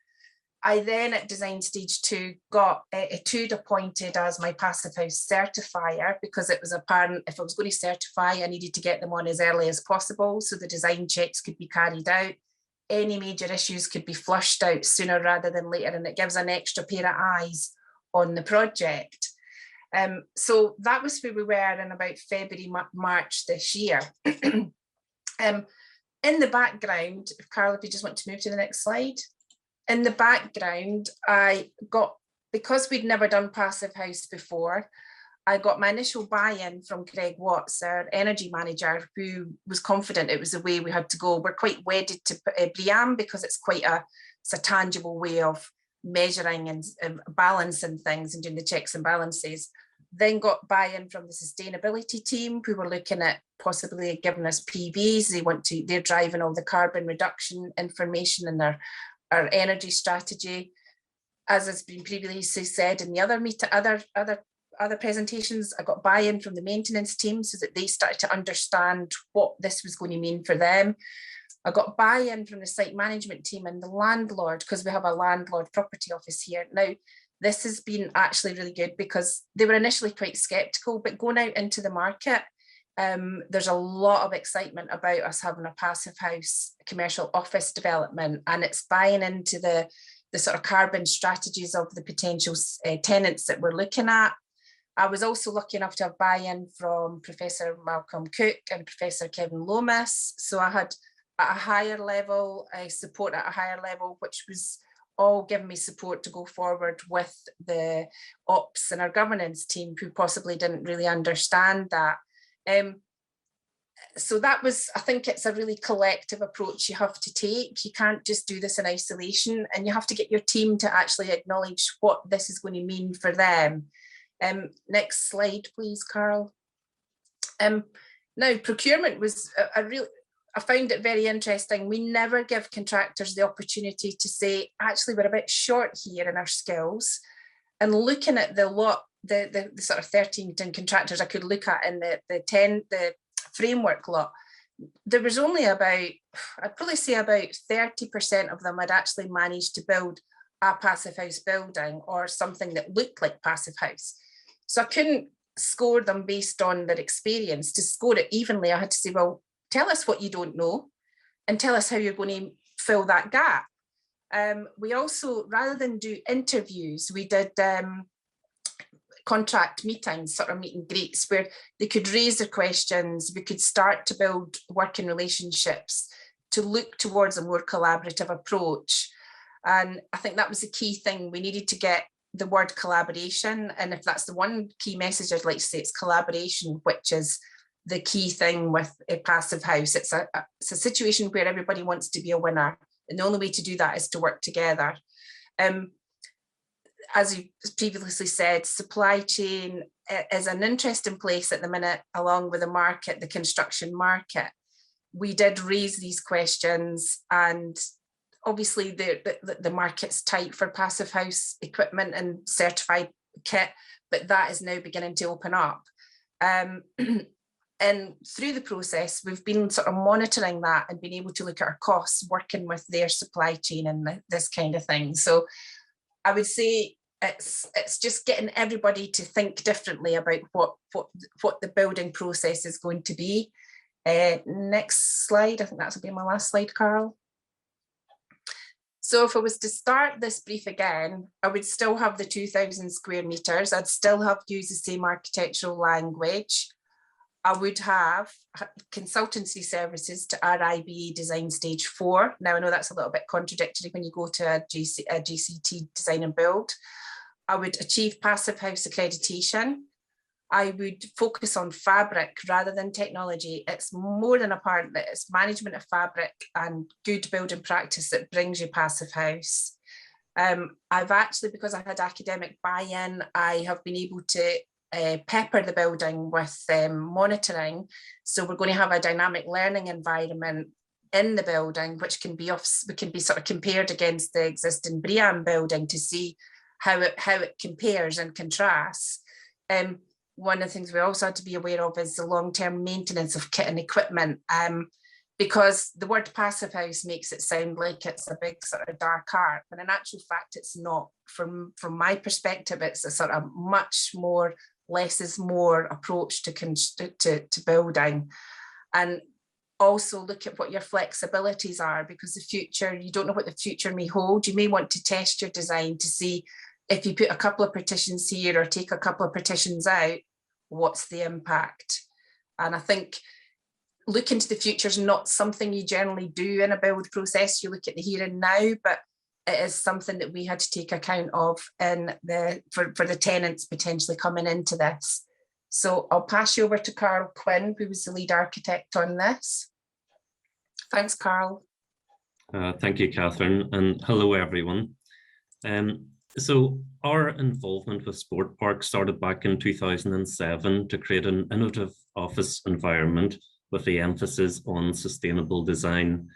I then at design stage 2 got Etude appointed as my Passive House certifier, because it was apparent if I was going to certify, I needed to get them on as early as possible so the design checks could be carried out. Any major issues could be flushed out sooner rather than later, and it gives an extra pair of eyes on the project. So that was where we were in about February, March this year. In the background, Carl, if you just want to move to the next slide. In the background, I got, because we'd never done Passive House before, I got my initial buy-in from Greg Watts, our energy manager, who was confident it was the way we had to go. We're quite wedded to BREEAM because it's quite it's a tangible way of measuring and balancing things and doing the checks and balances. Then got buy-in from the sustainability team, who were looking at possibly giving us PVs. They're driving all the carbon reduction information in our energy strategy. As has been previously said in the other presentations, I got buy-in from the maintenance team so that they started to understand what this was going to mean for them. I got buy-in from the site management team and the landlord, because we have a landlord property office here. Now, this has been actually really good because they were initially quite skeptical, but going out into the market, there's a lot of excitement about us having a Passive House commercial office development, and it's buying into the sort of carbon strategies of the potential tenants that we're looking at. I was also lucky enough to have buy-in from Professor Malcolm Cook and Professor Kevin Lomas. So I had at a higher level, support at a higher level, which was all giving me support to go forward with the ops and our governance team, who possibly didn't really understand that. So that was, I think it's a really collective approach you have to take. You can't just do this in isolation, and you have to get your team to actually acknowledge what this is going to mean for them. Next slide, please, Carl. Now, procurement was I found it very interesting. We never give contractors the opportunity to say, actually, we're a bit short here in our skills. And looking at the lot, the sort of 13 contractors I could look at in the framework lot, there was only about, I'd probably say about 30% of them had actually managed to build a Passive House building or something that looked like Passive House. So I couldn't score them based on their experience. To score it evenly, I had to say, well, tell us what you don't know and tell us how you're going to fill that gap. We also, rather than do interviews, we did contract meetings, sort of meet and greets, where they could raise their questions. We could start to build working relationships to look towards a more collaborative approach. And I think that was the key thing. We needed to get the word collaboration. And if that's the one key message I'd like to say, it's collaboration, which is the key thing with a Passive House. It's a situation where everybody wants to be a winner. And the only way to do that is to work together. As you previously said, supply chain is an interesting place at the minute, along with the market, the construction market. We did raise these questions, and obviously the market's tight for Passive House equipment and certified kit, but that is now beginning to open up. And through the process, we've been sort of monitoring that and being able to look at our costs, working with their supply chain and this kind of thing. So I would say it's just getting everybody to think differently about what the building process is going to be. Next slide. I think that's will be my last slide, Carl. So if I was to start this brief again, I would still have the 2,000 square meters. I'd still have to use the same architectural language. I would have consultancy services to RIBA Design Stage 4. Now, I know that's a little bit contradictory when you go to a GCT Design and Build. I would achieve Passive House accreditation. I would focus on fabric rather than technology. It's more than apparent that it's management of fabric and good building practice that brings you Passive House. I've actually, because I had academic buy-in, I have been able to pepper the building with monitoring. So we're going to have a dynamic learning environment in the building, which can be sort of compared against the existing BREEAM building to see how it compares and contrasts. One of the things we also had to be aware of is the long-term maintenance of kit and equipment. Because the word Passive House makes it sound like it's a big sort of dark art, but in actual fact, it's not. From my perspective, it's a sort of much more less is more approach to building. And also look at what your flexibilities are, because the future, you don't know what the future may hold. You may want to test your design to see if you put a couple of partitions here or take a couple of partitions out, what's the impact? And I think looking to the future is not something you generally do in a build process. You look at the here and now, but it is something that we had to take account of for the tenants potentially coming into this. So I'll pass you over to Carl Quinn, who was the lead architect on this. Thanks, Carl. Thank you, Catherine, and hello, everyone. So our involvement with Sport Park started back in 2007 to create an innovative office environment with the emphasis on sustainable design.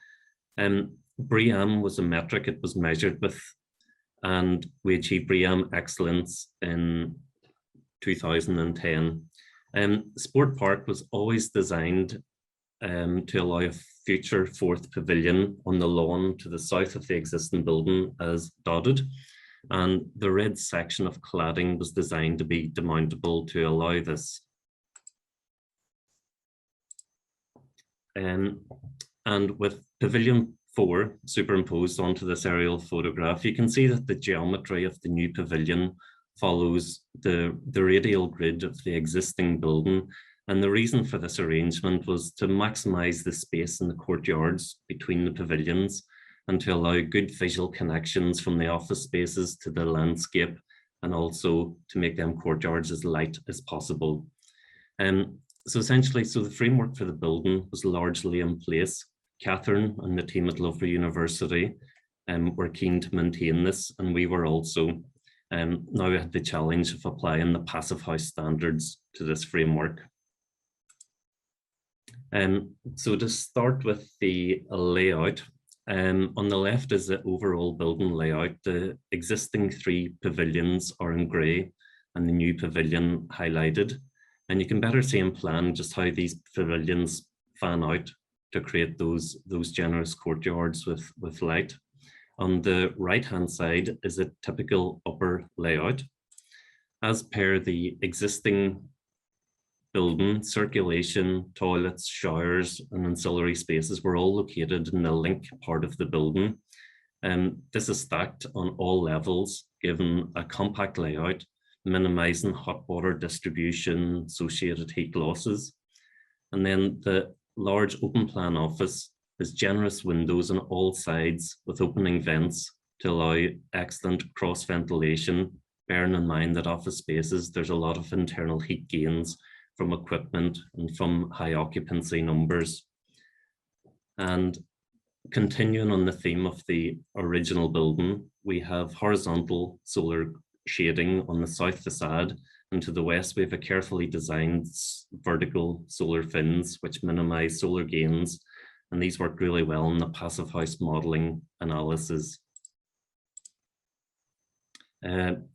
BREEAM was a metric it was measured with, and we achieved BREEAM excellence in 2010. Sport Park was always designed to allow a future fourth pavilion on the lawn to the south of the existing building as dotted, and the red section of cladding was designed to be demountable to allow this. And with Pavilion 4 superimposed onto this aerial photograph, you can see that the geometry of the new pavilion follows the radial grid of the existing building. And the reason for this arrangement was to maximize the space in the courtyards between the pavilions and to allow good visual connections from the office spaces to the landscape, and also to make them courtyards as light as possible. So essentially, the framework for the building was largely in place. Catherine and the team at Loughborough University were keen to maintain this, and we were also. Now we had the challenge of applying the Passive House standards to this framework. So to start with the layout, on the left is the overall building layout. The existing 3 pavilions are in grey and the new pavilion highlighted. And you can better see in plan just how these pavilions fan out to create those generous courtyards with light. On the right-hand side is a typical upper layout. As per the existing building, circulation, toilets, showers, and ancillary spaces were all located in the link part of the building. This is stacked on all levels, given a compact layout, minimizing hot water distribution, associated heat losses. And then the large open plan office has generous windows on all sides with opening vents to allow excellent cross ventilation, bearing in mind that office spaces, there's a lot of internal heat gains from equipment and from high occupancy numbers. And continuing on the theme of the original building, we have horizontal solar shading on the south facade, and to the west we have a carefully designed vertical solar fins which minimize solar gains, and these work really well in the Passive House modeling analysis.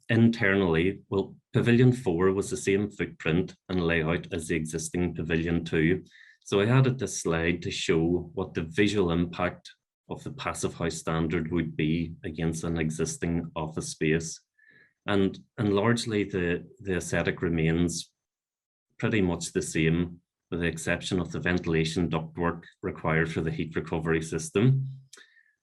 Internally, well, Pavilion 4 was the same footprint and layout as the existing Pavilion 2, so I added this slide to show what the visual impact of the Passive House standard would be against an existing office space. And largely the aesthetic remains pretty much the same, with the exception of the ventilation ductwork required for the heat recovery system.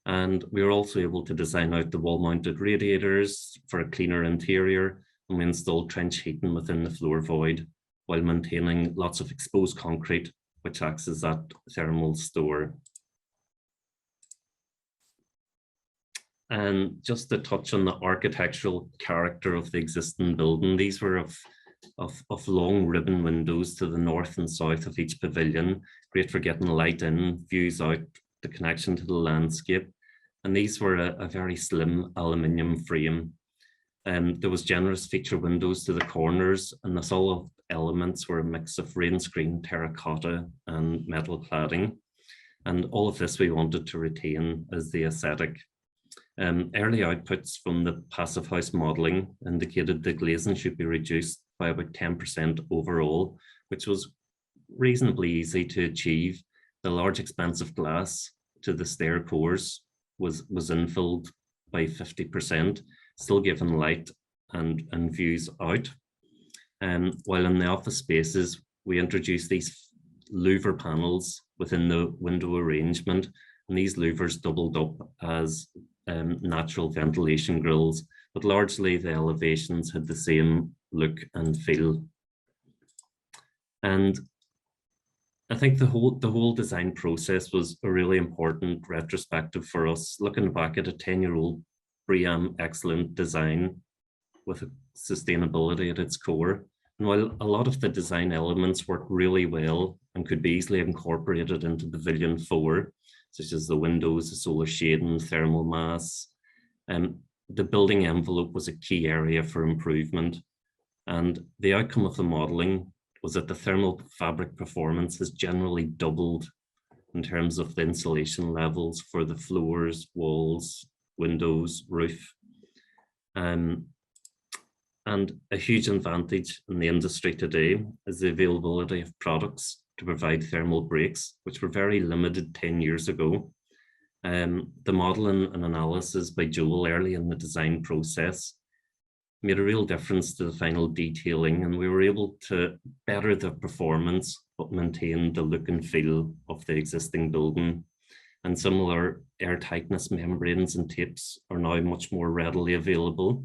And we were also able to design out the wall-mounted radiators for a cleaner interior, and we installed trench heating within the floor void while maintaining lots of exposed concrete, which acts as that thermal store. And just to touch on the architectural character of the existing building, these were of long ribbon windows to the north and south of each pavilion, great for getting light in, views out, the connection to the landscape. And these were a very slim aluminium frame. There was generous feature windows to the corners, and the solid elements were a mix of rain screen, terracotta, and metal cladding. And all of this we wanted to retain as the aesthetic. Early outputs from the passive house modelling indicated the glazing should be reduced by about 10% overall, which was reasonably easy to achieve. The large expansive glass to the stair cores was infilled by 50%, still giving light and views out. While in the office spaces, we introduced these louver panels within the window arrangement, and these louvers doubled up as natural ventilation grills, but largely the elevations had the same look and feel. And I think the whole design process was a really important retrospective for us, looking back at a 10-year-old BREEAM excellent design with sustainability at its core. And while a lot of the design elements work really well and could be easily incorporated into Pavilion 4, such as the windows, the solar shading, thermal mass, the building envelope was a key area for improvement. And the outcome of the modelling was that the thermal fabric performance has generally doubled in terms of the insulation levels for the floors, walls, windows, roof. And a huge advantage in the industry today is the availability of products to provide thermal breaks, which were very limited 10 years ago. The modelling and analysis by Joel early in the design process made a real difference to the final detailing, and we were able to better the performance but maintain the look and feel of the existing building. And similar air tightness membranes and tapes are now much more readily available.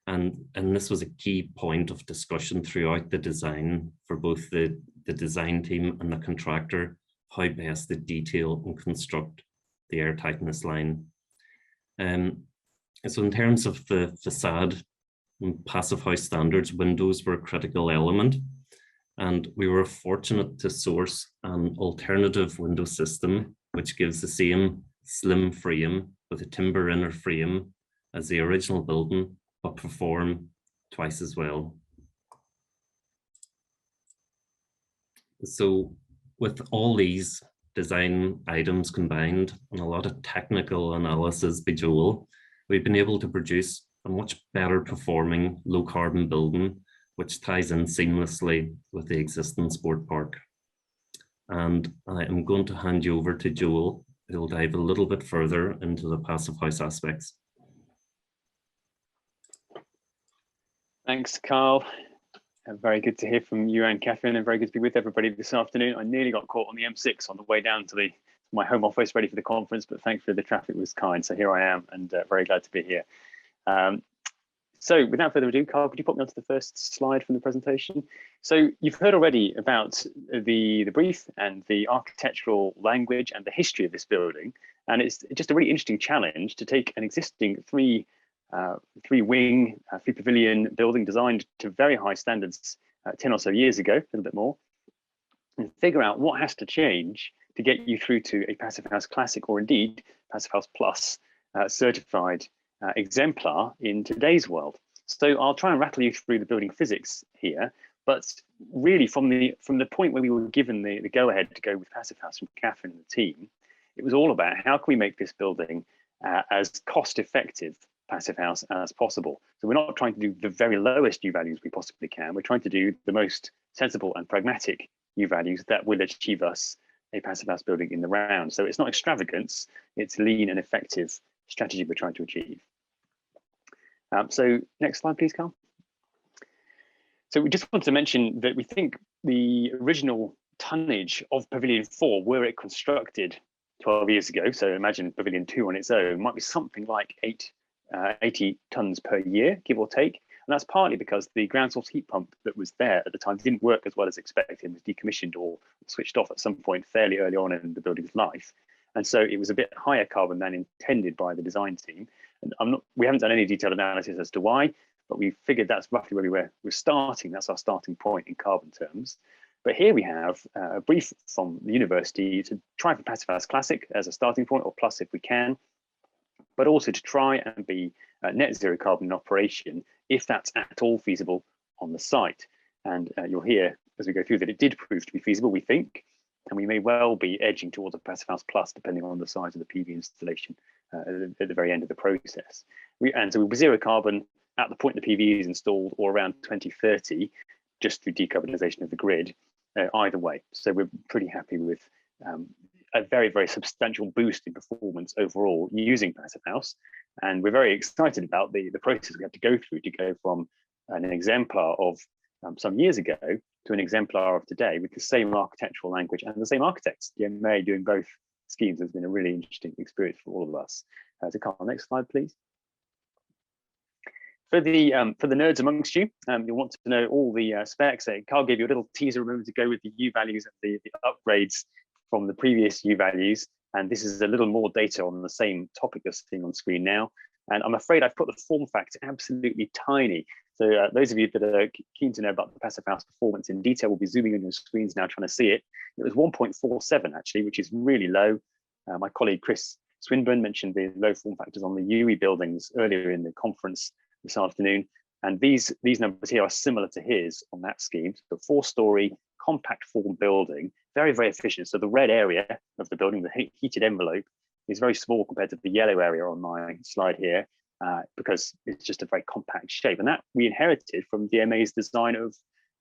And this was a key point of discussion throughout the design for both the design team and the contractor, how best to detail and construct the air tightness line. So in terms of the facade and passive house standards, windows were a critical element. And we were fortunate to source an alternative window system, which gives the same slim frame with a timber inner frame as the original building, but perform twice as well. So with all these design items combined and a lot of technical analysis by Joel, we've been able to produce a much better performing low carbon building, which ties in seamlessly with the existing sport park. And I am going to hand you over to Joel, who'll dive a little bit further into the passive house aspects. Thanks, Carl. Very good to hear from you and Catherine, and very good to be with everybody this afternoon. I nearly got caught on the M6 on the way down to my home office ready for the conference, but thankfully the traffic was kind. So here I am, and very glad to be here. So without further ado, Carl, could you put me onto the first slide from the presentation? So you've heard already about the brief and the architectural language and the history of this building. And it's just a really interesting challenge to take an existing three pavilion building designed to very high standards 10 or so years ago, a little bit more, and figure out what has to change to get you through to a Passive House Classic, or indeed Passive House Plus certified exemplar in today's world. So I'll try and rattle you through the building physics here, but really from the point where we were given the go-ahead to go with Passive House from Catherine and the team, it was all about how can we make this building as cost-effective Passive House as possible. So we're not trying to do the very lowest U values we possibly can. We're trying to do the most sensible and pragmatic U values that will achieve us a Passive House building in the round. So it's not extravagance, it's lean and effective strategy we're trying to achieve. So next slide, please, Carl. So we just wanted to mention that we think the original tonnage of Pavilion 4, were it constructed 12 years ago, so imagine Pavilion 2 on its own, might be something like 80 tons per year, give or take. And that's partly because the ground source heat pump that was there at the time didn't work as well as expected and was decommissioned or switched off at some point fairly early on in the building's life. And so it was a bit higher carbon than intended by the design team. And we haven't done any detailed analysis as to why, but we figured that's roughly where we're starting. That's our starting point in carbon terms. But here we have a brief from the university to try for Passivhaus Classic as a starting point, or Plus if we can, but also to try and be net zero carbon in operation if that's at all feasible on the site. And you'll hear as we go through that it did prove to be feasible, we think, and we may well be edging towards a Passivhaus Plus depending on the size of the PV installation at the very end of the process. And so we'll be zero carbon at the point the PV is installed or around 2030, just through decarbonisation of the grid, either way. So we're pretty happy with a very, very substantial boost in performance overall using Passivhaus. And we're very excited about the process we have to go through to go from an exemplar of some years ago to an exemplar of today with the same architectural language and the same architects, the MA doing both schemes. Has been a really interesting experience for all of us. So Carl, next slide, please. For the nerds amongst you, you'll want to know all the specs. Carl gave you a little teaser a moment ago with the U values and the upgrades from the previous U values. And this is a little more data on the same topic you're seeing on screen now. And I'm afraid I've put the form factor absolutely tiny. So those of you that are keen to know about the Passivhaus performance in detail will be zooming on your screens now trying to see it. It was 1.47 actually, which is really low. My colleague Chris Swinburne mentioned the low form factors on the UE buildings earlier in the conference this afternoon. And these numbers here are similar to his on that scheme. So 4-storey compact form building, very, very efficient. So the red area of the building, the heated envelope, is very small compared to the yellow area on my slide here, because it's just a very compact shape. And that we inherited from DMA's design of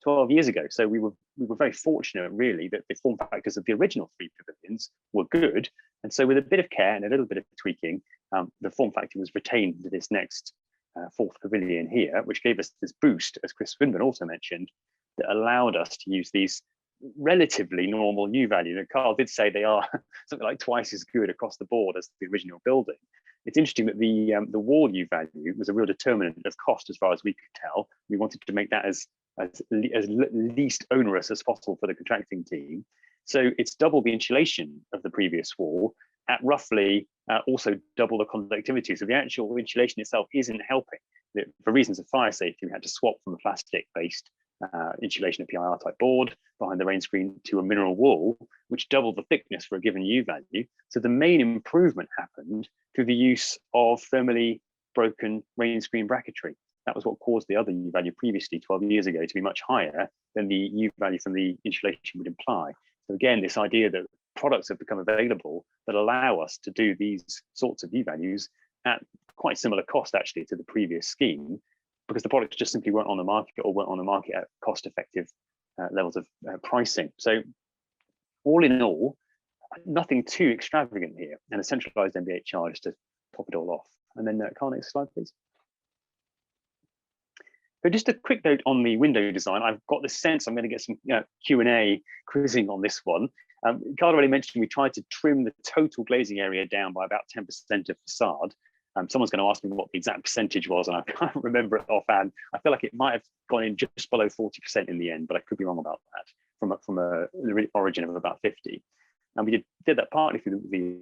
12 years ago. So we were very fortunate, really, that the form factors of the original 3 pavilions were good. And so with a bit of care and a little bit of tweaking, the form factor was retained to this next 4th pavilion here, which gave us this boost, as Chris Swinburne also mentioned, that allowed us to use these relatively normal U value. And Carl did say they are something like twice as good across the board as the original building. It's interesting that the wall U value was a real determinant of cost as far as we could tell. We wanted to make that as least onerous as possible for the contracting team. So it's double the insulation of the previous wall at roughly also double the conductivity. So the actual insulation itself isn't helping. For reasons of fire safety, we had to swap from a plastic-based insulation of PIR type board behind the rain screen to a mineral wool, which doubled the thickness for a given U value. So the main improvement happened through the use of thermally broken rain screen bracketry. That was what caused the other U value previously 12 years ago to be much higher than the U value from the insulation would imply. So again, this idea that products have become available that allow us to do these sorts of U values at quite similar cost actually to the previous scheme, because the products just simply weren't on the market or weren't on the market at cost-effective levels of pricing. So all in all, nothing too extravagant here, and a centralized MBH charge to top it all off. And then Carl, next slide, please. So just a quick note on the window design. I've got the sense I'm going to get some Q&A quizzing on this one. Carl already mentioned we tried to trim the total glazing area down by about 10% of facade. Someone's going to ask me what the exact percentage was, and I can't remember it offhand. I feel like it might have gone in just below 40% in the end, but I could be wrong about that from a origin of about 50. And we did that partly through the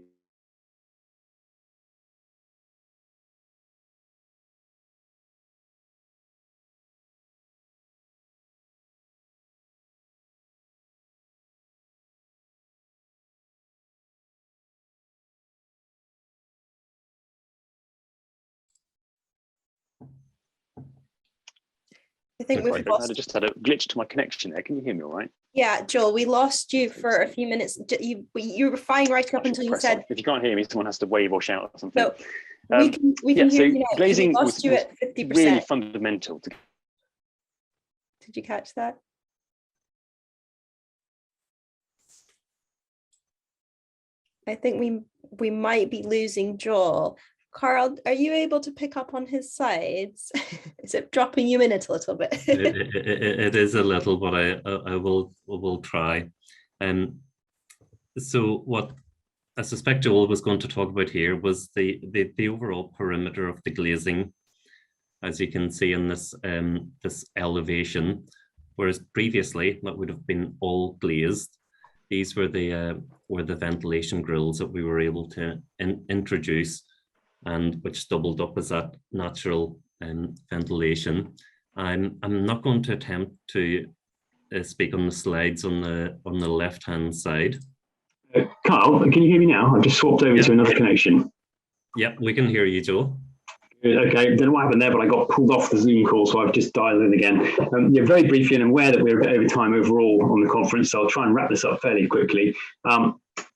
I think we've lost. I just had a glitch to my connection there. Can you hear me all right? Yeah, Joel, we lost you for a few minutes. You were fine right up until you said. If you can't hear me, someone has to wave or shout or something. No, we can hear you now. Glazing we lost you at 50%. Really fundamental. Did you catch that? I think we might be losing Joel. Carl, are you able to pick up on his sides? Is it dropping you in a little bit? it is a little, but I will try. So what I suspect Joel was going to talk about here was the overall perimeter of the glazing. as you can see in this this elevation, whereas previously that would have been all glazed. These were the ventilation grills that we were able to introduce, and which doubled up as that natural ventilation. I'm not going to attempt to speak on the slides on the left-hand side. Carl, can you hear me now? I've just swapped over to another connection. Yep, we can hear you, Joel. Okay, don't know what happened there, but I got pulled off the Zoom call, so I've just dialed in again. Yeah, very briefly, and I'm aware that we're a bit over time overall on the conference, so I'll try and wrap this up fairly quickly.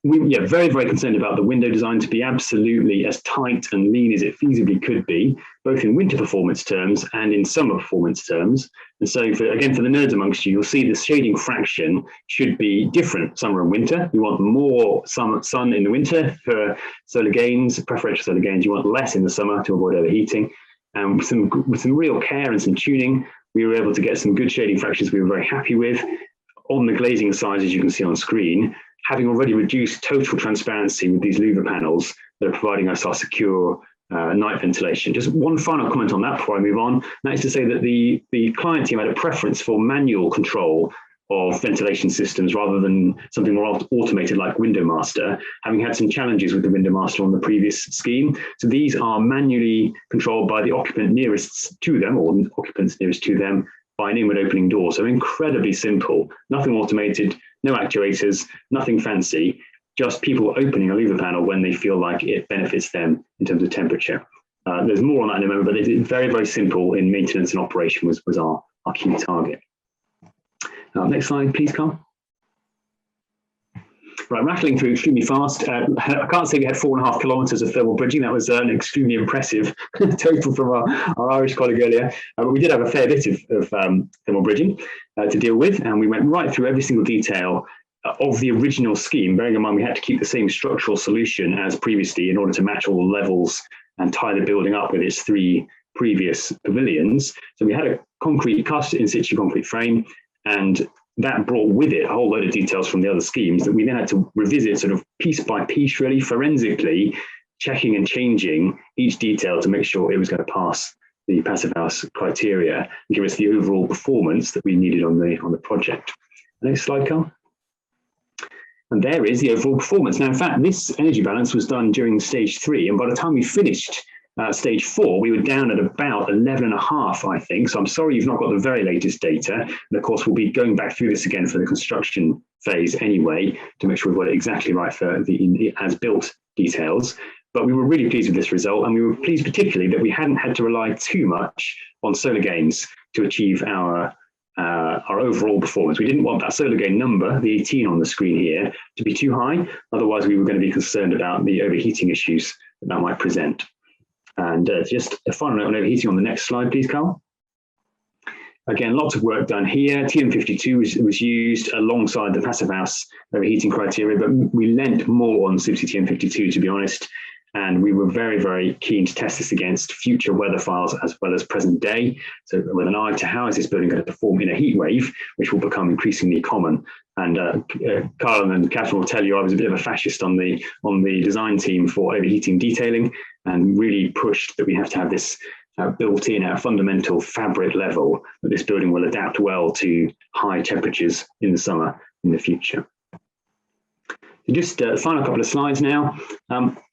We're very, very concerned about the window design to be absolutely as tight and lean as it feasibly could be, both in winter performance terms and in summer performance terms. And so, again, for the nerds amongst you, you'll see the shading fraction should be different summer and winter. You want more sun in the winter for solar gains, preferential solar gains. You want less in the summer to avoid overheating. And with some real care and some tuning, we were able to get some good shading fractions we were very happy with. On the glazing size, as you can see on screen, having already reduced total transparency with these louver panels that are providing us our secure night ventilation. Just one final comment on that before I move on. That is to say that the client team had a preference for manual control of ventilation systems rather than something more automated like Window Master, having had some challenges with the Window Master on the previous scheme. So these are manually controlled by the occupant nearest to them, or occupants nearest to them, by an inward opening door. So incredibly simple, nothing automated, no actuators, nothing fancy, just people opening a louver panel when they feel like it benefits them in terms of temperature. There's more on that in a moment, but it's very, very simple in maintenance and operation was our key target. Next slide, please, Carl. Right, rattling through extremely fast. I can't say we had 4.5 kilometres of thermal bridging. That was an extremely impressive total from our Irish colleague earlier. But we did have a fair bit of thermal bridging to deal with, and we went right through every single detail of the original scheme, bearing in mind we had to keep the same structural solution as previously in order to match all the levels and tie the building up with its 3 previous pavilions. So we had a concrete cast in situ concrete frame, and that brought with it a whole load of details from the other schemes that we then had to revisit sort of piece by piece, really forensically, checking and changing each detail to make sure it was going to pass the Passivhaus criteria and give us the overall performance that we needed on the project. Next slide, Carl. And there is the overall performance. Now, in fact, this energy balance was done during stage 3, and by the time we finished stage 4, we were down at about 11.5, I think. So I'm sorry you've not got the very latest data. And of course, we'll be going back through this again for the construction phase anyway, to make sure we've got it exactly right for the as-built details. But we were really pleased with this result, and we were pleased particularly that we hadn't had to rely too much on solar gains to achieve our overall performance. We didn't want that solar gain number, the 18 on the screen here, to be too high. Otherwise, we were going to be concerned about the overheating issues that might present. And just a final note on overheating on the next slide, please, Carl. Again, lots of work done here. TM52 was used alongside the Passivhaus overheating criteria, but we lent more on CIBSE TM52, to be honest. And we were very, very keen to test this against future weather files as well as present day. So with an eye to how is this building going to perform in a heat wave, which will become increasingly common. And Carl and Catherine will tell you I was a bit of a fascist on the design team for overheating detailing, and really pushed that we have to have this built in at a fundamental fabric level, that this building will adapt well to high temperatures in the summer in the future. Just the final couple of slides now.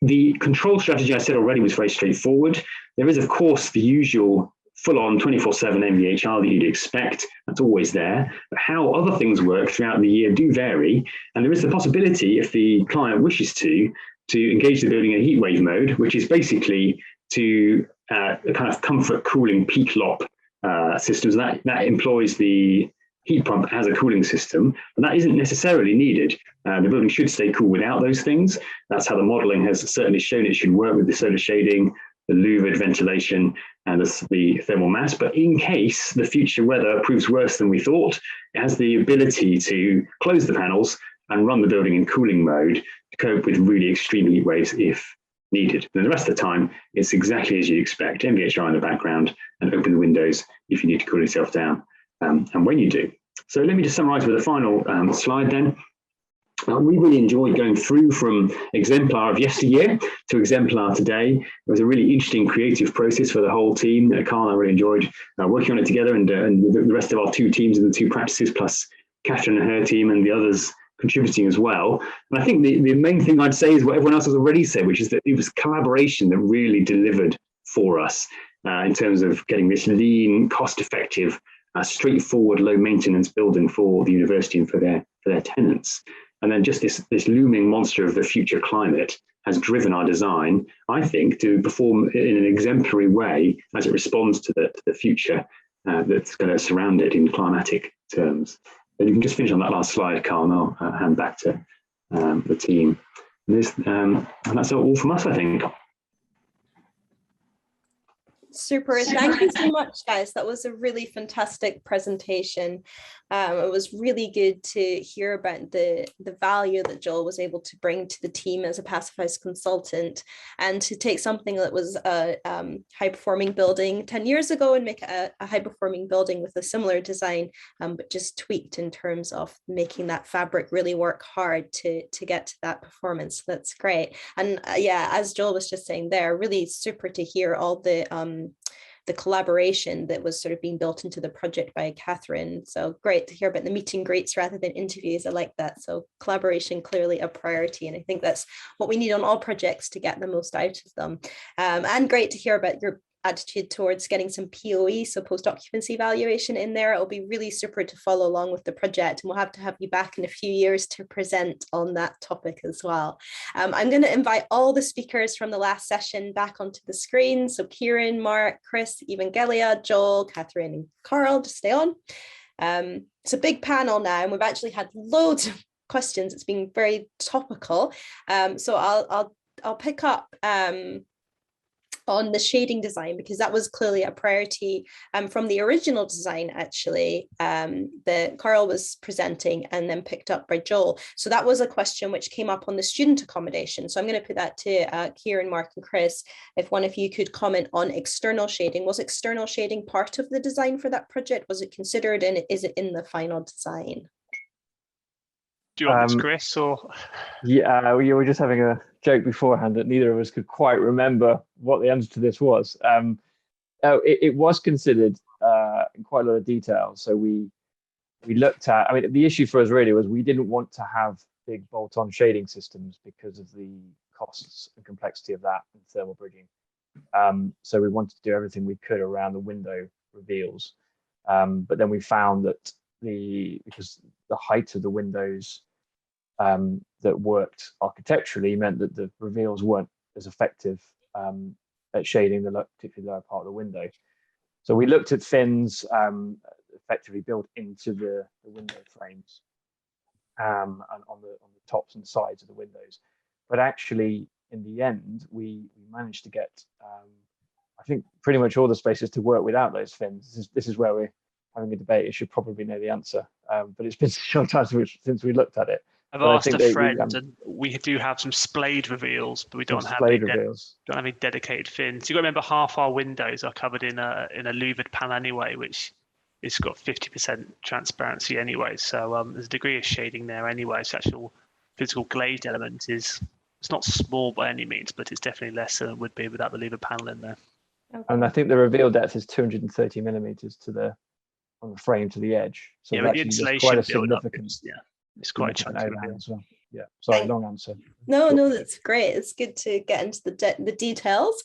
The control strategy I said already was very straightforward. There is, of course, the usual full-on 24/7 MVHR that you'd expect. That's always there. But how other things work throughout the year do vary. And there is the possibility, if the client wishes to engage the building in heat wave mode, which is basically to a kind of comfort cooling peak lop systems. That employs the heat pump as a cooling system, but that isn't necessarily needed. The building should stay cool without those things. That's how the modelling has certainly shown it should work with the solar shading, the louvered ventilation, and the thermal mass. But in case the future weather proves worse than we thought, it has the ability to close the panels and run the building in cooling mode to cope with really extreme heat waves if needed. And the rest of the time, it's exactly as you expect, MVHR in the background, and open the windows if you need to cool yourself down, and when you do. So let me just summarise with a final slide then. We really enjoyed going through from exemplar of yesteryear to exemplar today. It was a really interesting creative process for the whole team. Carl and I really enjoyed working on it together, and the rest of our 2 teams in the 2 practices, plus Catherine and her team and the others contributing as well. And I think the main thing I'd say is what everyone else has already said, which is that it was collaboration that really delivered for us in terms of getting this lean, cost-effective, straightforward, low-maintenance building for the university and for their tenants. And then just this looming monster of the future climate has driven our design, I think, to perform in an exemplary way as it responds to the future that's going to surround it in climatic terms. And you can just finish on that last slide, Carl, and I'll hand back to the team. And that's all from us, I think. Super. Thank you so much, guys. That was a really fantastic presentation. It was really good to hear about the value that Joel was able to bring to the team as a Passivhaus consultant, and to take something that was a high-performing building 10 years ago and make it a high-performing building with a similar design, but just tweaked in terms of making that fabric really work hard to get to that performance. That's great. And yeah, as Joel was just saying there, really super to hear all the collaboration that was sort of being built into the project by Catherine. So great to hear about the meet and greets rather than interviews. I like that. So collaboration, clearly a priority. And I think that's what we need on all projects to get the most out of them. And great to hear about your attitude towards getting some POE, so post-occupancy evaluation, in there. It'll be really super to follow along with the project, and we'll have to have you back in a few years to present on that topic as well. I'm going to invite all the speakers from the last session back onto the screen. So Kieran, Mark, Chris, Evangelia, Joel, Catherine and Carl, to stay on. It's a big panel now, and we've actually had loads of questions. It's been very topical. So I'll pick up on the shading design, because that was clearly a priority from the original design, actually, that Carl was presenting and then picked up by Joel. So that was a question which came up on the student accommodation. So I'm going to put that to Kieran, Mark and Chris, if one of you could comment on external shading. Was external shading part of the design for that project? Was it considered, and is it in the final design? Do you want this, Chris, or? Yeah, we were just having a joke beforehand that neither of us could quite remember what the answer to this was. It was considered in quite a lot of detail. So we looked at, I mean, the issue for us really was we didn't want to have big bolt-on shading systems because of the costs and complexity of that and thermal bridging. So we wanted to do everything we could around the window reveals. But then we found that because the height of the windows that worked architecturally meant that the reveals weren't as effective at shading the particularly lower part of the window. So we looked at fins effectively built into the window frames and on the tops and sides of the windows. But actually, in the end, we managed to get, I think, pretty much all the spaces to work without those fins. This is where we're having a debate. You should probably know the answer, but it's been a short time since we looked at it. I've asked a friend, and we do have some splayed reveals, but we don't have any dedicated fins. You've got to remember, half our windows are covered in a louvered panel anyway, which it's got 50% transparency anyway. So there's a degree of shading there anyway. So actual physical glazed element it's not small by any means, but it's definitely less than it would be without the louvered panel in there. Okay. And I think the reveal depth is 230 millimeters on the frame to the edge. So yeah, the insulation quite a significant. It's quite chunky as well. Yeah, sorry, long answer. No, that's great. It's good to get into the details.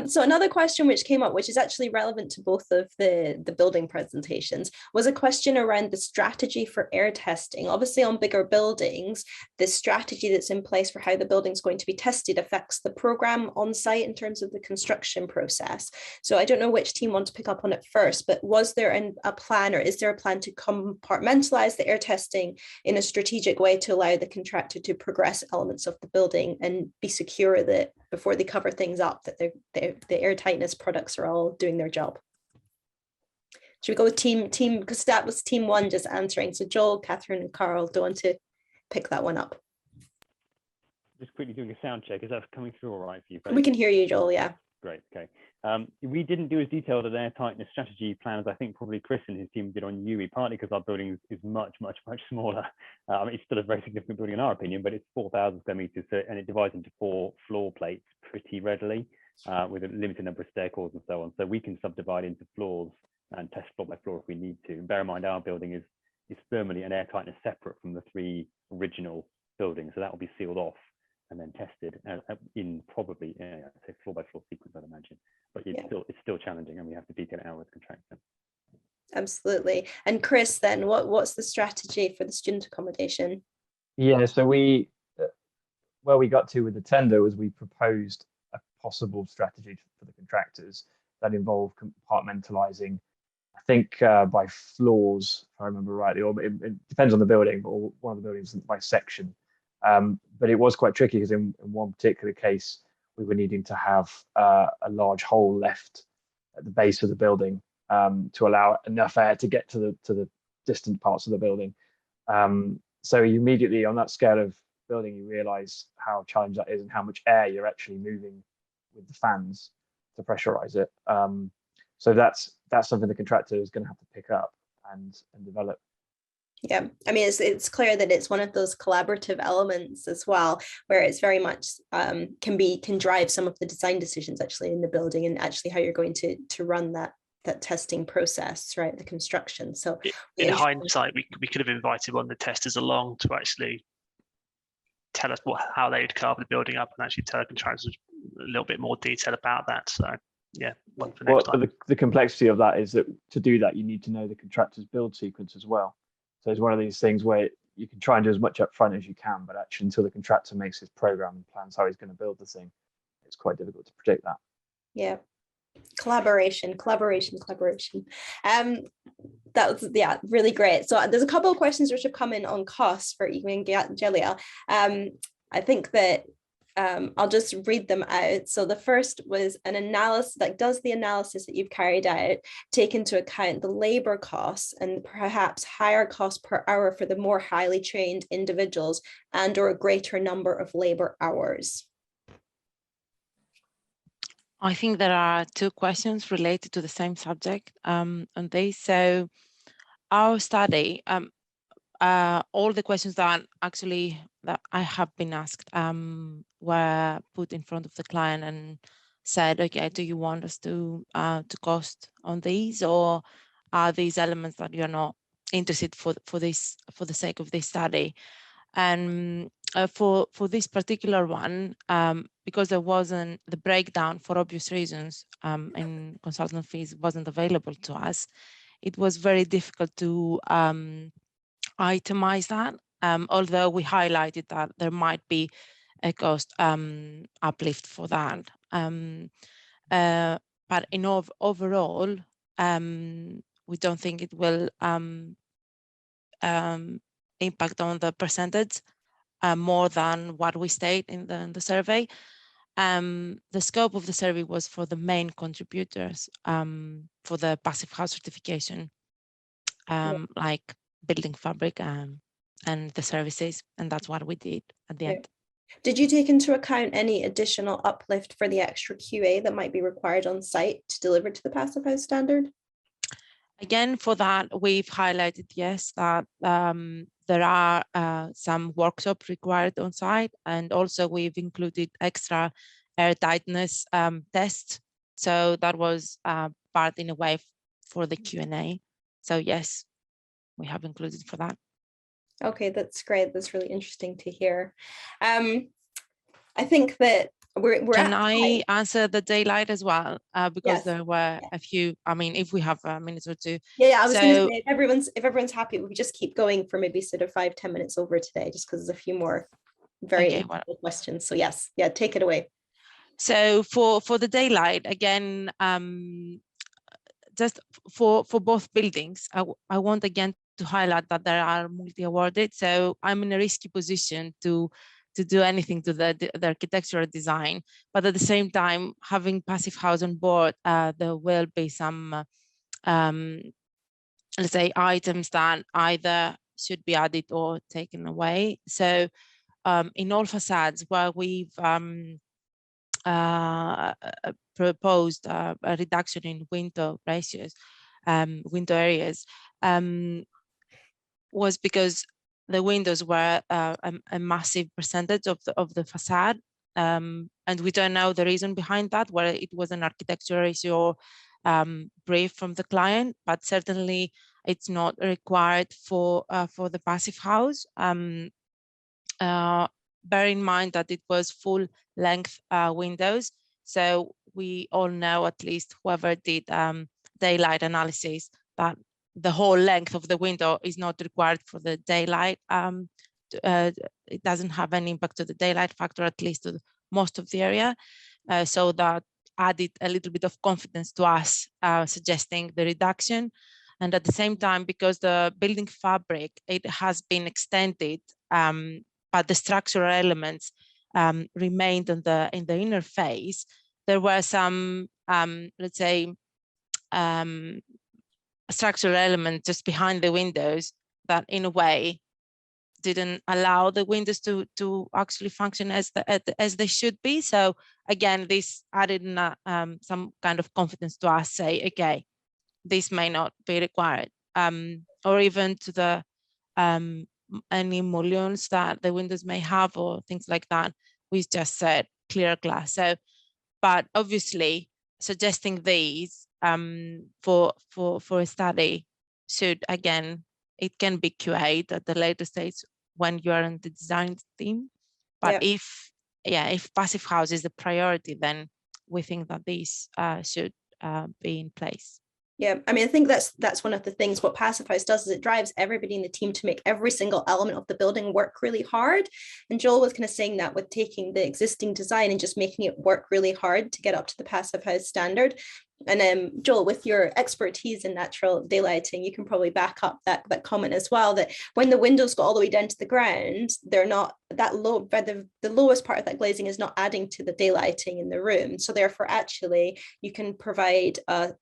So another question which came up, which is actually relevant to both of the building presentations, was a question around the strategy for air testing. Obviously, on bigger buildings, the strategy that's in place for how the building's going to be tested affects the program on site in terms of the construction process. So I don't know which team wants to pick up on it first, but was there a plan, or is there a plan to compartmentalize the air testing in a strategic way to allow the contractor to progress elements of the building and be secure that before they cover things up, that the airtightness products are all doing their job? Should we go with team, because that was team one just answering. So Joel, Catherine and Carl, do you want to pick that one up? just quickly doing a sound check. Is that coming through all right for you? We can hear you, Joel, yeah. Great, okay. We didn't do as detailed an airtightness strategy plan as I think probably Chris and his team did on UE, partly because our building is much smaller. I mean, it's still a very significant building in our opinion, but it's 4,000 square meters, and it divides into 4 floor plates pretty readily, with a limited number of stair cores and so on. So we can subdivide into floors and test floor by floor if we need to. And bear in mind, our building is thermally and airtightness separate from the 3 original buildings, so that will be sealed off and then tested in probably say floor by floor sequence, I'd imagine. But it's still challenging, and we have to detail it out with the contractor. Absolutely. And Chris, then what's the strategy for the student accommodation? Yeah, so where we got to with the tender was we proposed a possible strategy for the contractors that involved compartmentalizing, I think by floors, if I remember rightly, or it depends on the building, or one of the buildings by section. But it was quite tricky because in one particular case, we were needing to have a large hole left at the base of the building to allow enough air to get to the distant parts of the building. So you immediately, on that scale of building, you realize how challenging that is and how much air you're actually moving with the fans to pressurize it. So that's something the contractor is going to have to pick up and develop. Yeah, I mean, it's clear that it's one of those collaborative elements as well, where it's very much can drive some of the design decisions actually in the building, and actually how you're going to run that testing process, right? The construction. So in hindsight, we could have invited one of the testers along to actually tell us how they would carve the building up, and actually tell the contractors a little bit more detail about that. So yeah, one for next time. But the complexity of that is that to do that, you need to know the contractor's build sequence as well. So it's one of these things where you can try and do as much up front as you can, but actually until the contractor makes his program and plans how he's going to build the thing, it's quite difficult to predict that. Yeah. Collaboration. That was really great. So there's a couple of questions which have come in on costs for Ewan and Gelia. I think that I'll just read them out. So the first was an analysis, like, does the analysis that you've carried out take into account the labor costs and perhaps higher cost per hour for the more highly trained individuals and or a greater number of labor hours? I think there are 2 questions related to the same subject on this. So our study, all the questions that I have been asked were put in front of the client and said, okay, do you want us to cost on these, or are these elements that you're not interested for the sake of this study? And for this particular one, because there wasn't the breakdown for obvious reasons in consultant fees wasn't available to us, it was very difficult to itemize that, although we highlighted that there might be a cost uplift for that. But in overall, we don't think it will impact on the percentage more than what we state in the survey. The scope of the survey was for the main contributors for the passive house certification, like building fabric and the services, and that's what we did at the end. Did you take into account any additional uplift for the extra QA that might be required on site to deliver to the passive house standard? Again, for that, we've highlighted, yes, that there are some workshops required on site, and also we've included extra air tightness tests. So that was part in a way for the Q&A. So yes, we have included for that. Okay, that's great. That's really interesting to hear. I think that we're Can I answer the daylight as well? Because there were a few. I mean, if we have a minute or two. Yeah, I was going to say, if everyone's happy, we just keep going for maybe sort of 5-10 minutes over today, just because there's a few more very interesting questions. So yes, take it away. So for the daylight, again, just for both buildings, I want again to highlight that there are multi-awarded. So I'm in a risky position to do anything to the architectural design, but at the same time, having Passive House on board, there will be some, let's say, items that either should be added or taken away. So in all facades where we've proposed a reduction in window ratios, window areas, was because the windows were a massive percentage of the facade, and we don't know the reason behind that, whether it was an architectural issue or brief from the client, but certainly it's not required for the passive house. Bear in mind that it was full length windows, so we all know, at least whoever did daylight analysis, that the whole length of the window is not required for the daylight. It doesn't have any impact to the daylight factor, at least to most of the area. So that added a little bit of confidence to us, suggesting the reduction. And at the same time, because the building fabric, it has been extended, but the structural elements remained in the inner face, there were some, let's say, structural element just behind the windows that in a way didn't allow the windows to actually function as they should be. So again, this added some kind of confidence to us, say, okay, this may not be required, or even to the any mullions that the windows may have or things like that. We just said clear glass. So, but obviously suggesting these for a study should, again, it can be QA'd at the later stage when you are in the design team. But if passive house is the priority, then we think that these should be in place. Yeah, I mean, I think that's one of the things what Passive House does is it drives everybody in the team to make every single element of the building work really hard. And Joel was kind of saying that with taking the existing design and just making it work really hard to get up to the Passive House standard. And Joel, with your expertise in natural daylighting, you can probably back up that comment as well, that when the windows go all the way down to the ground, they're not that low, but the lowest part of that glazing is not adding to the daylighting in the room. So therefore, actually, you can provide a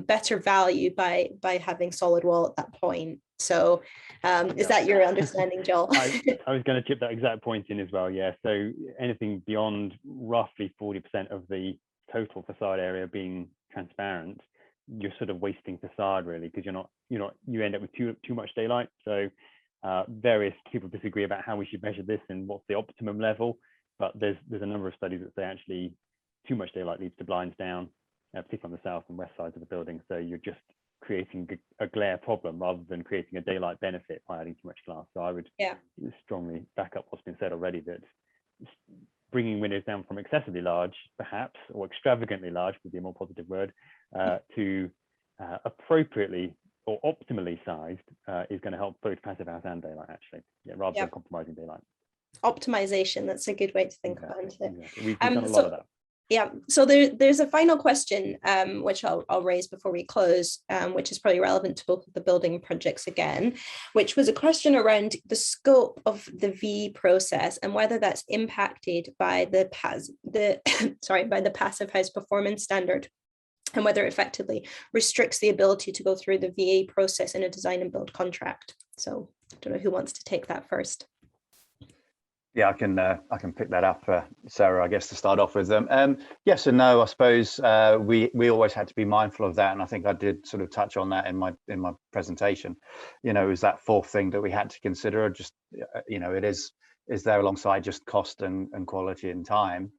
better value by having solid wall at that point. So is that your understanding, Joel? I was going to chip that exact point in as well. Yeah, so anything beyond roughly 40% of the total facade area being transparent, you're sort of wasting facade really, because you end up with too much daylight. So various people disagree about how we should measure this and what's the optimum level, but there's a number of studies that say actually too much daylight leads to blinds down, particularly on the south and west sides of the building. So you're just creating a glare problem rather than creating a daylight benefit by adding too much glass. So I would strongly back up what's been said already, that bringing windows down from excessively large, perhaps, or extravagantly large would be a more positive word, to appropriatable or optimally sized is going to help both passive house and daylight, actually, rather than compromising daylight. Optimization, that's a good way to think about it. Exactly. We've done a lot of that. Yeah, so there's a final question, which I'll raise before we close, which is probably relevant to both of the building projects again, which was a question around the scope of the VE process and whether that's impacted by the Passive House Performance Standard, and whether it effectively restricts the ability to go through the VA process in a design and build contract. So I don't know who wants to take that first. Yeah, I can pick that up, Sarah, I guess, to start off with. Yes and no, I suppose. We always had to be mindful of that, and I think I did sort of touch on that in my presentation. It was that fourth thing that we had to consider. Just it is there alongside just cost and quality and time.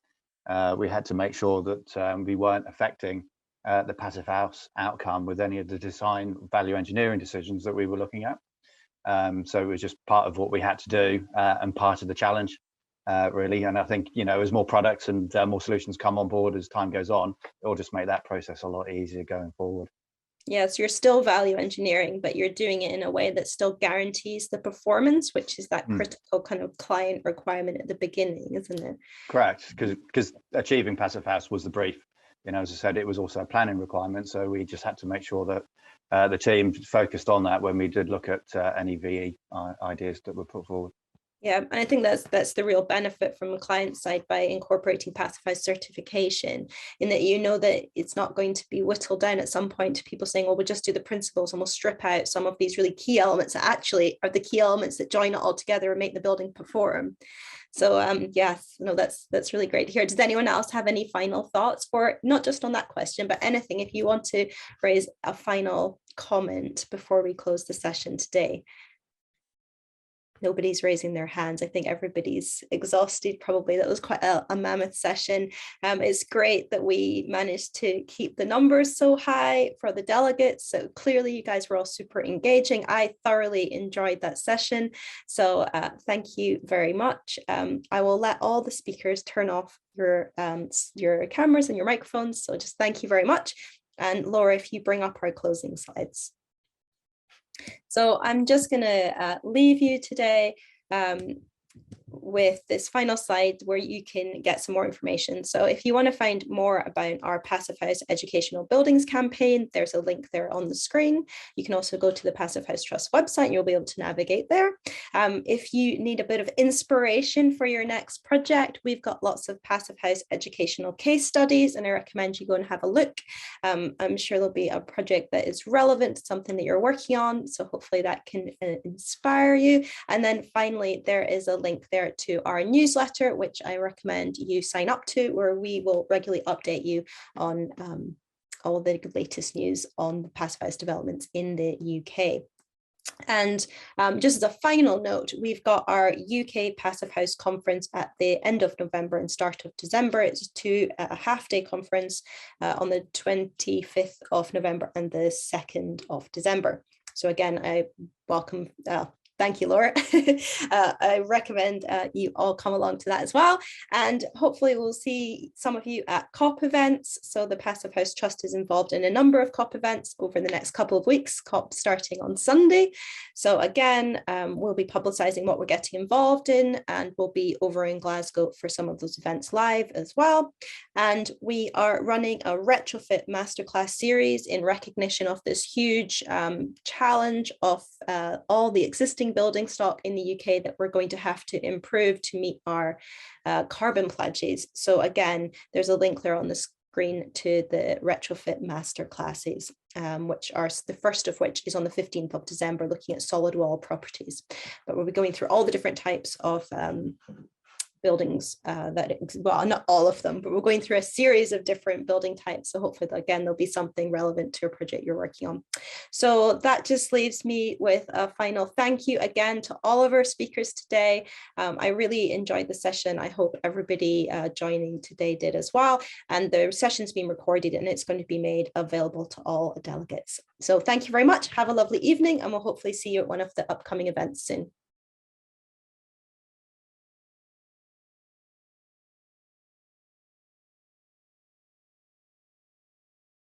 We had to make sure that we weren't affecting the passive house outcome with any of the design value engineering decisions that we were looking at. So it was just part of what we had to do and part of the challenge, really. And I think, as more products and more solutions come on board as time goes on, it'll just make that process a lot easier going forward. Yeah, so you're still value engineering, but you're doing it in a way that still guarantees the performance, which is that critical kind of client requirement at the beginning, isn't it? Correct, because achieving passive house was the brief. As I said, it was also a planning requirement. So we just had to make sure that the team focused on that when we did look at any VE ideas that were put forward. Yeah, and I think that's the real benefit from the client side by incorporating Passivhaus certification, in that you know that it's not going to be whittled down at some point to people saying, well, we'll just do the principles and we'll strip out some of these really key elements that actually are the key elements that join it all together and make the building perform. So yes, no, that's really great to hear. Does anyone else have any final thoughts, or not just on that question, but anything, if you want to raise a final comment before we close the session today? Nobody's raising their hands. I think everybody's exhausted probably. That was quite a mammoth session. It's great that we managed to keep the numbers so high for the delegates. So clearly you guys were all super engaging. I thoroughly enjoyed that session. So thank you very much. I will let all the speakers turn off your cameras and your microphones. So just thank you very much. And Laura, if you bring up our closing slides. So I'm just going to leave you today with this final slide where you can get some more information. So if you want to find more about our Passivhaus Educational Buildings campaign, there's a link there on the screen. You can also go to the Passivhaus Trust website and you'll be able to navigate there. If you need a bit of inspiration for your next project, we've got lots of Passivhaus educational case studies, and I recommend you go and have a look. I'm sure there'll be a project that is relevant to something that you're working on, so hopefully that can inspire you. And then finally, there is a link there to our newsletter, which I recommend you sign up to, where we will regularly update you on all the latest news on the Passivhaus developments in the UK. And just as a final note, we've got our UK Passivhaus conference at the end of November and start of December. It's a half-day conference on the 25th of November and the 2nd of December. So again, I welcome thank you, Laura. I recommend you all come along to that as well. And hopefully we'll see some of you at COP events. So the Passivhaus Trust is involved in a number of COP events over the next couple of weeks, COP starting on Sunday. So again, we'll be publicising what we're getting involved in, and we'll be over in Glasgow for some of those events live as well. And we are running a retrofit masterclass series in recognition of this huge challenge of all the existing building stock in the UK that we're going to have to improve to meet our carbon pledges. So again, there's a link there on the screen to the retrofit masterclasses, which are the first of which is on the 15th of December, looking at solid wall properties. But we'll be going through all the different types of buildings well, not all of them, but we're going through a series of different building types. So hopefully, again, there'll be something relevant to a project you're working on. So that just leaves me with a final thank you again to all of our speakers today. I really enjoyed the session. I hope everybody joining today did as well. And the session's been recorded and it's going to be made available to all delegates. So thank you very much. Have a lovely evening, and we'll hopefully see you at one of the upcoming events soon.